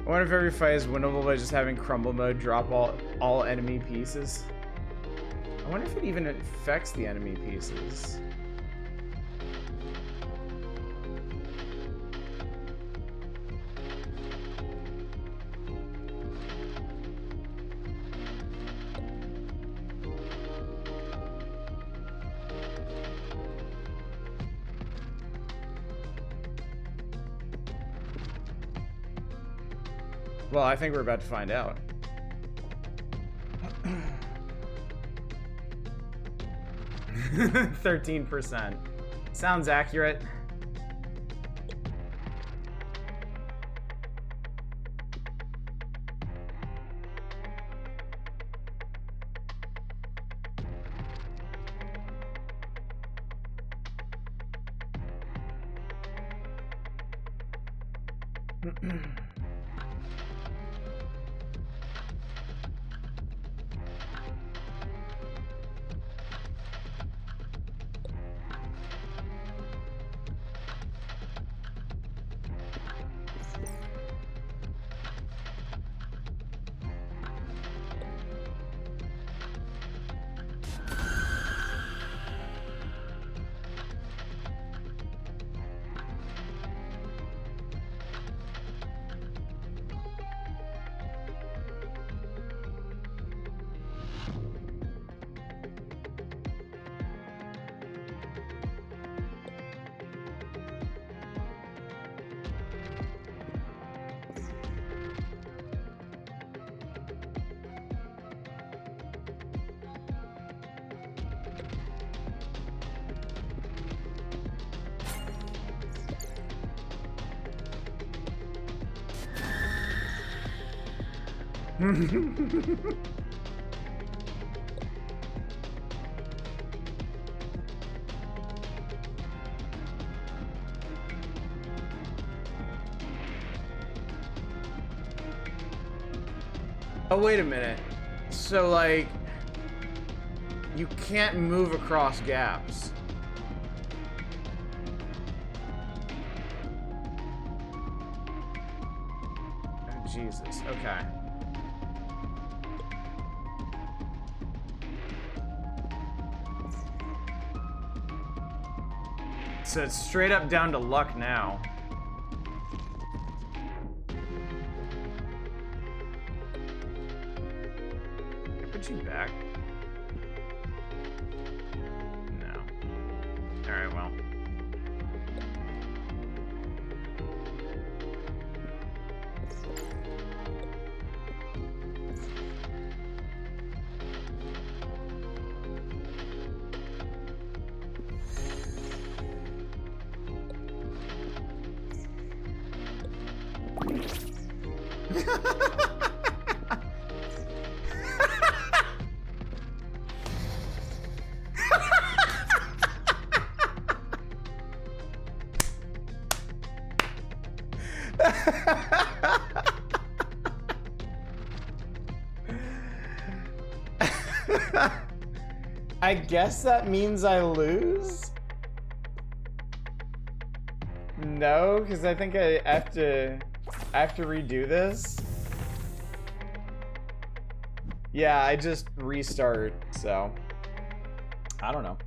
I wonder if every fight is winnable by just having crumble mode drop all enemy pieces. I wonder if it even affects the enemy pieces. Well, I think we're about to find out. 13%. Sounds accurate. Oh, wait a minute. So, like, you can't move across gaps. Oh, Jesus. Okay. So it's straight up down to luck now. Can I put you back? No. Alright, well. I guess that means I lose? No, because I think I have to redo this. Yeah, I just restart, so I don't know.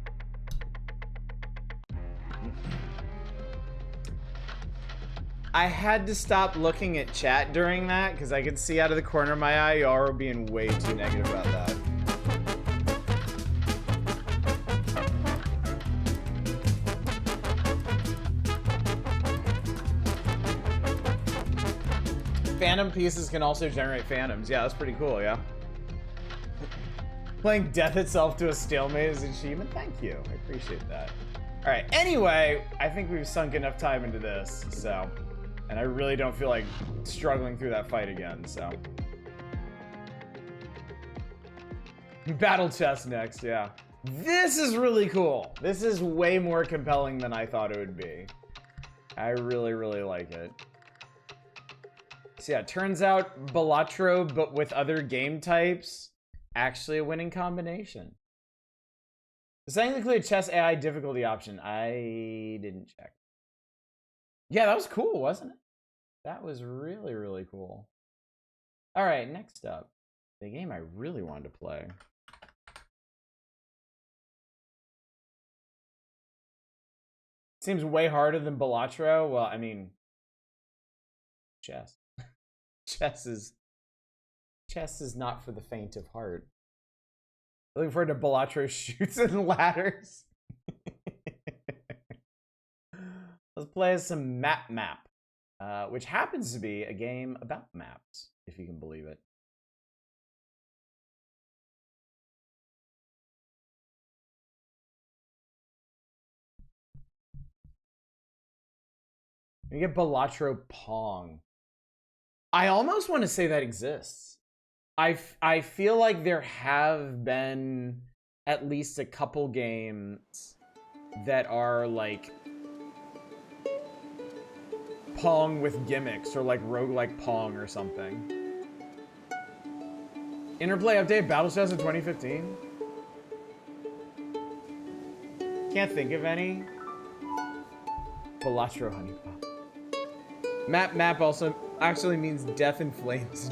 I had to stop looking at chat during that because I could see out of the corner of my eye y'all were being way too negative about that. Phantom pieces can also generate phantoms. Yeah, that's pretty cool, yeah. Playing death itself to a stalemate is an achievement. Thank you. I appreciate that. Alright, anyway, I think we've sunk enough time into this, so. And I really don't feel like struggling through that fight again, so. Battle chest next, yeah. This is really cool. This is way more compelling than I thought it would be. I really, really like it. So yeah, turns out Balatro, but with other game types, actually a winning combination. Does that include a chess AI difficulty option? I didn't check. Yeah, that was cool, wasn't it? That was really, really cool. All right, next up, the game I really wanted to play. Seems way harder than Balatro. Well, I mean, chess. Chess is not for the faint of heart. Looking forward to Balatro Shoots and Ladders. Let's play some Map, which happens to be a game about maps, if you can believe it. We get Balatro Pong. I almost want to say that exists. I feel like there have been at least a couple games that are like Pong with gimmicks, or like roguelike Pong or something. Interplay update Battle Chess in 2015? Can't think of any. Balatro Honeypot. Map also actually means death in flames.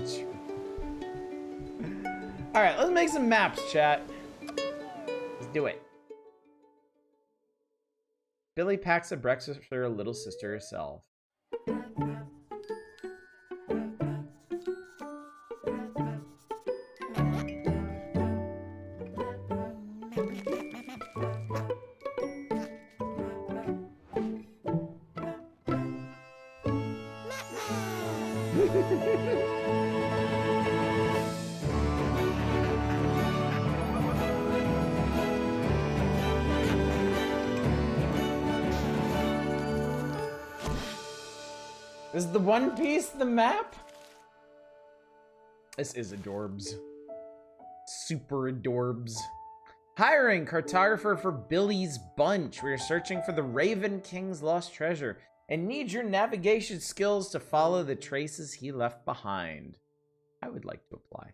Alright, let's make some maps, chat. Let's do it. Billy packs a breakfast for her little sister herself. Is the One Piece the map? This is adorbs. Super adorbs. Hiring cartographer for Billy's Bunch. We are searching for the Raven King's lost treasure and need your navigation skills to follow the traces he left behind. I would like to apply.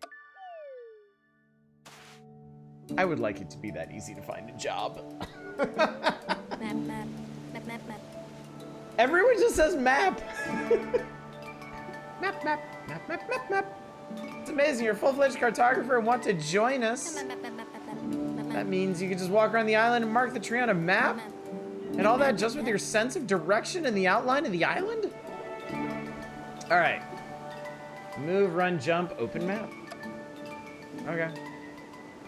I would like it to be that easy to find a job. Map. Everyone just says map. Map. It's amazing. You're a full-fledged cartographer and want to join us. That means you can just walk around the island and mark the tree on a map? And all that just with your sense of direction and the outline of the island? All right. Move, run, jump, open map. Okay.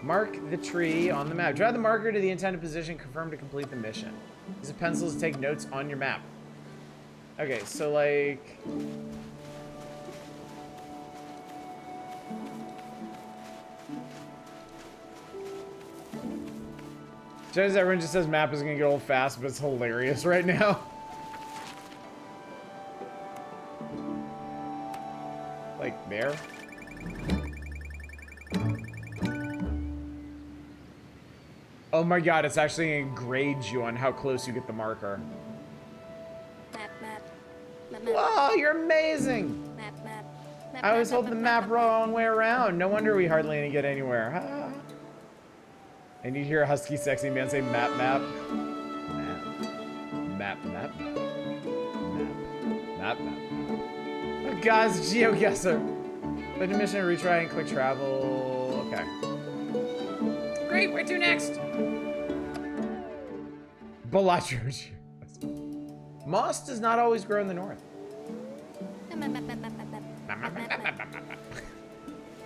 Mark the tree on the map. Drive the marker to the intended position. Confirm to complete the mission. Use a pencil to take notes on your map. Okay, so like... Judge, everyone just says map is gonna get old fast, but it's hilarious right now. Like there. Oh my god, it's actually gonna grade you on how close you get the marker. Map. Wow, you're amazing! Map. I always hold the map wrong way around. No wonder we hardly get anywhere. Ah. And you hear a husky, sexy man say map. Map. Oh god, it's GeoGuessr. Click the mission, retry, and click travel. Okay. Great, where to next? Balatro. Moss does not always grow in the north.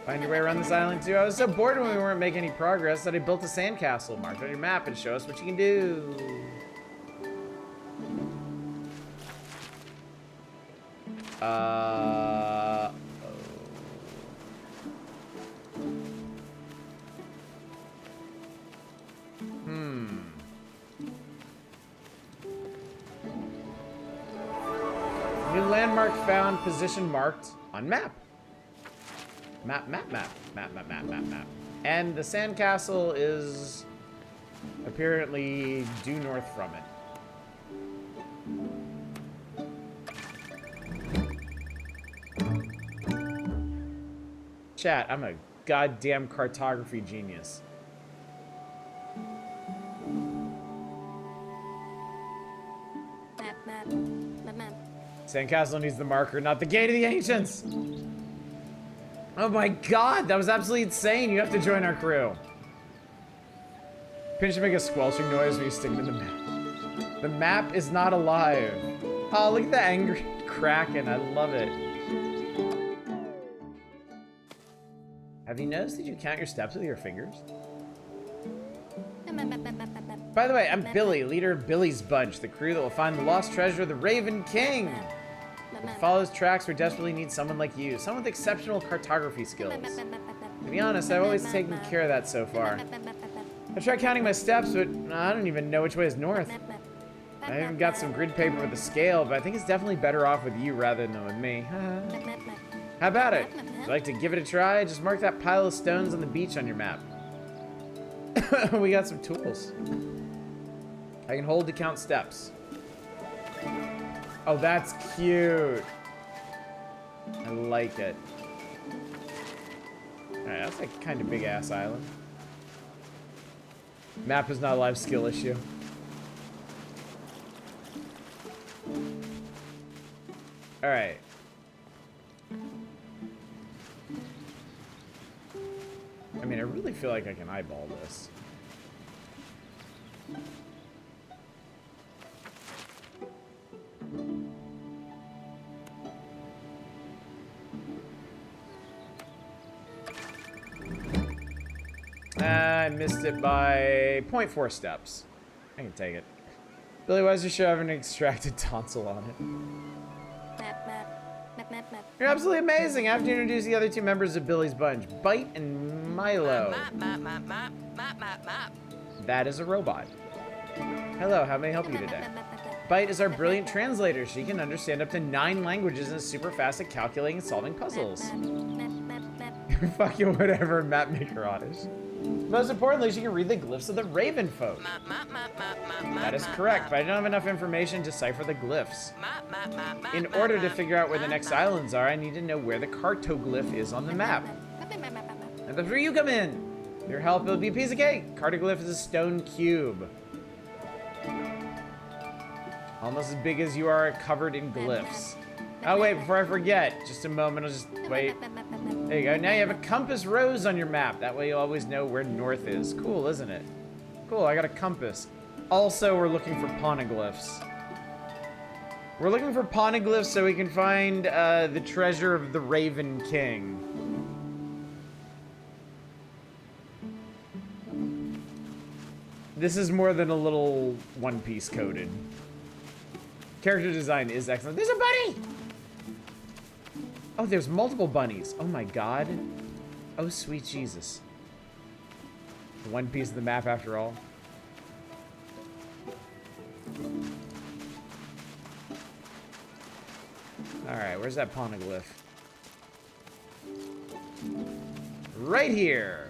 Find your way around this island too. I was so bored when we weren't making any progress that I built a sandcastle. Mark on your map and show us what you can do. New landmark found, position marked on map. Map. And the sandcastle is apparently due north from it. Chat, I'm a goddamn cartography genius. Map. Sandcastle needs the marker, not the Gate of the Ancients. Oh my god, that was absolutely insane. You have to join our crew. Pin should make a squelching noise when you stick it in the map. The map is not alive. Oh, look at the angry Kraken. I love it. Have you noticed that you count your steps with your fingers? By the way, I'm Billy, leader of Billy's Bunch, the crew that will find the lost treasure of the Raven King. To follow his tracks, we desperately need someone like you, someone with exceptional cartography skills. To be honest, I've always taken care of that so far. I tried counting my steps, but I don't even know which way is north. I even got some grid paper with a scale, but I think it's definitely better off with you rather than with me. How about it? Would you like to give it a try? Just mark that pile of stones on the beach on your map. We got some tools. I can hold to count steps. Oh, that's cute. I like it. Alright, that's a kind of big ass island. Map is not a live skill issue. Alright. I mean, I really feel like I can eyeball this. I missed it by 0.4 steps. I can take it. Billy, why does your show have an extracted tonsil on it? You're absolutely amazing. I have to introduce the other two members of Billy's Bunch, Bite and Milo. That is a robot. Hello, how may I help you today? Bite is our brilliant translator. She can understand up to 9 languages and is super fast at calculating and solving puzzles. Fuck you, whatever, map maker oddish. Most importantly, she can read the glyphs of the Raven folk. That is correct, but I don't have enough information to decipher the glyphs. In order to figure out where the next islands are, I need to know where the cartoglyph is on the map. And that's where you come in. With your help, it'll be a piece of cake. Cartoglyph is a stone cube. Almost as big as you are, covered in glyphs. Oh wait, before I forget, just a moment, I'll just wait. There you go, now you have a compass rose on your map. That way you'll always know where north is. Cool, isn't it? Cool, I got a compass. Also, we're looking for poneglyphs. We're looking for poneglyphs so we can find the treasure of the Raven King. This is more than a little One Piece coded. Character design is excellent. There's a bunny! Oh, there's multiple bunnies. Oh my god. Oh, sweet Jesus. One piece of the map after all. Alright, where's that poneglyph? Right here.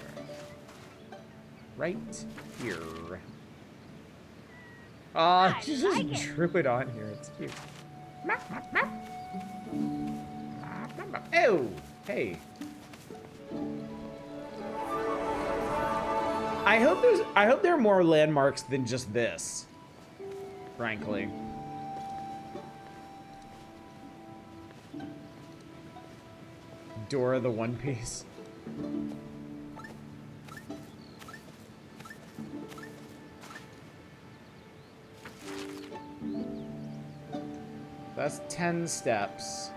Right here. Oh, she just drew it on here. It's cute. Oh, hey. I hope there are more landmarks than just this. Frankly. Dora the One Piece. That's 10 steps.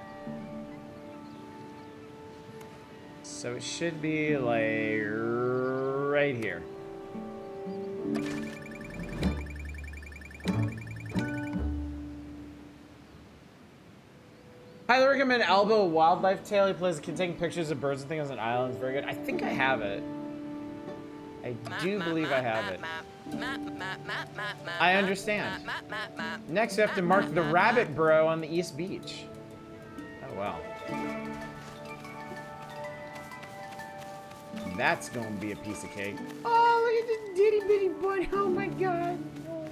So it should be like right here. Highly recommend Albo Wildlife Tale. He plays a kid taking pictures of birds and things on islands. Very good. I think I have it. I do believe I have it. I understand. Next, we have to mark the Rabbit Bro on the East Beach. Oh, wow. That's going to be a piece of cake. Oh, look at this ditty bitty bunny. Oh, my God. Oh.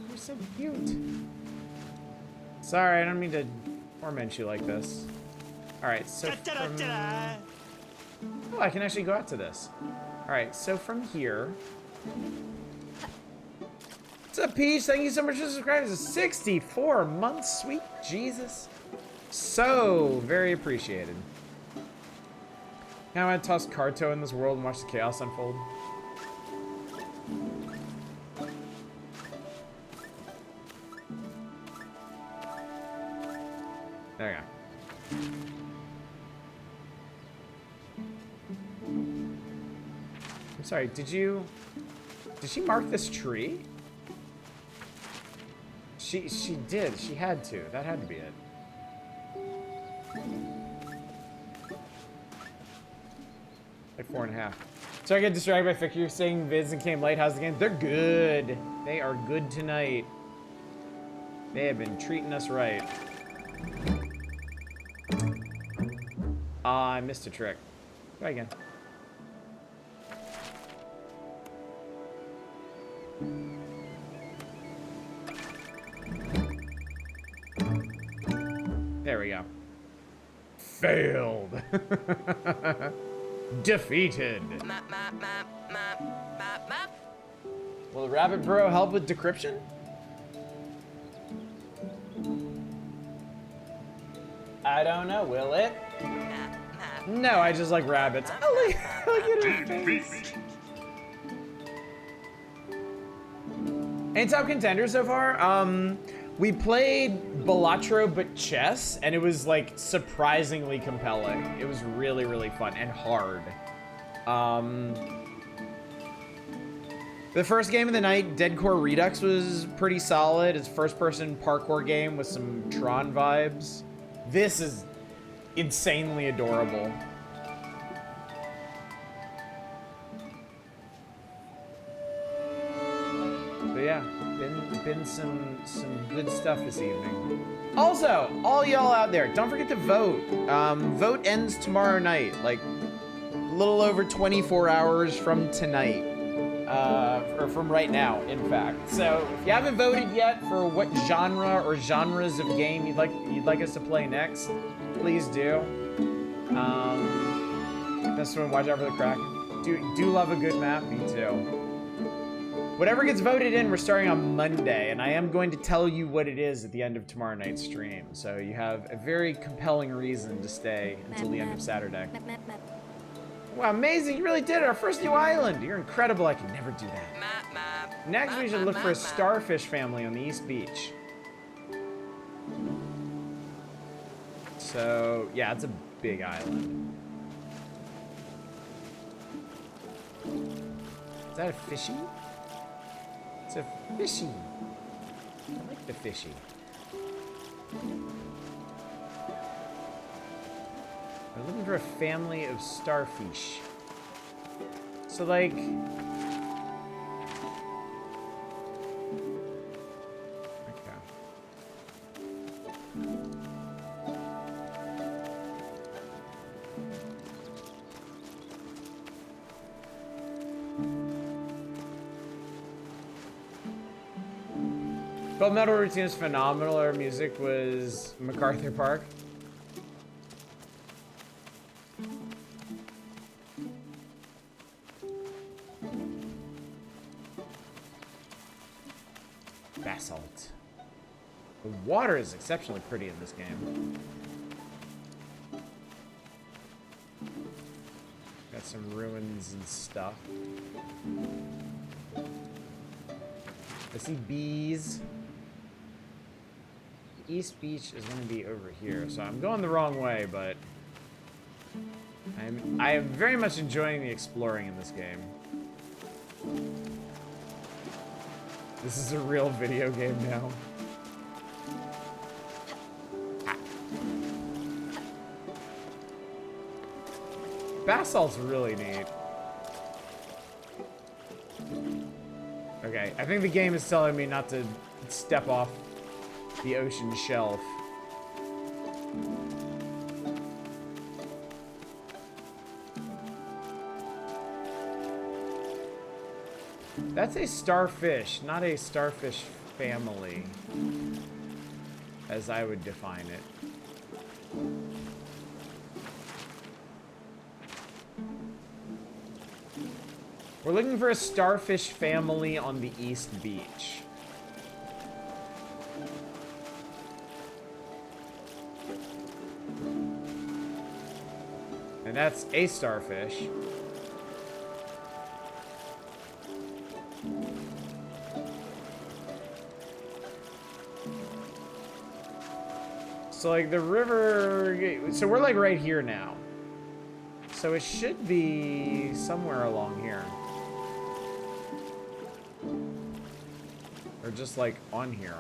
You're so cute. Sorry, I don't mean to torment you like this. All right, so oh, I can actually go out to this. All right, so from here What's up, Peach? Thank you so much for subscribing to 64 months, sweet Jesus. So very appreciated. Now I want to toss Carto in this world and watch the chaos unfold. There we go. I'm sorry, did she mark this tree? She did. She had to. That had to be it. Like 4.5. So I get distracted by Fikir saying Viz and came late. How's the game? They're good. They are good tonight. They have been treating us right. I missed a trick. Try again. There we go. Failed. Defeated. Will the rabbit bro help with decryption? I don't know. Will it? No, I just like rabbits. Look at his face. Any top contenders so far? We played Balatro but chess, and it was like surprisingly compelling. It was really, really fun and hard. The first game of the night, Deadcore Redux, was pretty solid. It's a first-person parkour game with some Tron vibes. This is insanely adorable. But yeah, been some good stuff this evening. Also, all y'all out there, don't forget to vote. Vote ends tomorrow night, like a little over 24 hours from tonight. Or from right now, in fact. So if you haven't voted yet for what genre or genres of game you'd like us to play next, please do. That's one. Watch out for the crack. Do love a good map. Me too. Whatever gets voted in, we're starting on Monday, and I am going to tell you what it is at the end of tomorrow night's stream. So you have a very compelling reason to stay until the end of Saturday. Wow, amazing! You really did it! Our first new island! You're incredible, I could never do that. Next, we should look for a starfish family on the East Beach. So, yeah, it's a big island. Is that a fishy? It's a fishy. I like the fishy. We're looking for a family of starfish. So, like... Okay. Gold Medal routine is phenomenal. Our music was MacArthur Park. Basalt. The water is exceptionally pretty in this game. Got some ruins and stuff. I see bees. The East Beach is going to be over here, so I'm going the wrong way, but I am very much enjoying the exploring in this game. This is a real video game now. Basalt's really neat. Okay, I think the game is telling me not to step off the ocean shelf. That's a starfish, not a starfish family, as I would define it. We're looking for a starfish family on the East Beach. that's a starfish. So like the river, so we're like right here now. So it should be somewhere along here. Or just like on here.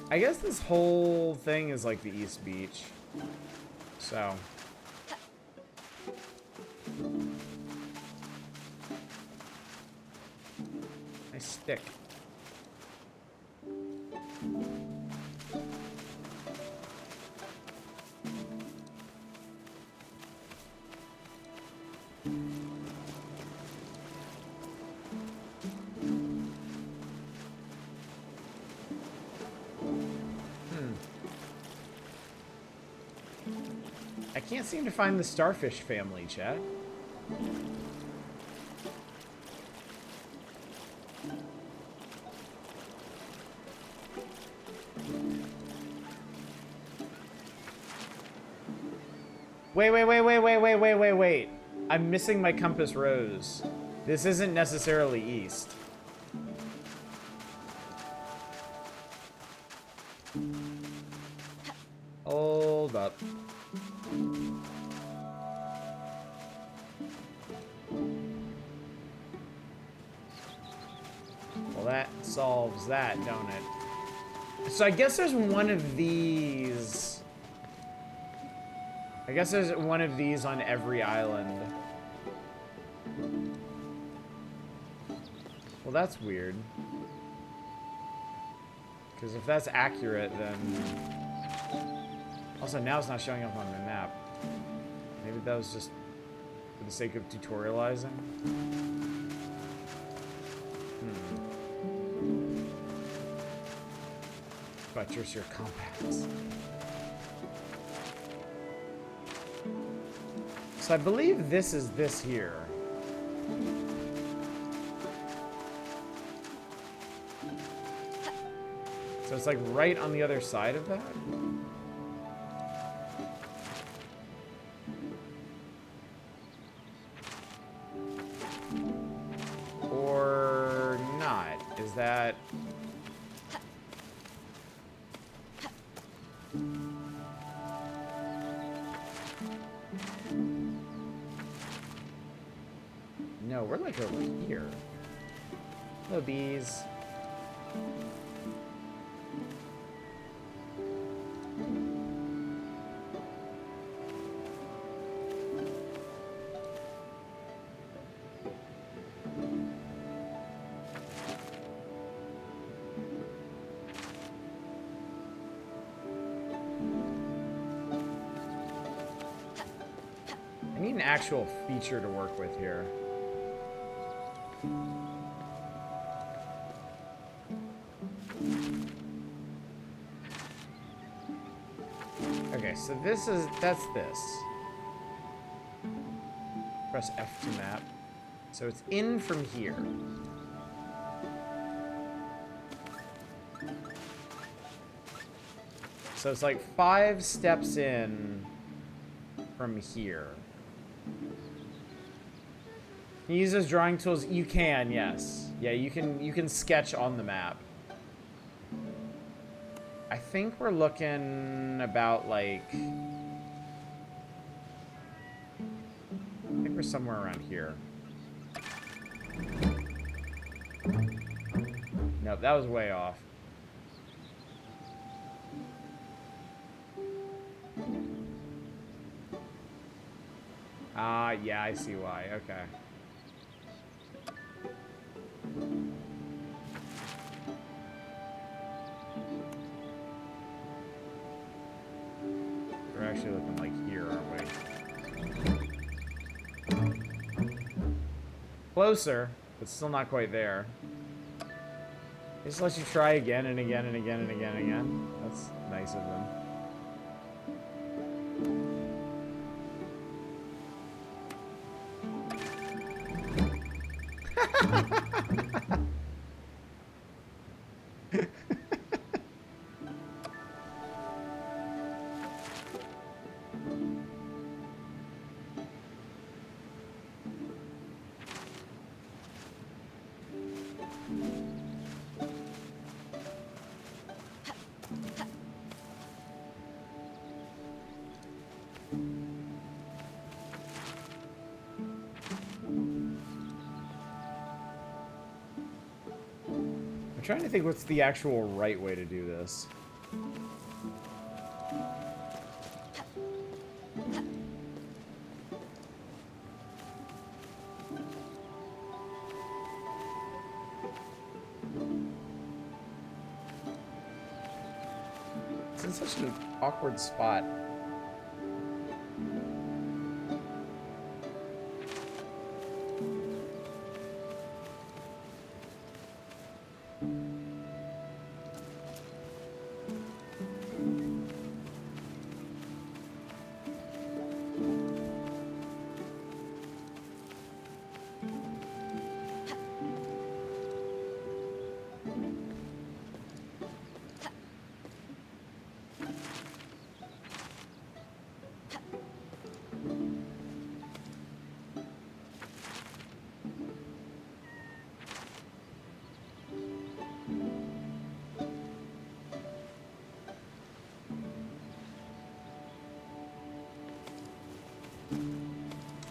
I guess this whole thing is like the East Beach. So. Nice stick. I can't seem to find the starfish family, chat. Wait. I'm missing my compass rose. This isn't necessarily east. Hold up. Well, that solves that, don't it? So I guess there's one of these. I guess there's one of these on every island. Well, that's weird. Because if that's accurate, then... Also, now it's not showing up on the map. Maybe that was just for the sake of tutorializing. Buttress your compacts. So I believe this is this here. So it's like right on the other side of that? Or not? Is that... No, we're like over here. Hello, bees. I need an actual feature to work with here. Okay, so that's this. Press F to map. So it's in from here. So it's like 5 steps in from here. Can you use those drawing tools? You can, yes. Yeah, you can sketch on the map. I think we're looking about like... I think we're somewhere around here. Nope, that was way off. Ah, yeah, I see why. Okay. We're actually looking like here, aren't we? Closer, but still not quite there. They just let you try again and again and again and again and again. That's nice of them. trying to think what's the actual right way to do this. It's in such an awkward spot.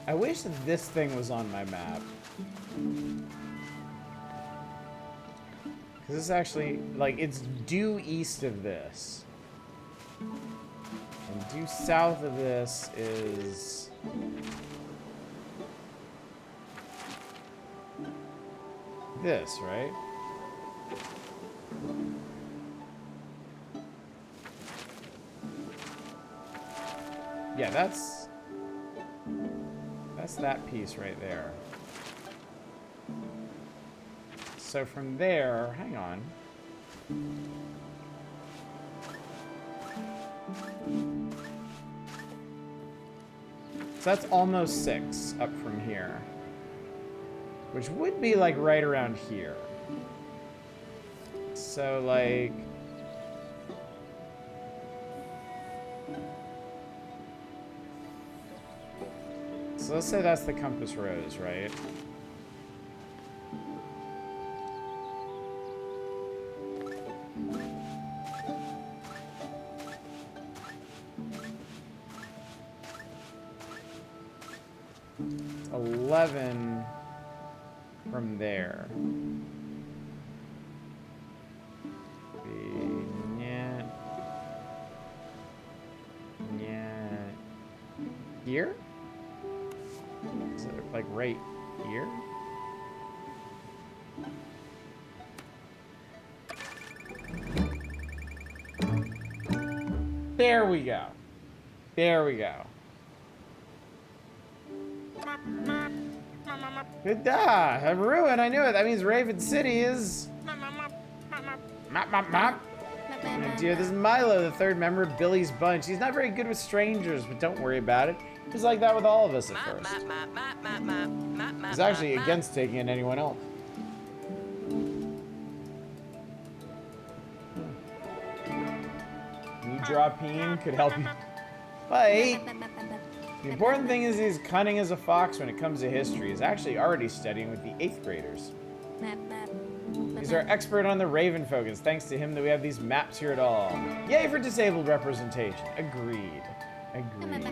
I wish that this thing was on my map. Because this actually, like, it's due east of this. And due south of this is... this, right? Yeah, that's that piece right there. So from there, hang on. So that's almost 6 up from here. Which would be like right around here. So like... So let's say that's the compass rose, right? It's 11 from there. Here? Is it like right here? There we go. There we go. Good da! A ruin, I knew it. That means Raven City is... Mop, mop, mop. Oh dear, this is Milo, the third member of Billy's bunch. He's not very good with strangers, but don't worry about it. He's like that with all of us at first. He's actually against taking in anyone else. New dropping could help you. But the important thing is he's cunning as a fox when it comes to history. He's actually already studying with the 8th graders. He's our expert on the Raven folk. It's thanks to him that we have these maps here at all. Yay for disabled representation. Agreed. Agreed.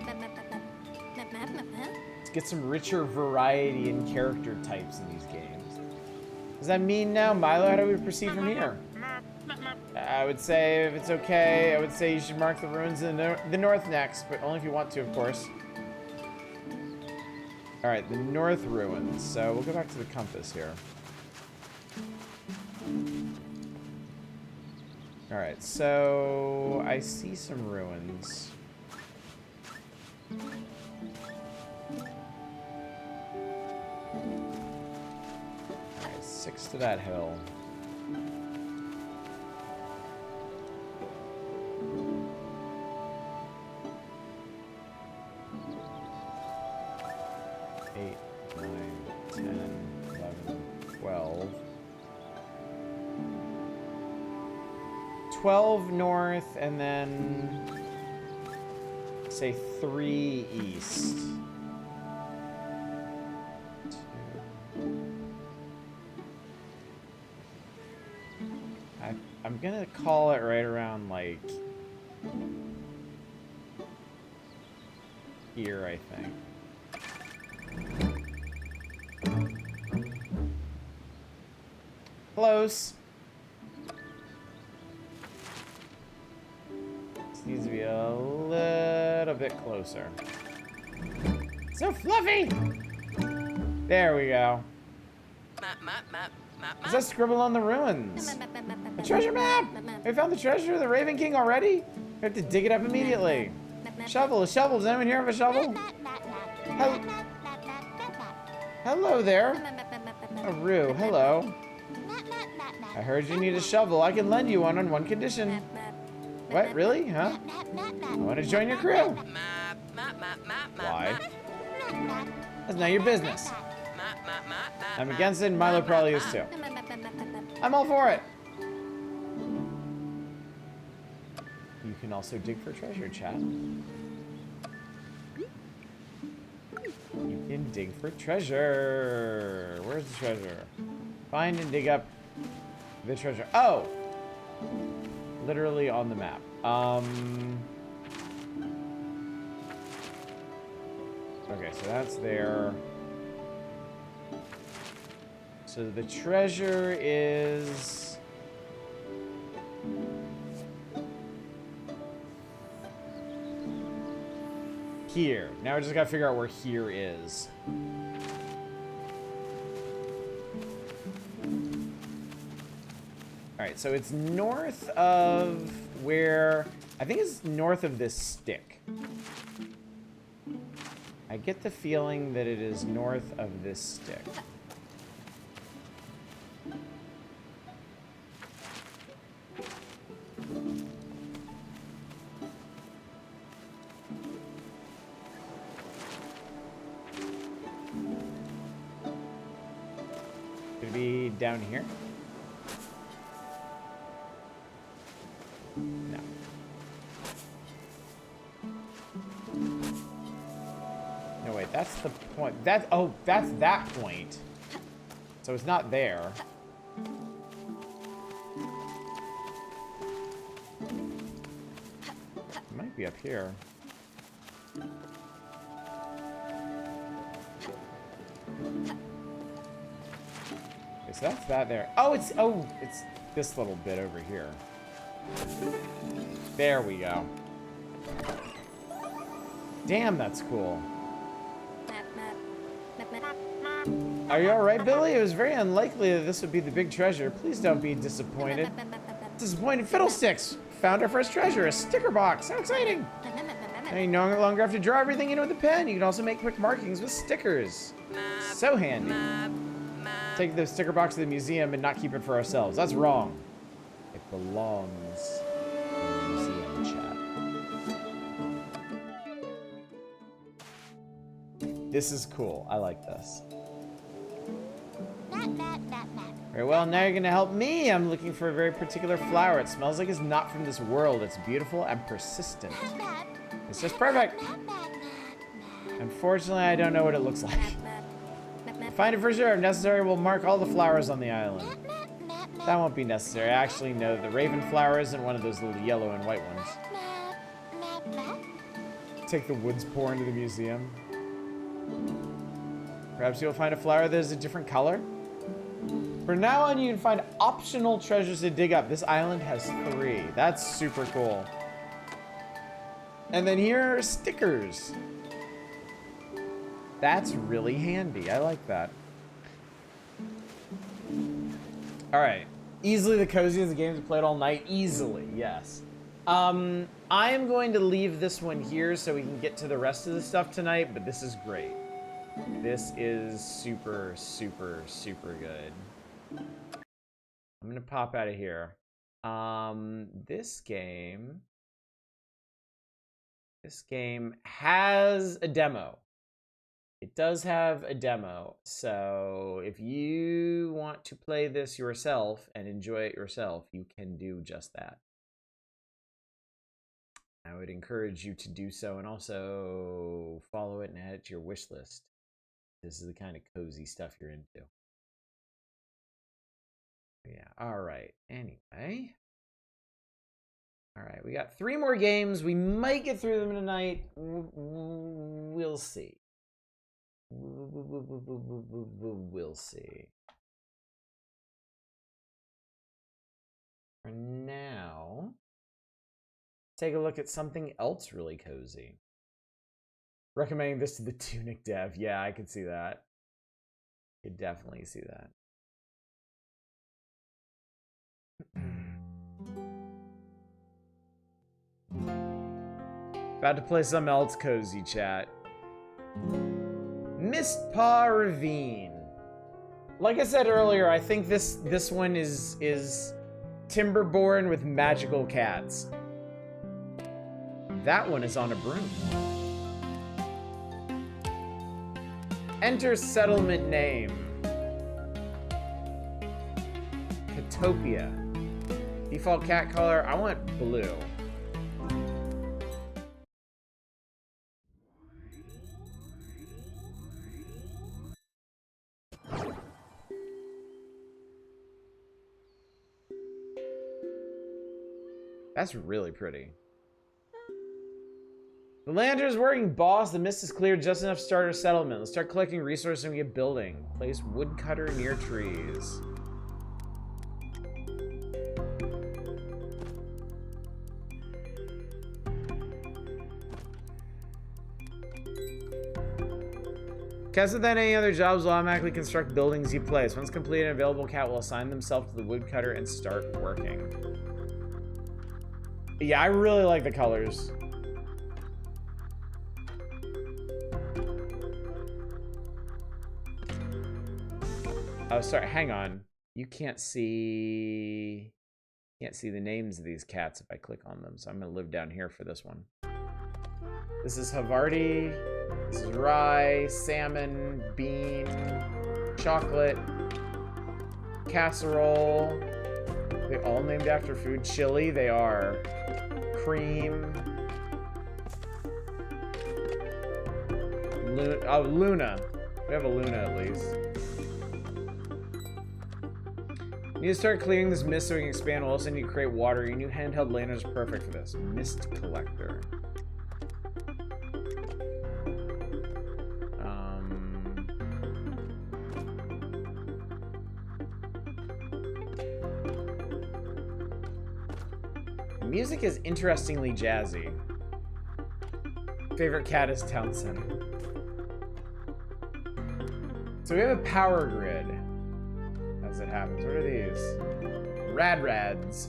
Let's get some richer variety in character types in these games. Does that mean now, Milo, how do we proceed from here? I would say, if it's okay, I would say you should mark the ruins in the north next, but only if you want to, of course. Alright, the north ruins. So we'll go back to the compass here. Alright, so I see some ruins. Alright, 6 to that hill. Eight, 9, 10, 11, 12. 12 north, and then say 3 east. 2. I'm gonna call it right around like here, I think. Close. little bit closer. So fluffy! There we go. Is that scribble on the ruins? A treasure map! We found the treasure of the Raven King already? We have to dig it up immediately. Shovel, a shovel. Does anyone here have a shovel? Hello there. Oh, Rue, hello. I heard you need a shovel. I can lend you one on one condition. What, really? Huh? I want to join your crew. Why? That's not your business. I'm against it, and Milo probably is too. I'm all for it. You can also dig for treasure, chat. You can dig for treasure. Where's the treasure? Find and dig up the treasure. Oh! Literally on the map. Okay, so that's there. So the treasure is... here. Now we just gotta figure out where here is. Alright, so it's north of where... I think it's north of this stick. I get the feeling that it is north of this stick. Could it be down here? No. No, wait, that's the point. That's, oh, that's that point. So it's not there. It might be up here. Okay, so that's that there. Oh, it's this little bit over here. There we go. Damn, that's cool. Are you alright, Billy? It was very unlikely that this would be the big treasure. Please don't be disappointed. Disappointed fiddlesticks! Found our first treasure, a sticker box. How exciting! Now you no longer have to draw everything in with a pen. You can also make quick markings with stickers. So handy. Take the sticker box to the museum and not keep it for ourselves. That's wrong. It belongs in the museum, chat. This is cool. I like this. Very well, now you're gonna help me. I'm looking for a very particular flower. It smells like it's not from this world. It's beautiful and persistent. It's just perfect. Unfortunately, I don't know what it looks like. Find it for sure. If necessary, we'll mark all the flowers on the island. That won't be necessary. I actually know the raven flower isn't one of those little yellow and white ones. Take the woods pour into the museum. Perhaps you'll find a flower that is a different color. From now on, you can find optional treasures to dig up. This island has 3. That's super cool. And then here are stickers. That's really handy. I like that. All right. Easily the coziest games I've played all night. Easily, yes. I am going to leave this one here so we can get to the rest of the stuff tonight, but this is great. This is super, super, super good. I'm going to pop out of here. This game has a demo. It does have a demo, so if you want to play this yourself and enjoy it yourself, you can do just that. I would encourage you to do so and also follow it and add it to your wish list. This is the kind of cozy stuff you're into. Yeah, all right. Anyway. All right, we got 3 more games. We might get through them tonight. We'll see. We'll see. For now, take a look at something else really cozy. Recommending this to the Tunic dev. Yeah, I could see that. Could definitely see that. About to play something else cozy, chat. Mistpaw Ravine. Like I said earlier, I think this one is Timberborn with magical cats. That one is on a broom. Enter settlement name. Catopia. Default cat color, I want blue. That's really pretty. The Lanter's working, boss. The mist is cleared just enough to start our settlement. Let's start collecting resources and get building. Place woodcutter near trees. Cats without any other jobs will automatically construct buildings you place. Once completed, an available cat will assign themselves to the woodcutter and start working. Yeah, I really like the colors. Oh, sorry, hang on. You can't see the names of these cats if I click on them, so I'm gonna live down here for this one. This is Havarti, this is rye, salmon, bean, chocolate, casserole. They all named after food. Chili, they are. Cream. Luna. We have a Luna at least. You need to start clearing this mist so we can expand. We'll also need to create water. Your new handheld lantern is perfect for this. Mist collector. The music is interestingly jazzy. Favorite cat is Town Center. So we have a power grid. As it happens. What are these? Rads.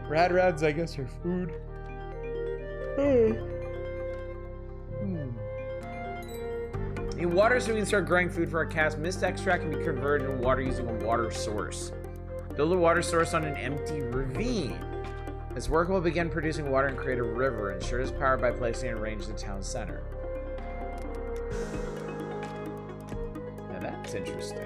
Rads, I guess, are food. Need water so we can start growing food for our cats. Mist extract can be converted into water using a water source. Build a water source on an empty ravine. This work will begin producing water and create a river. Ensure it's powered by placing it in range of the town center. That's interesting.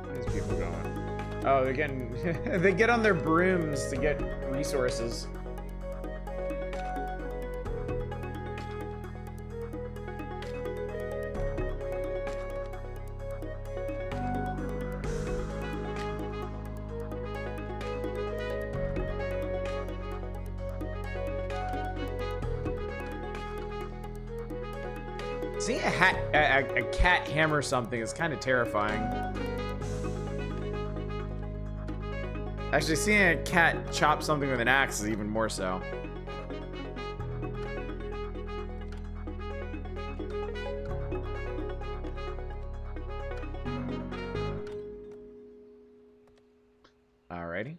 Where's people going? Oh, they're getting they get on their brooms to get resources. Seeing a cat hammer something is kind of terrifying. Actually, seeing a cat chop something with an axe is even more so. Alrighty.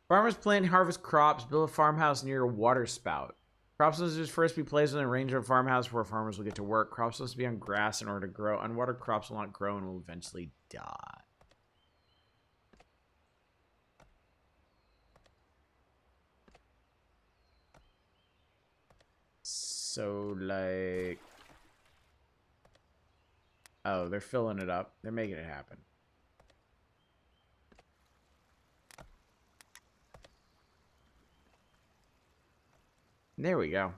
Farmers plant and harvest crops, build a farmhouse near a water spout. Crops must first be placed within the range of a farmhouse where farmers will get to work. Crops must be on grass in order to grow. Unwatered crops will not grow and will eventually die. So, like... Oh, they're filling it up. They're making it happen. There we go.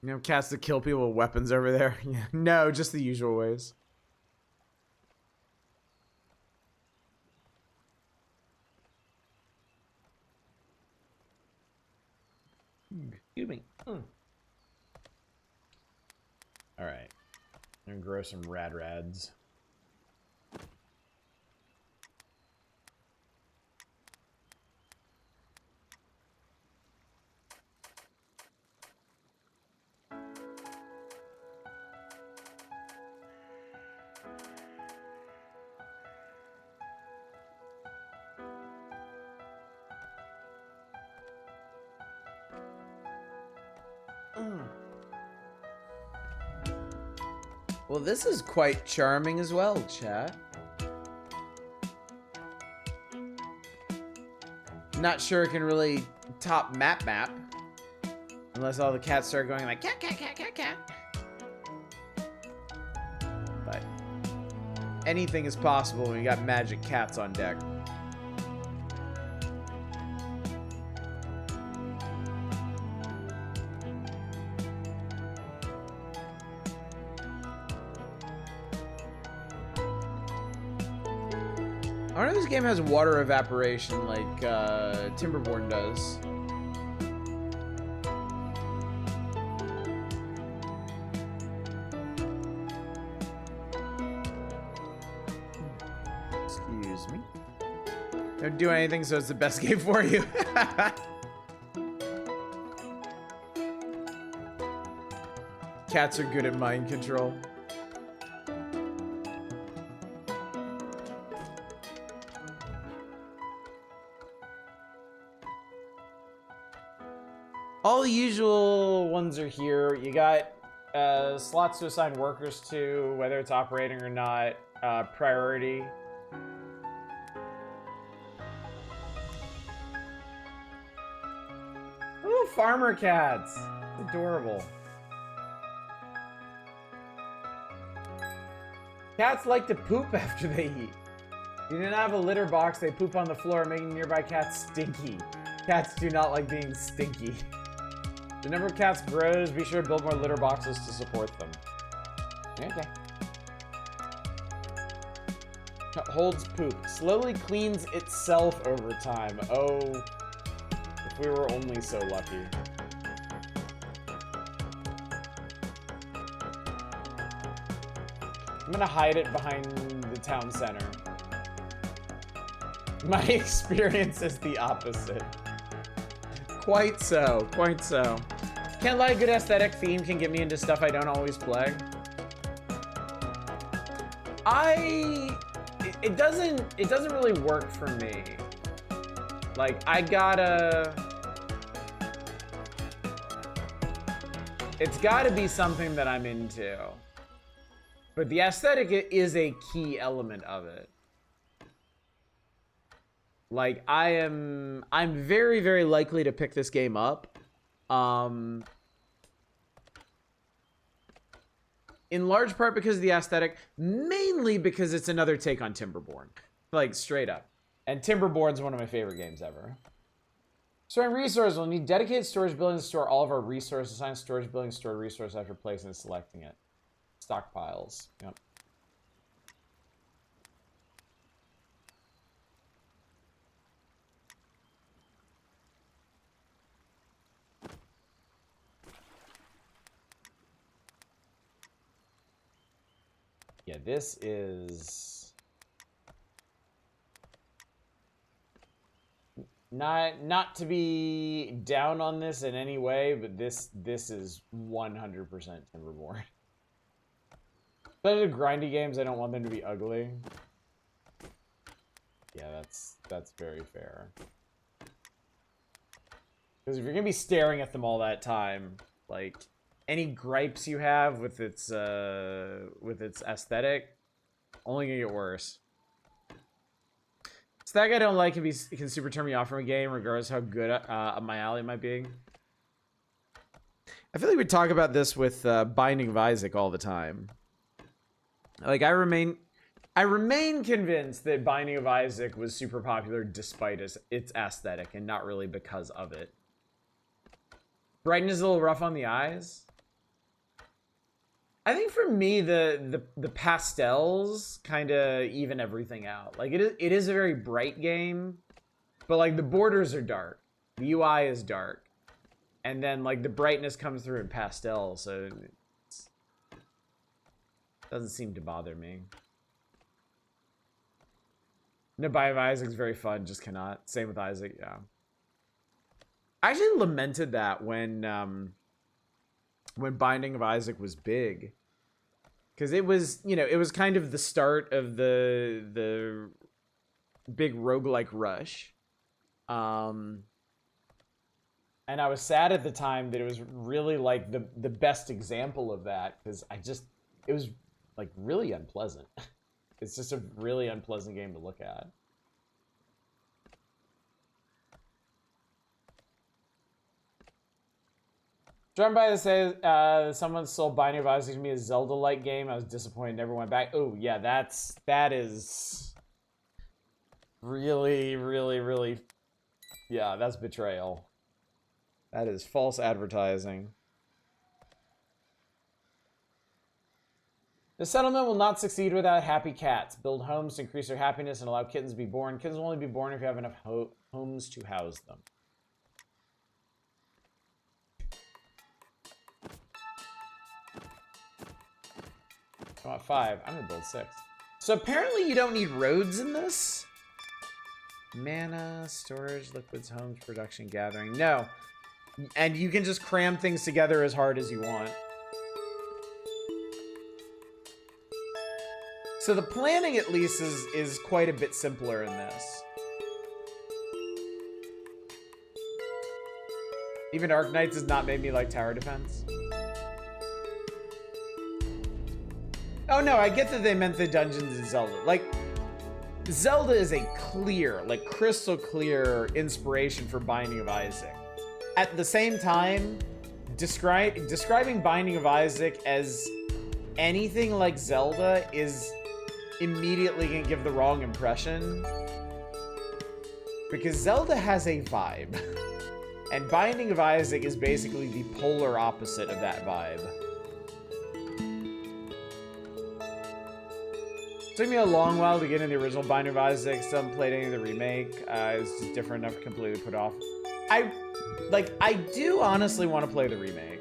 You know, cats that kill people with weapons over there? Yeah. No, just the usual ways. Excuse me. Alrighty. Alright. I'm gonna grow some rads. Well, this is quite charming as well, chat. Not sure it can really top map. Unless all the cats start going like, cat, cat, cat, cat, cat. But anything is possible when you got magic cats on deck. I don't know if this game has water evaporation like Timberborn does. Excuse me. Don't do anything, so it's the best game for you. Cats are good at mind control. All the usual ones are here. You got slots to assign workers to, whether it's operating or not, priority. Ooh, farmer cats. Adorable. Cats like to poop after they eat. You do not have a litter box, they poop on the floor, making nearby cats stinky. Cats do not like being stinky. The number of cats grows. Be sure to build more litter boxes to support them. Okay. Holds poop. Slowly cleans itself over time. Oh, if we were only so lucky. I'm gonna hide it behind the town center. My experience is the opposite. Quite so, quite so. Can't lie, a good aesthetic theme can get me into stuff I don't always play. It doesn't really work for me. Like, it's gotta be something that I'm into. But the aesthetic is a key element of it. Like, I'm very, very likely to pick this game up. In large part because of the aesthetic, mainly because it's another take on Timberborn. Like, straight up. And Timberborn's one of my favorite games ever. Storing resources. We'll need dedicated storage buildings to store all of our resources. Assign storage buildings stored resource after placing and selecting it. Stockpiles. Yep. Yeah, this is not to be down on this in any way, but this is 100% Timberborn. Especially grindy games, I don't want them to be ugly. Yeah, that's very fair. Because if you're gonna be staring at them all that time, like, any gripes you have with its aesthetic, only gonna get worse. Aesthetic I don't like can super turn me off from a game, regardless of how good up my alley it might be. I feel like we talk about this with Binding of Isaac all the time. Like, I remain convinced that Binding of Isaac was super popular despite its aesthetic and not really because of it. Brightness is a little rough on the eyes. I think for me, the pastels kind of even everything out. Like, it is a very bright game, but like the borders are dark. The UI is dark. And then like the brightness comes through in pastel, so Doesn't seem to bother me. No, Binding of Isaac's very fun, just cannot. Same with Isaac, yeah. I actually lamented that when Binding of Isaac was big. Because it was, you know, it was kind of the start of the big roguelike rush. And I was sad at the time that it was really like the best example of that, because it was like really unpleasant. It's just a really unpleasant game to look at. Driven by to say someone sold Binding of Isaac to me, a Zelda-like game. I was disappointed, never went back. Oh yeah, that is really, really, really, yeah, that's betrayal. That is false advertising. The settlement will not succeed without happy cats. Build homes to increase their happiness and allow kittens to be born. Kittens will only be born if you have enough homes to house them. I want 5. I'm gonna build 6. So apparently you don't need roads in this? Mana, storage, liquids, homes, production, gathering. No. And you can just cram things together as hard as you want. So the planning, at least, is quite a bit simpler in this. Even Arknights does not make me like tower defense. Oh no, I get that they meant the dungeons in Zelda. Like, Zelda is a clear, like crystal clear inspiration for Binding of Isaac. At the same time, describing Binding of Isaac as anything like Zelda is immediately gonna give the wrong impression. Because Zelda has a vibe. And Binding of Isaac is basically the polar opposite of that vibe. It took me a long while to get into the original Binding of Isaac. Still haven't played any of the remake. It's just different enough to completely put off. I do honestly want to play the remake.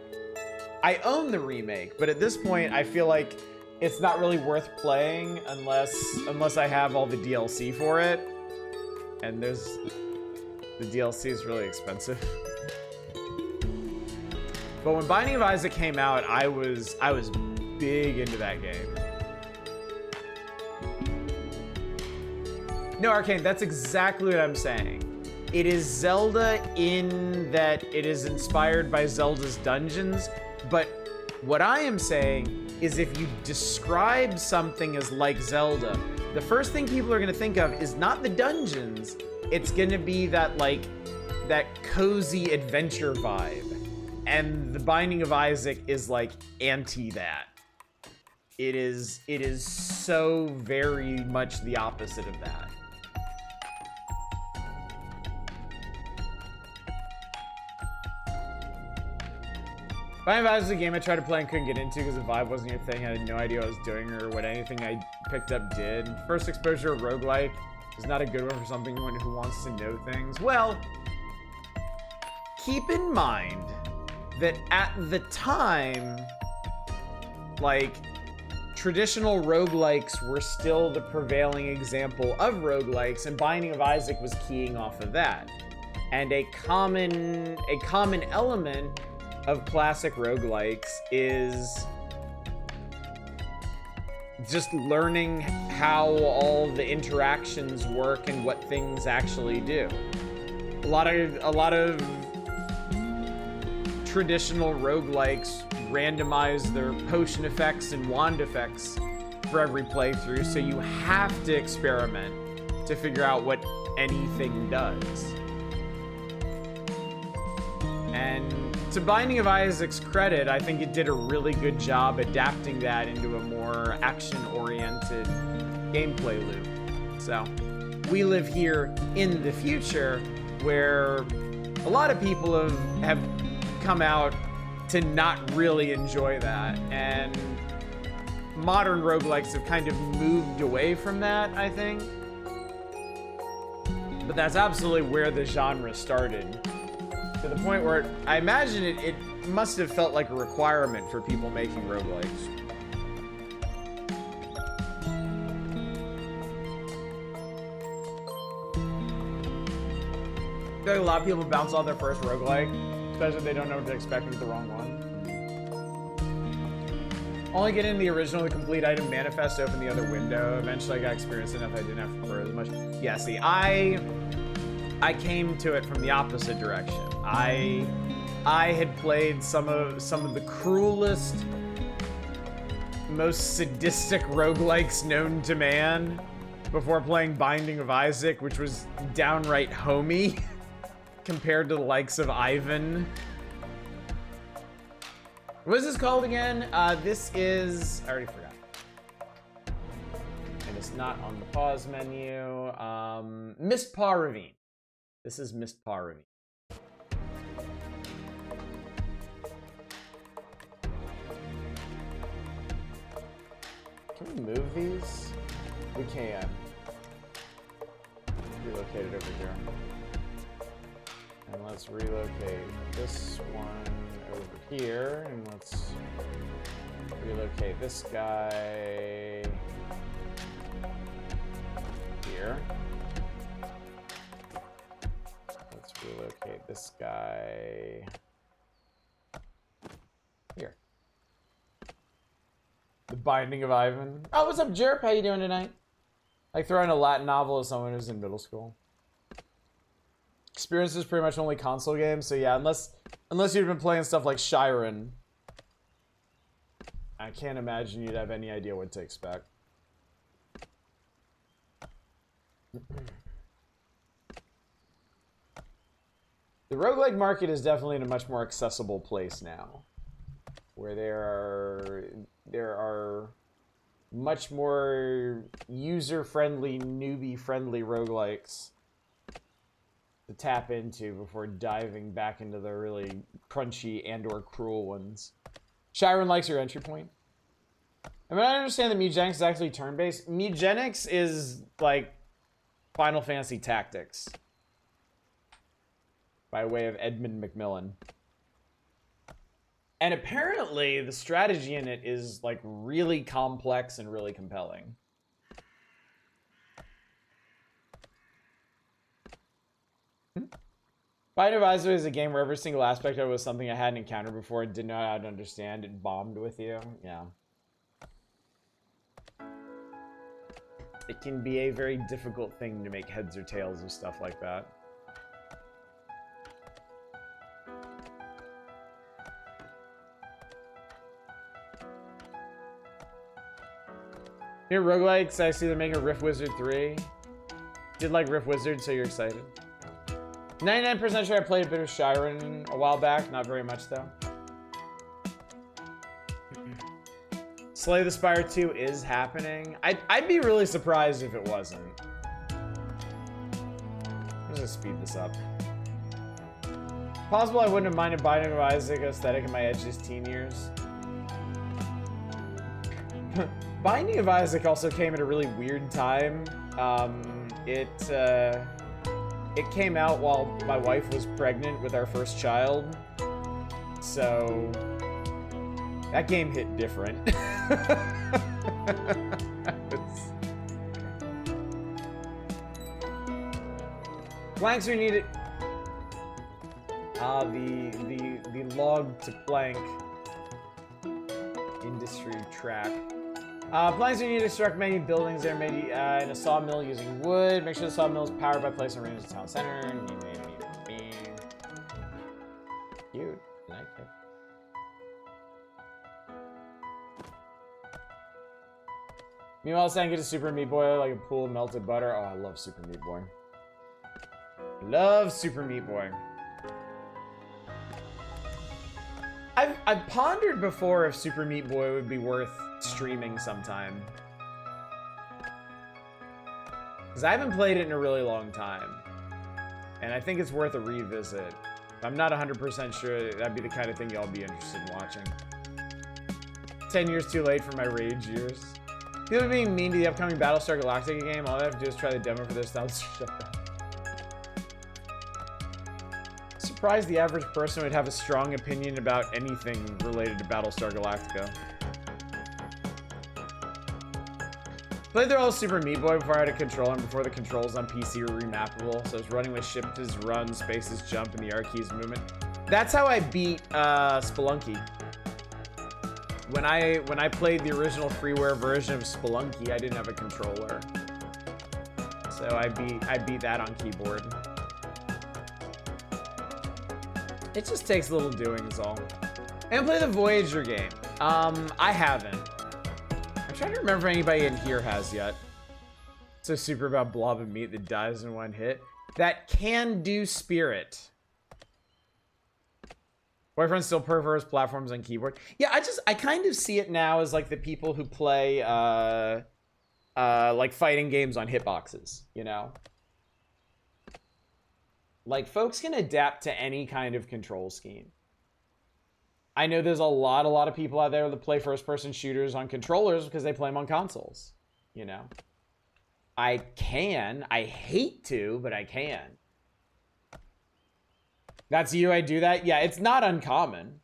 I own the remake, but at this point, I feel like it's not really worth playing unless I have all the DLC for it. And the DLC is really expensive. But when Binding of Isaac came out, I was big into that game. No, Arcane, that's exactly what I'm saying. It is Zelda in that it is inspired by Zelda's dungeons, but what I am saying is if you describe something as like Zelda, the first thing people are going to think of is not the dungeons, it's going to be that, like, that cozy adventure vibe. And the Binding of Isaac is, like, anti that. It is so very much the opposite of that. Binding of Isaac is a game I tried to play and couldn't get into because the vibe wasn't your thing. I had no idea what I was doing or what anything I picked up did. First exposure of roguelike is not a good one for something who wants to know things. Well, keep in mind that at the time, like, traditional roguelikes were still the prevailing example of roguelikes, and Binding of Isaac was keying off of that. And a common element of classic roguelikes is just learning how all the interactions work and what things actually do. A lot of traditional roguelikes randomize their potion effects and wand effects for every playthrough, so you have to experiment to figure out what anything does. And to Binding of Isaac's credit, I think it did a really good job adapting that into a more action-oriented gameplay loop. So, we live here in the future where a lot of people have come out to not really enjoy that, and modern roguelikes have kind of moved away from that, I think. But that's absolutely where the genre started. To the point where I imagine it must have felt like a requirement for people making roguelikes. I feel like a lot of people bounce off their first roguelike, especially if they don't know what to expect with the wrong one. Only get into the original, the complete item manifest, open the other window. Eventually I got experience enough I didn't have to prefer as much. Yeah, see, I came to it from the opposite direction. I had played some of the cruelest, most sadistic roguelikes known to man before playing Binding of Isaac, which was downright homey compared to the likes of Ivan. What is this called again? This is... I already forgot. And it's not on the pause menu. Mistpaw Ravine. This is Mistpaw Ravine. Can we move these? We can. Relocate it over here. And let's relocate this one over here. And let's relocate this guy here. Let's relocate this guy here. The Binding of Ivan. Oh, what's up, Jerp? How you doing tonight? Like throwing a Latin novel as someone who's in middle school. Experience is pretty much only console games, so yeah, unless you've been playing stuff like Shyren, I can't imagine you'd have any idea what to expect. The roguelike market is definitely in a much more accessible place now, where there are much more user-friendly, newbie-friendly roguelikes to tap into before diving back into the really crunchy and/or cruel ones. Shyren likes your entry point. I mean, I understand that Mugenics is actually turn-based. Mugenics is like Final Fantasy Tactics by way of Edmund McMillan. And apparently, the strategy in it is, like, really complex and really compelling. Binding of Isaac is a game where every single aspect of it was something I hadn't encountered before and didn't know how to understand. It bombed with you. Yeah. It can be a very difficult thing to make heads or tails of stuff like that. Here, roguelikes, I see they're making Rift Wizard 3. Did like Rift Wizard, so you're excited. 99% sure I played a bit of Shyren a while back. Not very much, though. Slay the Spire 2 is happening. I'd be really surprised if it wasn't. Let's just speed this up. Possible I wouldn't have minded Binding of Isaac aesthetic in my edgiest teen years. Binding of Isaac also came at a really weird time. It came out while my wife was pregnant with our first child, so that game hit different. Planks are needed. The log to plank industry track. Planks are needed to construct many buildings that are made in a sawmill using wood. Make sure the sawmill is powered by placing range in the town center. Cute. I like it. Meanwhile, it's time to get a Super Meat Boy like a pool of melted butter. Oh, I love Super Meat Boy. Love Super Meat Boy. I've pondered before if Super Meat Boy would be worth streaming sometime. Because I haven't played it in a really long time. And I think it's worth a revisit. I'm not 100% sure that'd be the kind of thing y'all be interested in watching. 10 years too late for my rage years. People are being mean to the upcoming Battlestar Galactica game. All I have to do is try the demo for this. Shut up. Surprised the average person would have a strong opinion about anything related to Battlestar Galactica. Played through all Super Meat Boy before I had a controller and before the controls on PC were remappable. So it's running with shift is run, space is jump, and the R key is movement. That's how I beat Spelunky. When I played the original freeware version of Spelunky, I didn't have a controller. So I beat that on keyboard. It just takes a little doing is all. And play the Voyager game. I haven't. I'm trying to remember if anybody in here has yet. So super about blob of meat that dies in one hit. That can do spirit. Boyfriend still prefers platforms on keyboard. Yeah, I kind of see it now as like the people who play like fighting games on hitboxes, you know? Like folks can adapt to any kind of control scheme. I know there's a lot of people out there that play first-person shooters on controllers because they play them on consoles, you know? I hate to, but I can. That's you, I do that? Yeah, it's not uncommon.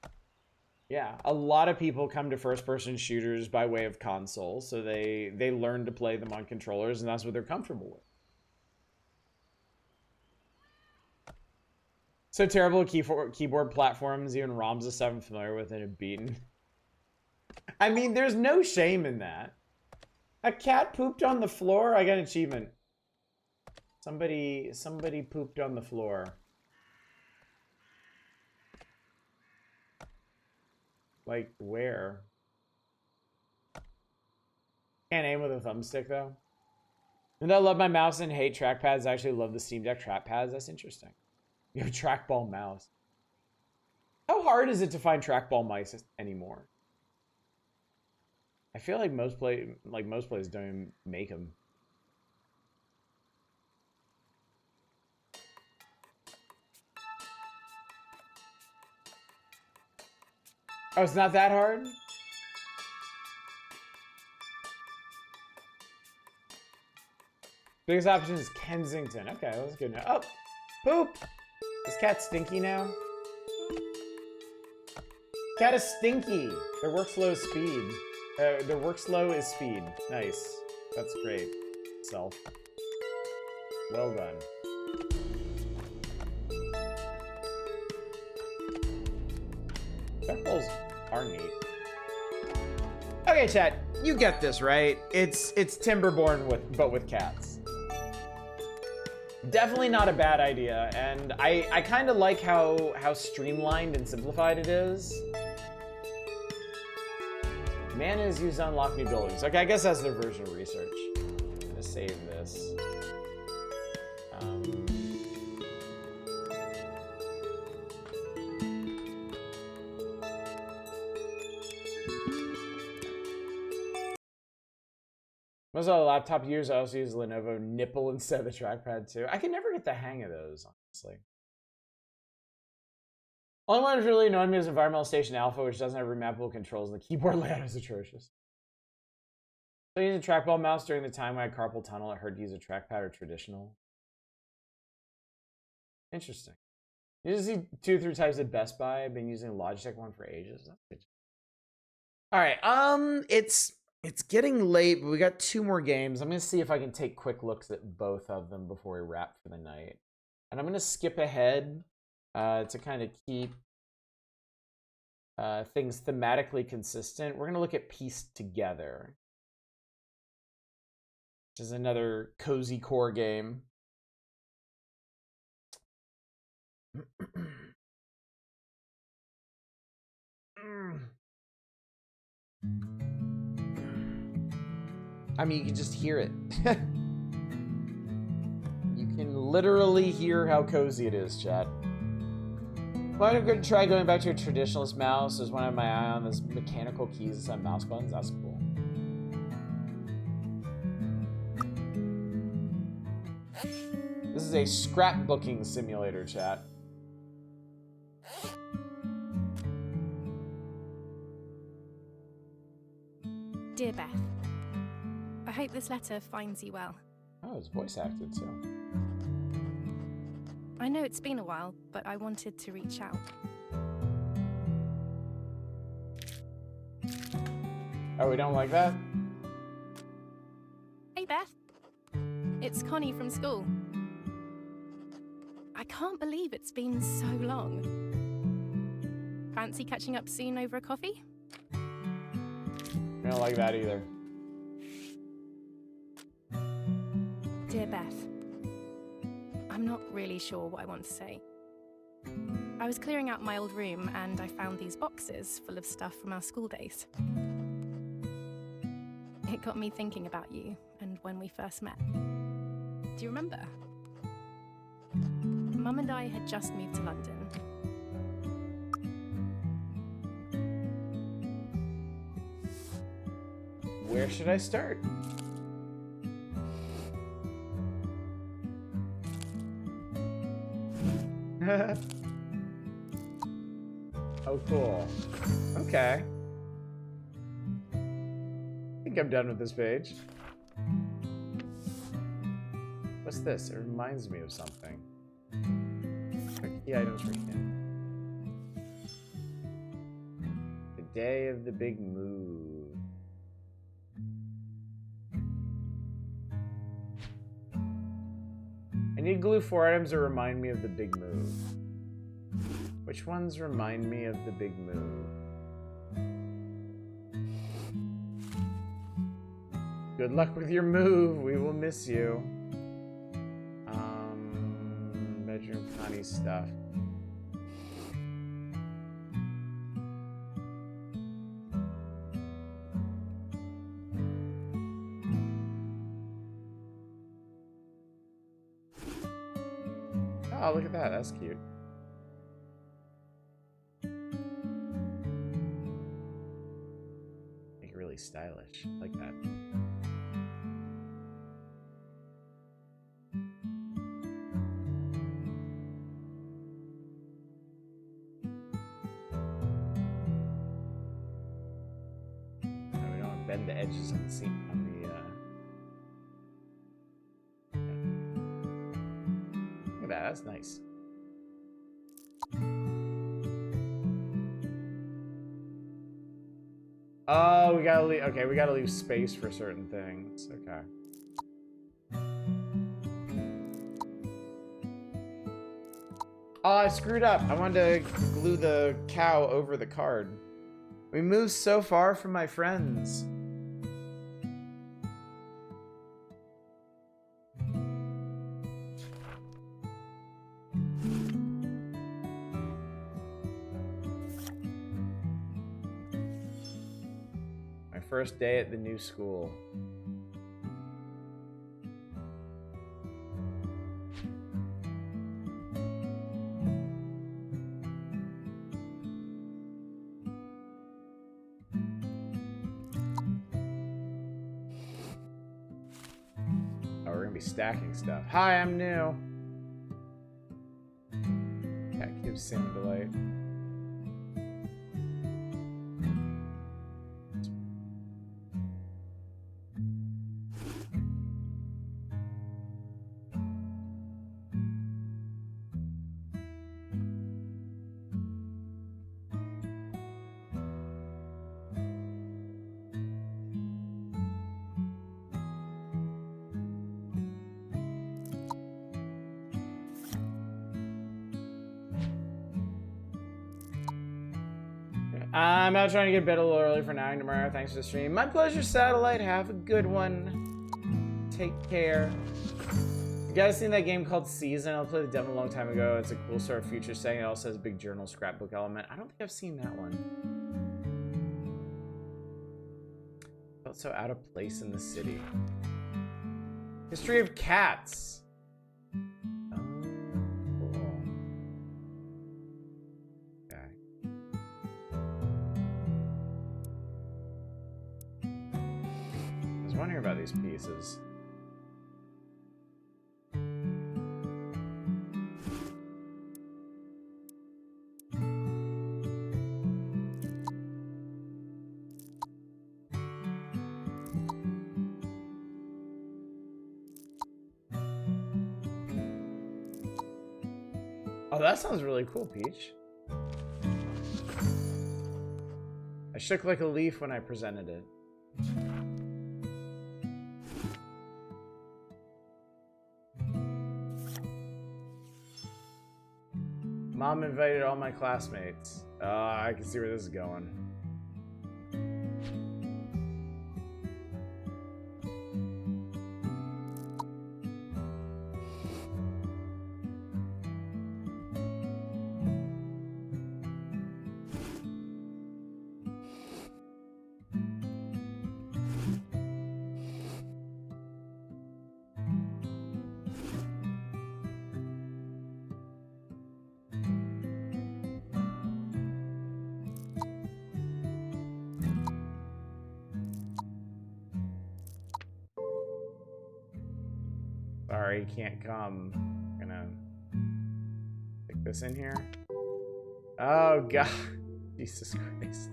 Yeah, a lot of people come to first-person shooters by way of consoles, so they learn to play them on controllers, and that's what they're comfortable with. So terrible at keyboard platforms, even ROMs is I'm familiar with and have beaten. I mean, there's no shame in that. A cat pooped on the floor? I got an achievement. Somebody pooped on the floor. Like, where? Can't aim with a thumbstick, though. And I love my mouse and hate trackpads. I actually love the Steam Deck trackpads. That's interesting. You have a trackball mouse. How hard is it to find trackball mice anymore? I feel like most places don't even make them. Oh, it's not that hard? Biggest option is Kensington. Okay, that's good now. Oh, poop! Is cat stinky now? Cat is stinky. Their workflow is speed. Their workflow is speed. Nice. That's great. Self. Well done. Trackballs are neat. Okay, chat. You get this, right? It's Timberborn but with cats. Definitely not a bad idea, and I kind of like how streamlined and simplified it is. Mana is used to unlock new buildings. Okay, I guess that's their version of research. I'm gonna save this. Most of the laptop users also use Lenovo nipple instead of the trackpad too. I can never get the hang of those, honestly. Only one that's really annoying me is Environmental Station Alpha, which doesn't have remappable controls, and the keyboard layout is atrocious. So I used a trackball mouse during the time when I had carpal tunnel. It hurt to use a trackpad or traditional. Interesting. You just see 2 or 3 types at Best Buy. I've been using a Logitech one for ages. That's good. All right, it's getting late, but we got 2 more games. I'm gonna see if I can take quick looks at both of them before we wrap for the night. And I'm gonna skip ahead to kind of keep things thematically consistent. We're gonna look at Pieced Together, which is another cozy core game. I mean, you can just hear it. You can literally hear how cozy it is, chat. Well, I'm going to try going back to a traditionalist mouse. There's one on my eye on this mechanical keys instead of mouse buttons. That's cool. This is a scrapbooking simulator, chat. Dear Beth, I hope this letter finds you well. Oh, it's voice acted too. I know it's been a while, but I wanted to reach out. Oh, we don't like that? It's Connie from school. I can't believe it's been so long. Fancy catching up soon over a coffee? I don't like that either. Dear Beth, I'm not really sure what I want to say. I was clearing out my old room and I found these boxes full of stuff from our school days. It got me thinking about you and when we first met. Do you remember? Mum and I had just moved to London. Where should I start? Oh, cool. Okay. I think I'm done with this page. What's this? It reminds me of something. Key items for him. The day of the big move. I need glue 4 items that remind me of the big move. Which ones remind me of the big move? Good luck with your move. We will miss you. Bedroom Connie stuff. Oh, look at that. That's cute. Make it really stylish. I like that. No, we don't bend the edges on the seam. That's nice. Oh, we gotta leave. Okay, we gotta leave space for certain things. Okay. Oh, I screwed up. I wanted to glue the cow over the card. We moved so far from my friends. First day at the new school. Oh, we're gonna be stacking stuff. Hi, I'm new. That gives Sam delight. I'm out trying to get to bed a little early for now tomorrow. Thanks for the stream. My pleasure, Satellite. Have a good one. Take care. You guys seen that game called Season? I played the demo a long time ago. It's a cool sort of future setting. It also has a big journal scrapbook element. I don't think I've seen that one. Felt so out of place in the city. History of cats. Wondering about these pieces. Oh, that sounds really cool, Peach. I shook like a leaf when I presented it. Mom invited all my classmates. I can see where this is going. Sorry, can't come. I'm gonna stick this in here. Oh god. Jesus Christ.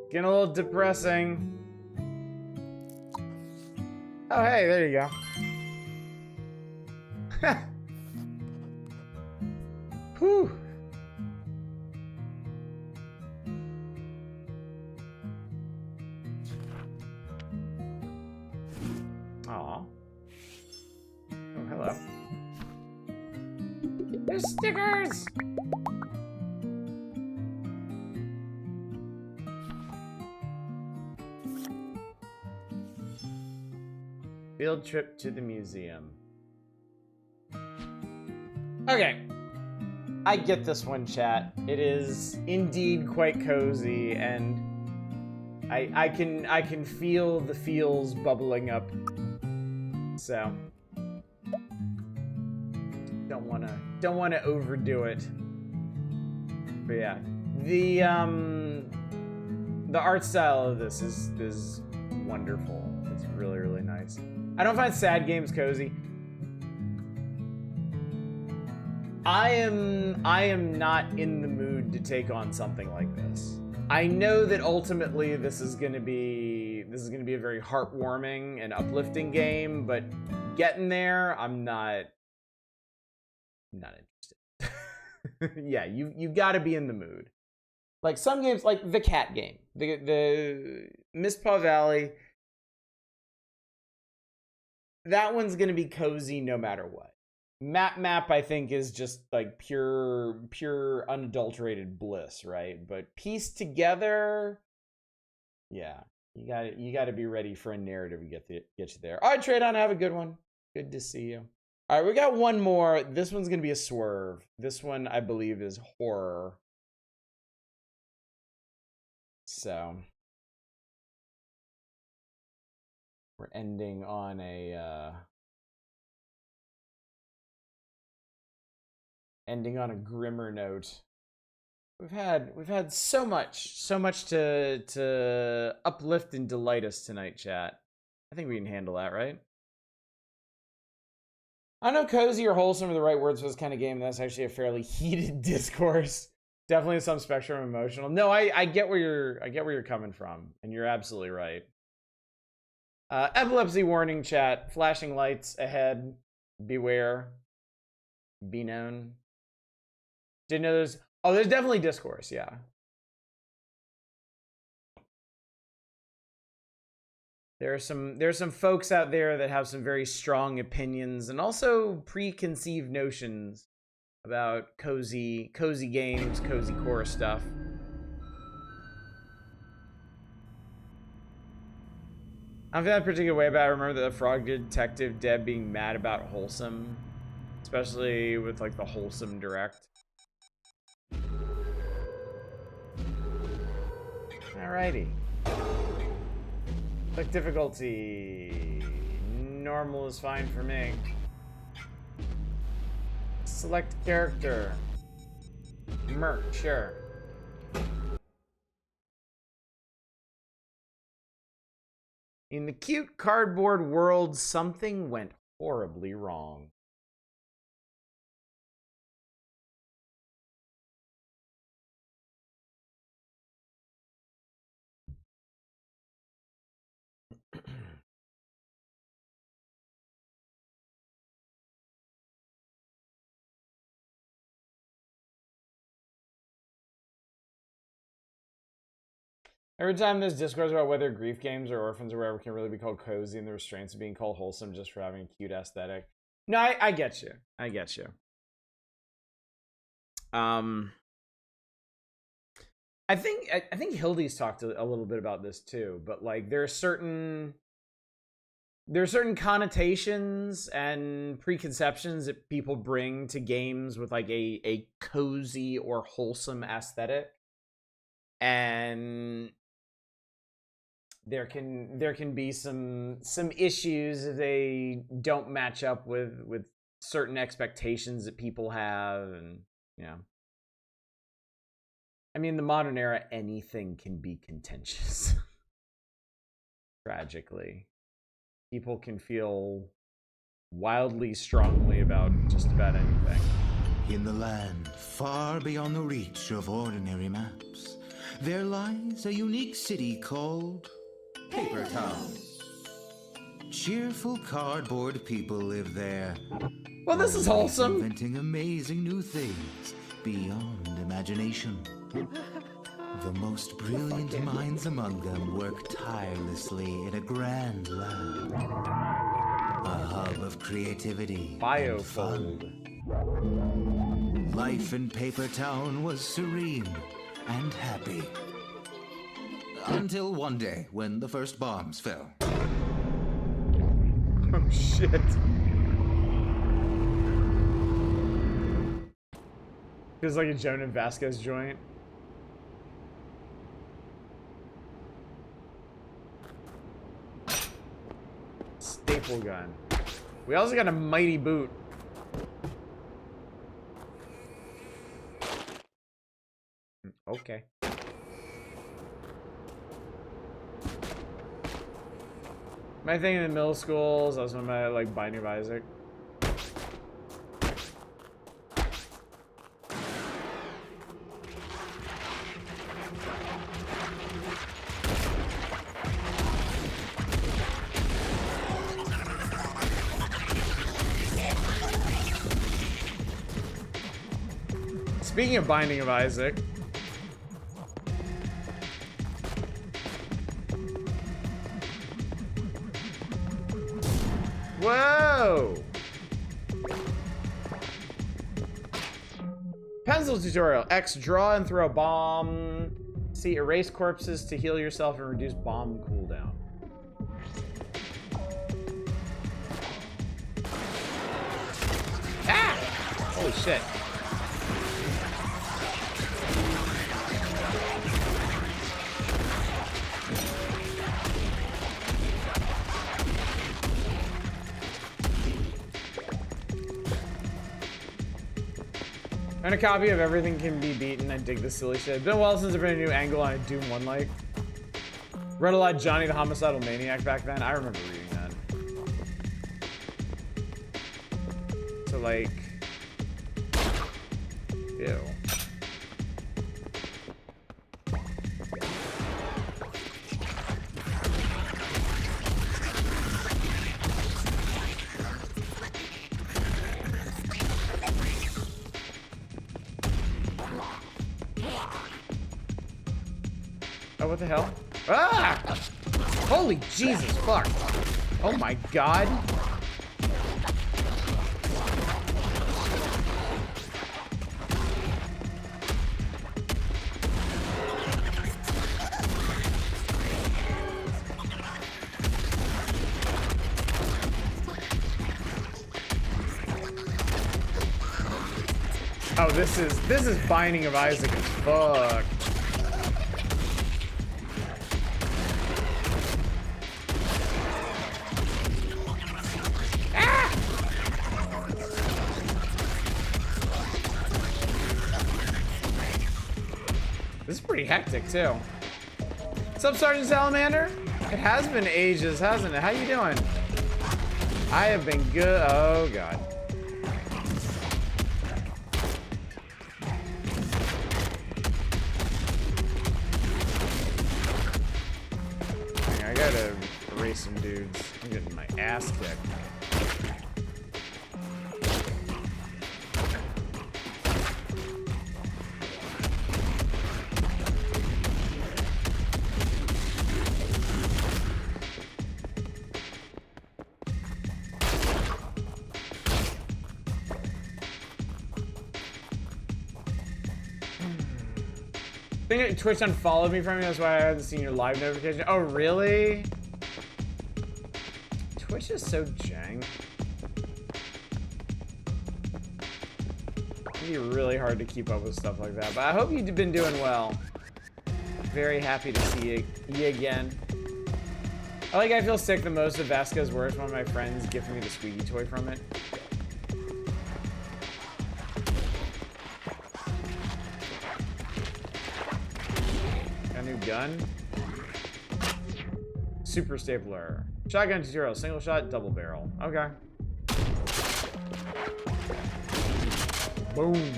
Getting a little depressing. Oh hey, there you go. Whew. Aw. Oh, hello. There's stickers! Field trip to the museum. Okay. I get this one, chat. It is indeed quite cozy, and I can feel the feels bubbling up. So don't wanna overdo it. But yeah, the art style of this is wonderful. It's really, really nice. I don't find sad games cozy. I am not in the mood to take on something like this. I know that ultimately this is gonna be a very heartwarming and uplifting game, but getting there, I'm not interested. Yeah, you got to be in the mood. Like some games, like the cat game, the Mistpaw Valley. That one's gonna be cozy no matter what. Map, I think, is just like pure unadulterated bliss, right? But pieced together, yeah, you got to be ready for a narrative to get you there. All right, Trade-On, have a good one. Good to see you. All right, we got one more. This one's gonna be a swerve. This one, I believe, is horror. So we're ending on a grimmer note. We've had so much to uplift and delight us tonight, chat. I think we can handle that, right? I don't know, cozy or wholesome are the right words for this kind of game. That's actually a fairly heated discourse. Definitely some spectrum of emotional. No, I get where you're coming from, and you're absolutely right. Epilepsy warning, chat. Flashing lights ahead. Beware. Be known. Didn't know there's... Oh, there's definitely discourse, yeah. There's some folks out there that have some very strong opinions and also preconceived notions about cozy games, cozy core stuff. I don't feel that particular way about it. I remember the Frog Detective Deb being mad about wholesome, especially with like the wholesome direct. Alrighty. Click difficulty. Normal is fine for me. Select character. Merc, sure. In the cute cardboard world, something went horribly wrong. Every time there's discourse about whether grief games or orphans or whatever can really be called cozy and the restraints of being called wholesome just for having a cute aesthetic. No, I get you. I get you. I think Hildy's talked a little bit about this too, but like there are certain connotations and preconceptions that people bring to games with like a cozy or wholesome aesthetic, and there can be some issues if they don't match up with certain expectations that people have, and you know. I mean, the modern era, anything can be contentious. Tragically. People can feel wildly strongly about just about anything. In the land far beyond the reach of ordinary maps, there lies a unique city called Paper Town. Cheerful cardboard people live there. Well, this is wholesome. Inventing amazing new things beyond imagination. The most brilliant minds among them work tirelessly in a grand lab. A hub of creativity and fun. Life in Paper Town was serene and happy. Until one day when the first bombs fell. Oh, shit. Feels like a Jonah Vasquez joint. Staple gun. We also got a mighty boot. Okay. My thing in the middle schools, I was on my like Binding of Isaac. Speaking of Binding of Isaac, whoa! Pencil tutorial. X, draw and throw a bomb. C, erase corpses to heal yourself and reduce bomb cooldown. Ah! Holy shit. And a copy of Everything Can Be Beaten. I dig this silly shit. It's been a while since I've been a new angle on a Doom 1 like. Read a lot of Johnny the Homicidal Maniac back then. I remember reading that. So like, ew. Oh, what the hell? Ah! Holy Jesus, fuck. Oh my god. Oh, this is Binding of Isaac as fuck. This is pretty hectic too. What's up, Sergeant Salamander? It has been ages, hasn't it? How you doing? I have been good. Oh god. I gotta erase some dudes. I'm getting my ass kicked. think Twitch unfollowed me from you, that's why I haven't seen your live notification. Oh, really? Twitch is so jank. It'd be really hard to keep up with stuff like that, but I hope you've been doing well. Very happy to see you again. I feel sick the most of Vasquez Worst. One of my friends gifted me the squeaky toy from it. Got a new gun. Super stapler. Shotgun 0, single shot, double barrel. Okay. Boom.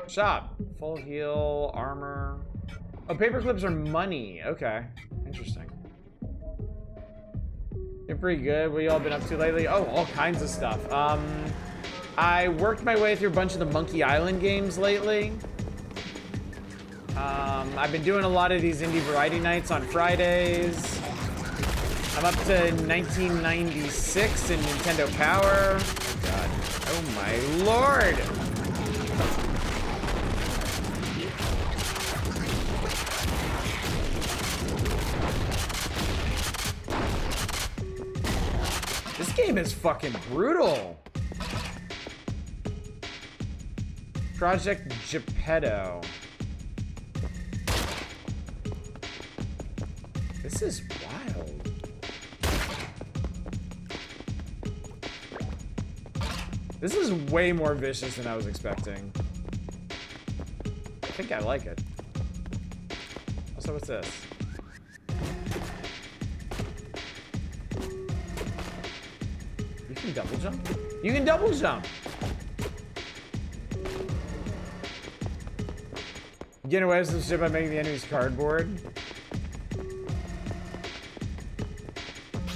Shop. Full heal, armor. Oh, paper clips are money. Okay. Interesting. You're pretty good. What you all been up to lately? Oh, all kinds of stuff. I worked my way through a bunch of the Monkey Island games lately. I've been doing a lot of these indie variety nights on Fridays. I'm up to 1996 in Nintendo Power. Oh God. Oh my Lord. This game is fucking brutal. Project Geppetto. This is wild. This is way more vicious than I was expecting. I think I like it. Also, what's this? You can double jump? You can double jump! Getting away with some shit by making the enemies cardboard.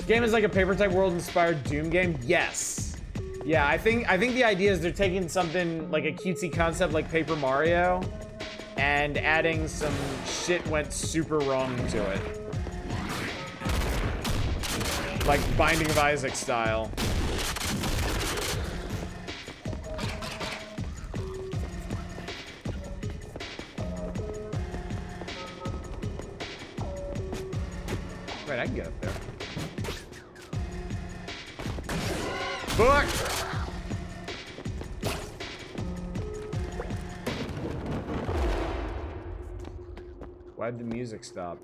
Game is like a paper type world inspired Doom game. Yes. Yeah, I think the idea is they're taking something like a cutesy concept like Paper Mario and adding some shit went super wrong to it. Like Binding of Isaac style. Right, I can get up there. Book! Why'd the music stop?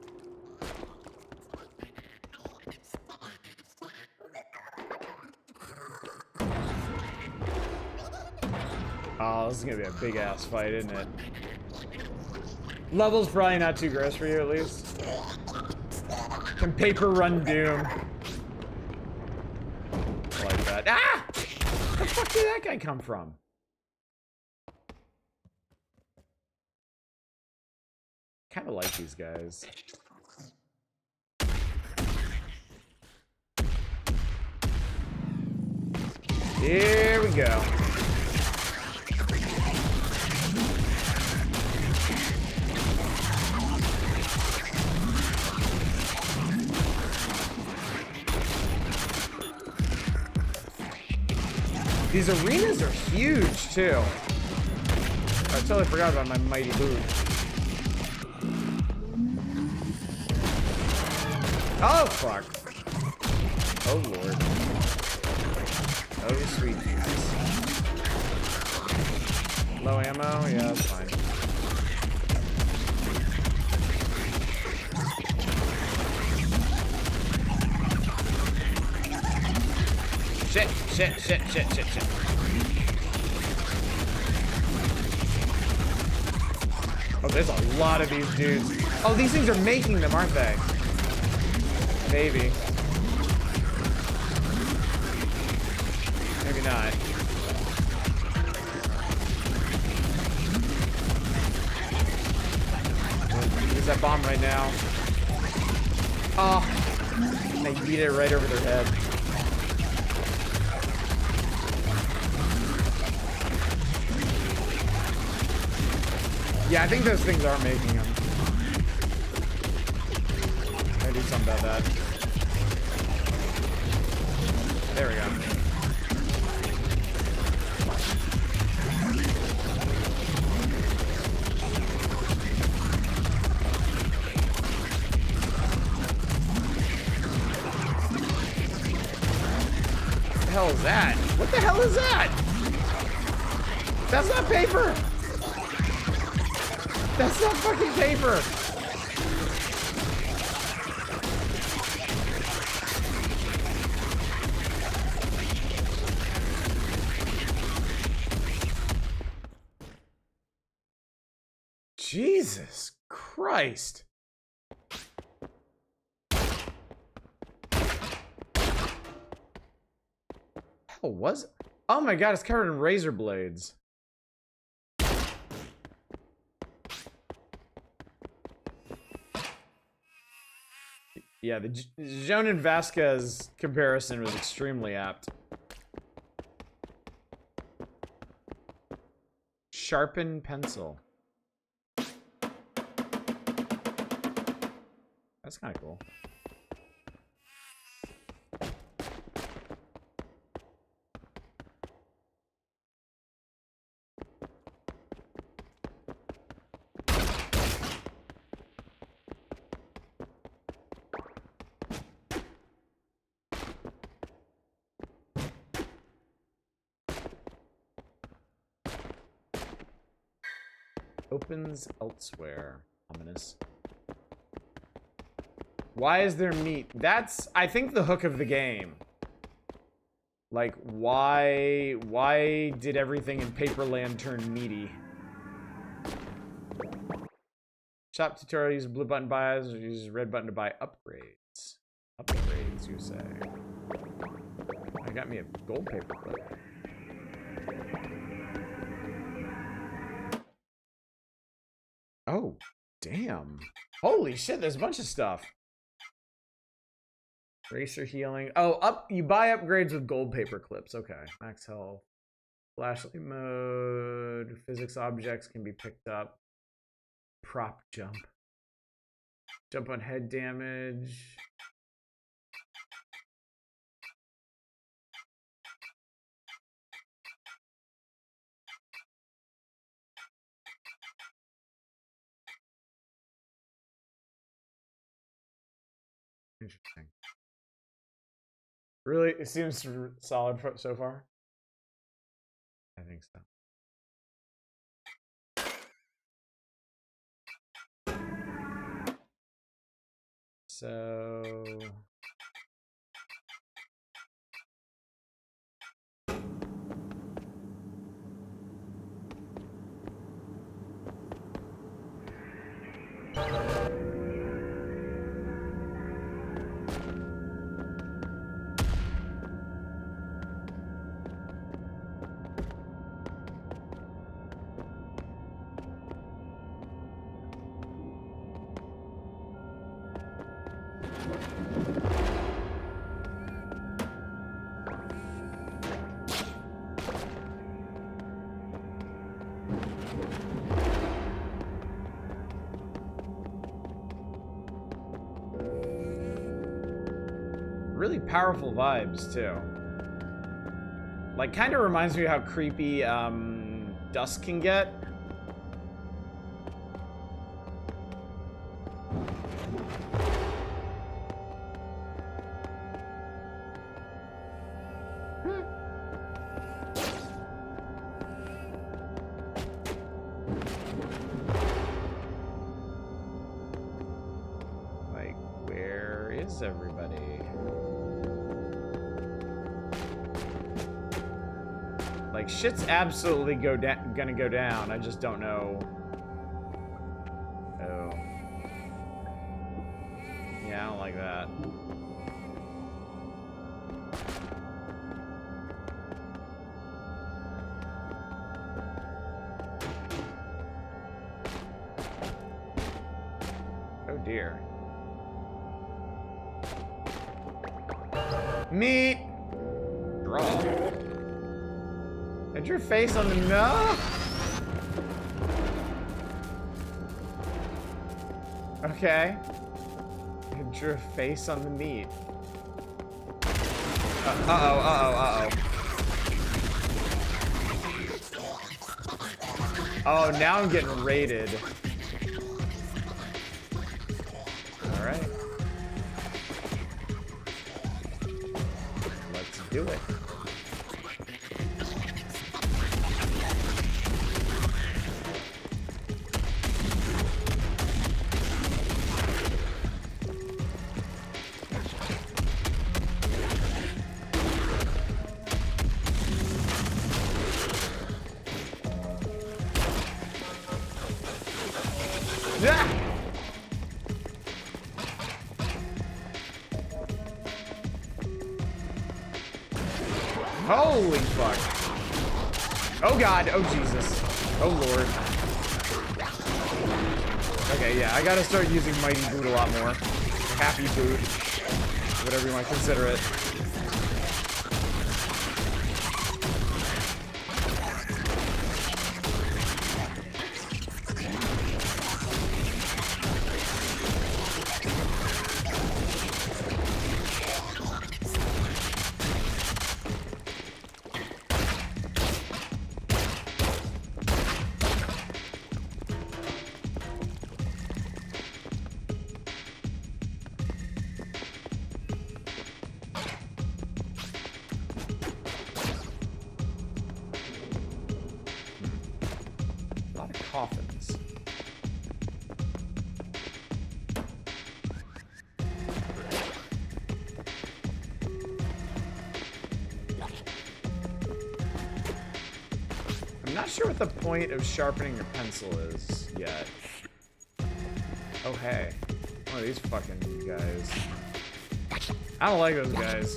Oh, this is gonna be a big ass fight, isn't it? Level's probably not too gross for you, at least. Can paper run Doom. I like that. Ah! Where the fuck did that guy come from? Kind of like these guys. Here we go. These arenas are huge, too. I totally forgot about my mighty boot. Oh, fuck. Oh, Lord. Oh, sweet Jesus. Low ammo? Yeah, that's fine. Shit, shit, shit, shit, shit, shit. Oh, there's a lot of these dudes. Oh, these things are making them, aren't they? Maybe. Maybe not. Use that bomb right now. Oh, and they beat it right over their head. Yeah, I think those things are making them. I do something about that. There we go. hell is that? What the hell is that? That's not paper! That's not fucking paper! Jesus Christ. Hell was it? Oh my god, it's covered in razor blades. Yeah, the Jonan Vasquez comparison was extremely apt. Sharpen pencil. That's kind of cool. Opens elsewhere. Ominous. Why is there meat? That's, I think, the hook of the game. Like, why did everything in Paperland turn meaty? Shop tutorial, use blue button buys, or use red button to buy upgrades. Upgrades, you say. I got me a gold paper clip. Oh, damn. Holy shit, there's a bunch of stuff. Racer healing. Oh, you buy upgrades with gold paper clips. Okay. Max health. Flashlight mode. Physics objects can be picked up. Prop jump. Jump on head damage. Interesting. Really? It seems solid so far? I think so. So... really powerful vibes too. Like, kind of reminds me of how creepy Dusk can get. Like, where is everybody? Like, shit's absolutely gonna go down. I just don't know. Oh. Yeah, I don't like that. Oh dear. Meat! Draw. And your face on the no. Okay. You drew a face on the meat. Uh-oh. Oh, now I'm getting raided. Alright. Let's do it. Holy fuck. Oh god, oh Jesus. Oh lord. Okay, yeah, I gotta start using Mighty Boot a lot more. Happy Boot. Whatever you want to consider it. Coffins. I'm not sure what the point of sharpening your pencil is yet. Oh hey, one of these fucking guys. I don't like those guys.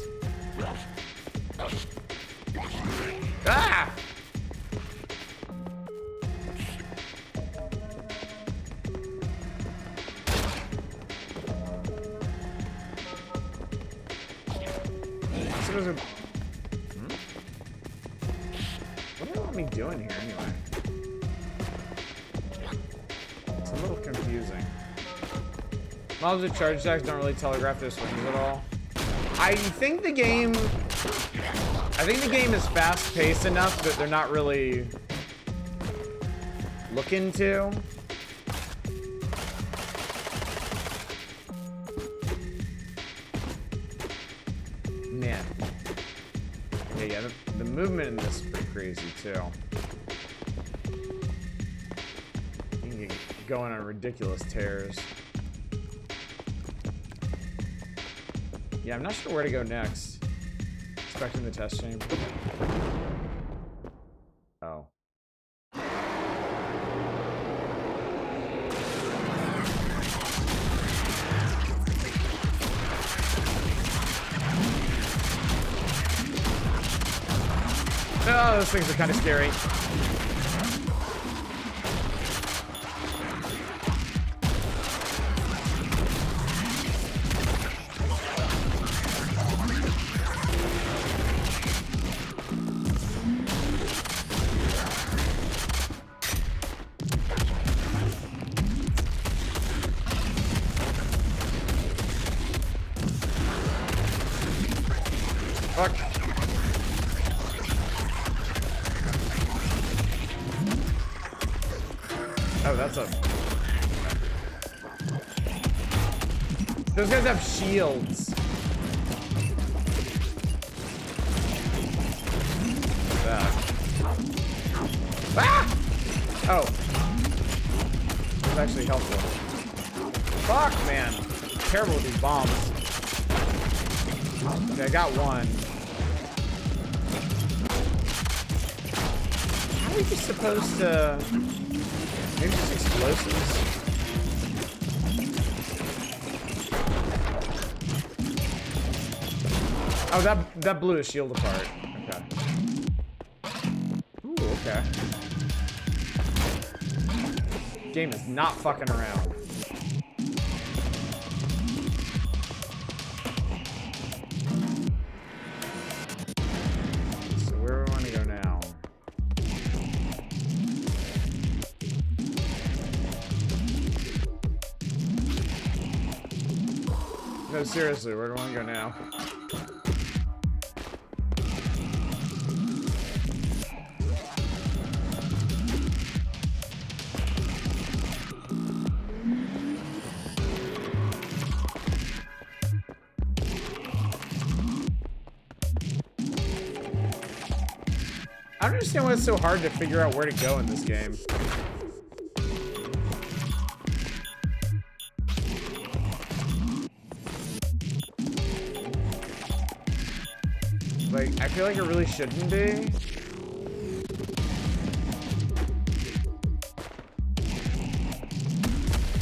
Ah! What do they want me doing here anyway? It's a little confusing. Mobs with charge attacks don't really telegraph their swings at all. I think the game is fast-paced enough that they're not really looking to. Man. Yeah, the movement in this is pretty crazy, too. You can get going on ridiculous tears. Yeah, I'm not sure where to go next. Expecting the test chamber. Oh. Oh, those things are kind of scary. Fuck. Oh, that's a... Those guys have shields. What's that? Ah! Oh. That's actually helpful. Fuck, man. Terrible with these bombs. Okay, I got one. How are we just supposed to... Maybe just explosives? Oh, that blew his shield apart. Okay. Ooh, okay. Game is not fucking around. No, seriously, where do I want to go now? I don't understand why it's so hard to figure out where to go in this game. Like, I feel like it really shouldn't be.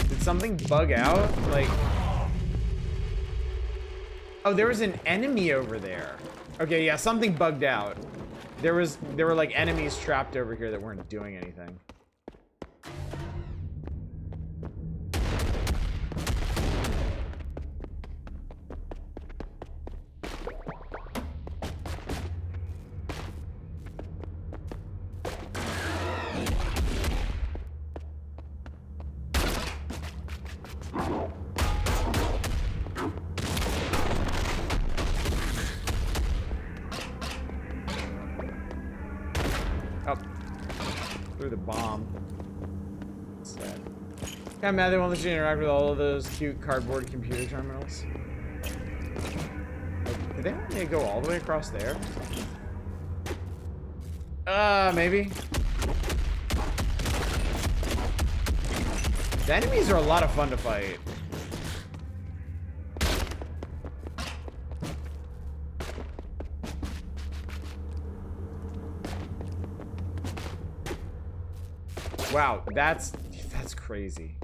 Did something bug out? Like... Oh, there was an enemy over there. Okay, yeah, something bugged out. There were like enemies trapped over here that weren't doing anything. Oh, threw the bomb. Sad. Kinda mad they won't let you interact with all of those cute cardboard computer terminals. Like, did they want me to go all the way across there? Maybe. The enemies are a lot of fun to fight. Wow, that's crazy.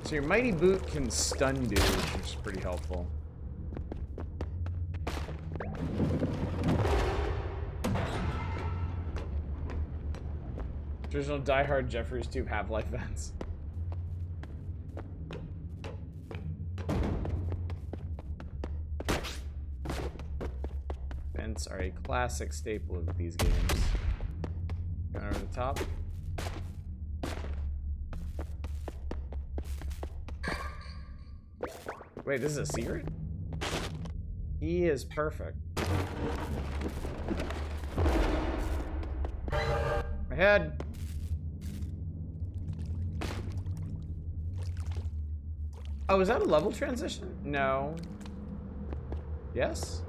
So your mighty boot can stun dudes, which is pretty helpful. Traditional diehard Jeffries tube Half-Life vents. Vents are a classic staple of these games. Going over the top. Wait, this is a secret? He is perfect. My head. Oh, is that a level transition? No. Yes?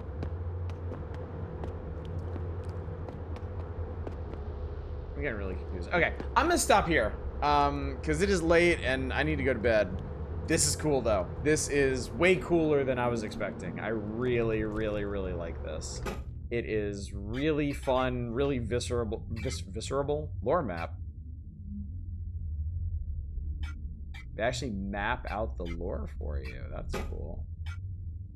I'm getting really confused. Okay, I'm gonna stop here. Because it is late and I need to go to bed. This is cool though. This is way cooler than I was expecting. I really, really, really like this. It is really fun, really visceral lore map. They actually map out the lore for you. That's cool.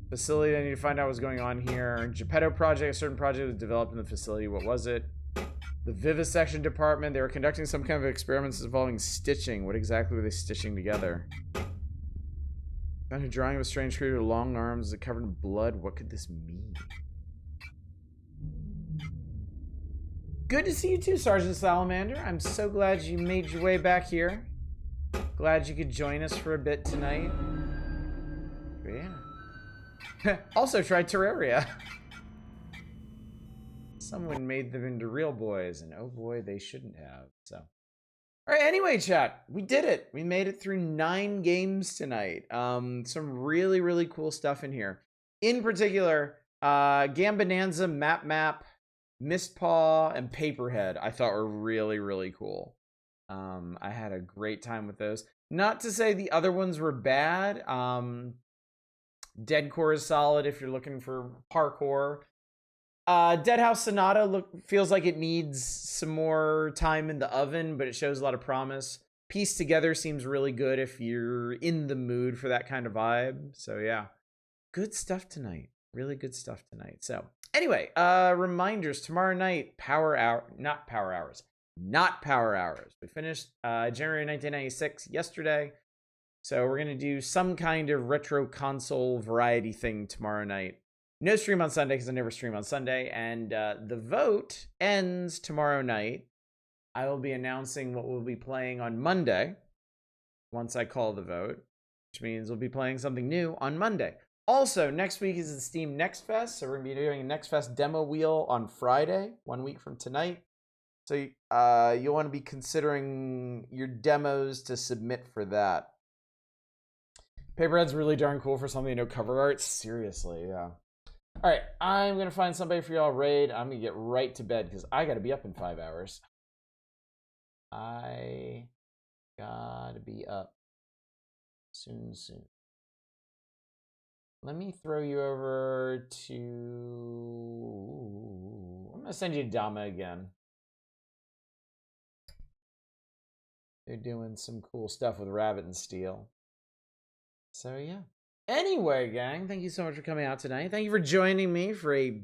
Facility, I need to find out what's going on here. Geppetto project, a certain project was developed in the facility. What was it? The vivisection department. They were conducting some kind of experiments involving stitching. What exactly were they stitching together? Found a drawing of a strange creature with long arms that covered in blood. What could this mean? Good to see you too, Sergeant Salamander. I'm so glad you made your way back here. Glad you could join us for a bit tonight. But yeah. Also tried Terraria. Someone made them into real boys, and oh boy, they shouldn't have. So. All right, anyway, chat, we did it. We made it through 9 games tonight. Some really, really cool stuff in here. In particular, Gambonanza, Map, Mistpaw, and Paperhead I thought were really, really cool. I had a great time with those. Not to say the other ones were bad. Deadcore is solid if you're looking for parkour. Dead House Sonata feels like it needs some more time in the oven, but it shows a lot of promise. Piece Together seems really good if you're in the mood for that kind of vibe. So yeah, good stuff tonight. Really good stuff tonight. So anyway, reminders, tomorrow night, not Power Hours. We finished January 1996 yesterday. So we're going to do some kind of retro console variety thing tomorrow night. No stream on Sunday because I never stream on Sunday. And the vote ends tomorrow night. I will be announcing what we'll be playing on Monday once I call the vote, which means we'll be playing something new on Monday. Also, next week is the Steam Next Fest. So we're going to be doing a Next Fest demo wheel on Friday, 1 week from tonight. So you'll want to be considering your demos to submit for that. Paperhead's really darn cool for something no cover art. Seriously, yeah. All right, I'm gonna find somebody for y'all raid. I'm gonna get right to bed because I gotta be up in 5 hours. I gotta be up soon. Let me throw you over to... I'm gonna send you to Dama again. They're doing some cool stuff with Rabbit and Steel. So yeah. Anyway, gang, thank you so much for coming out tonight. Thank you for joining me for a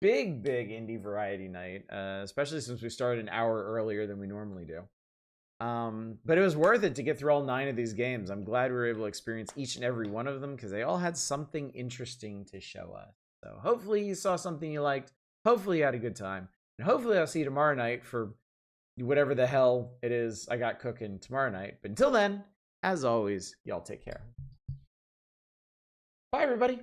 big indie variety night, especially since we started an hour earlier than we normally do. But it was worth it to get through all 9 of these games. I'm glad we were able to experience each and every one of them because they all had something interesting to show us. So hopefully you saw something you liked. Hopefully you had a good time. And hopefully I'll see you tomorrow night for whatever the hell it is I got cooking tomorrow night. But until then, as always, y'all take care. Bye, everybody.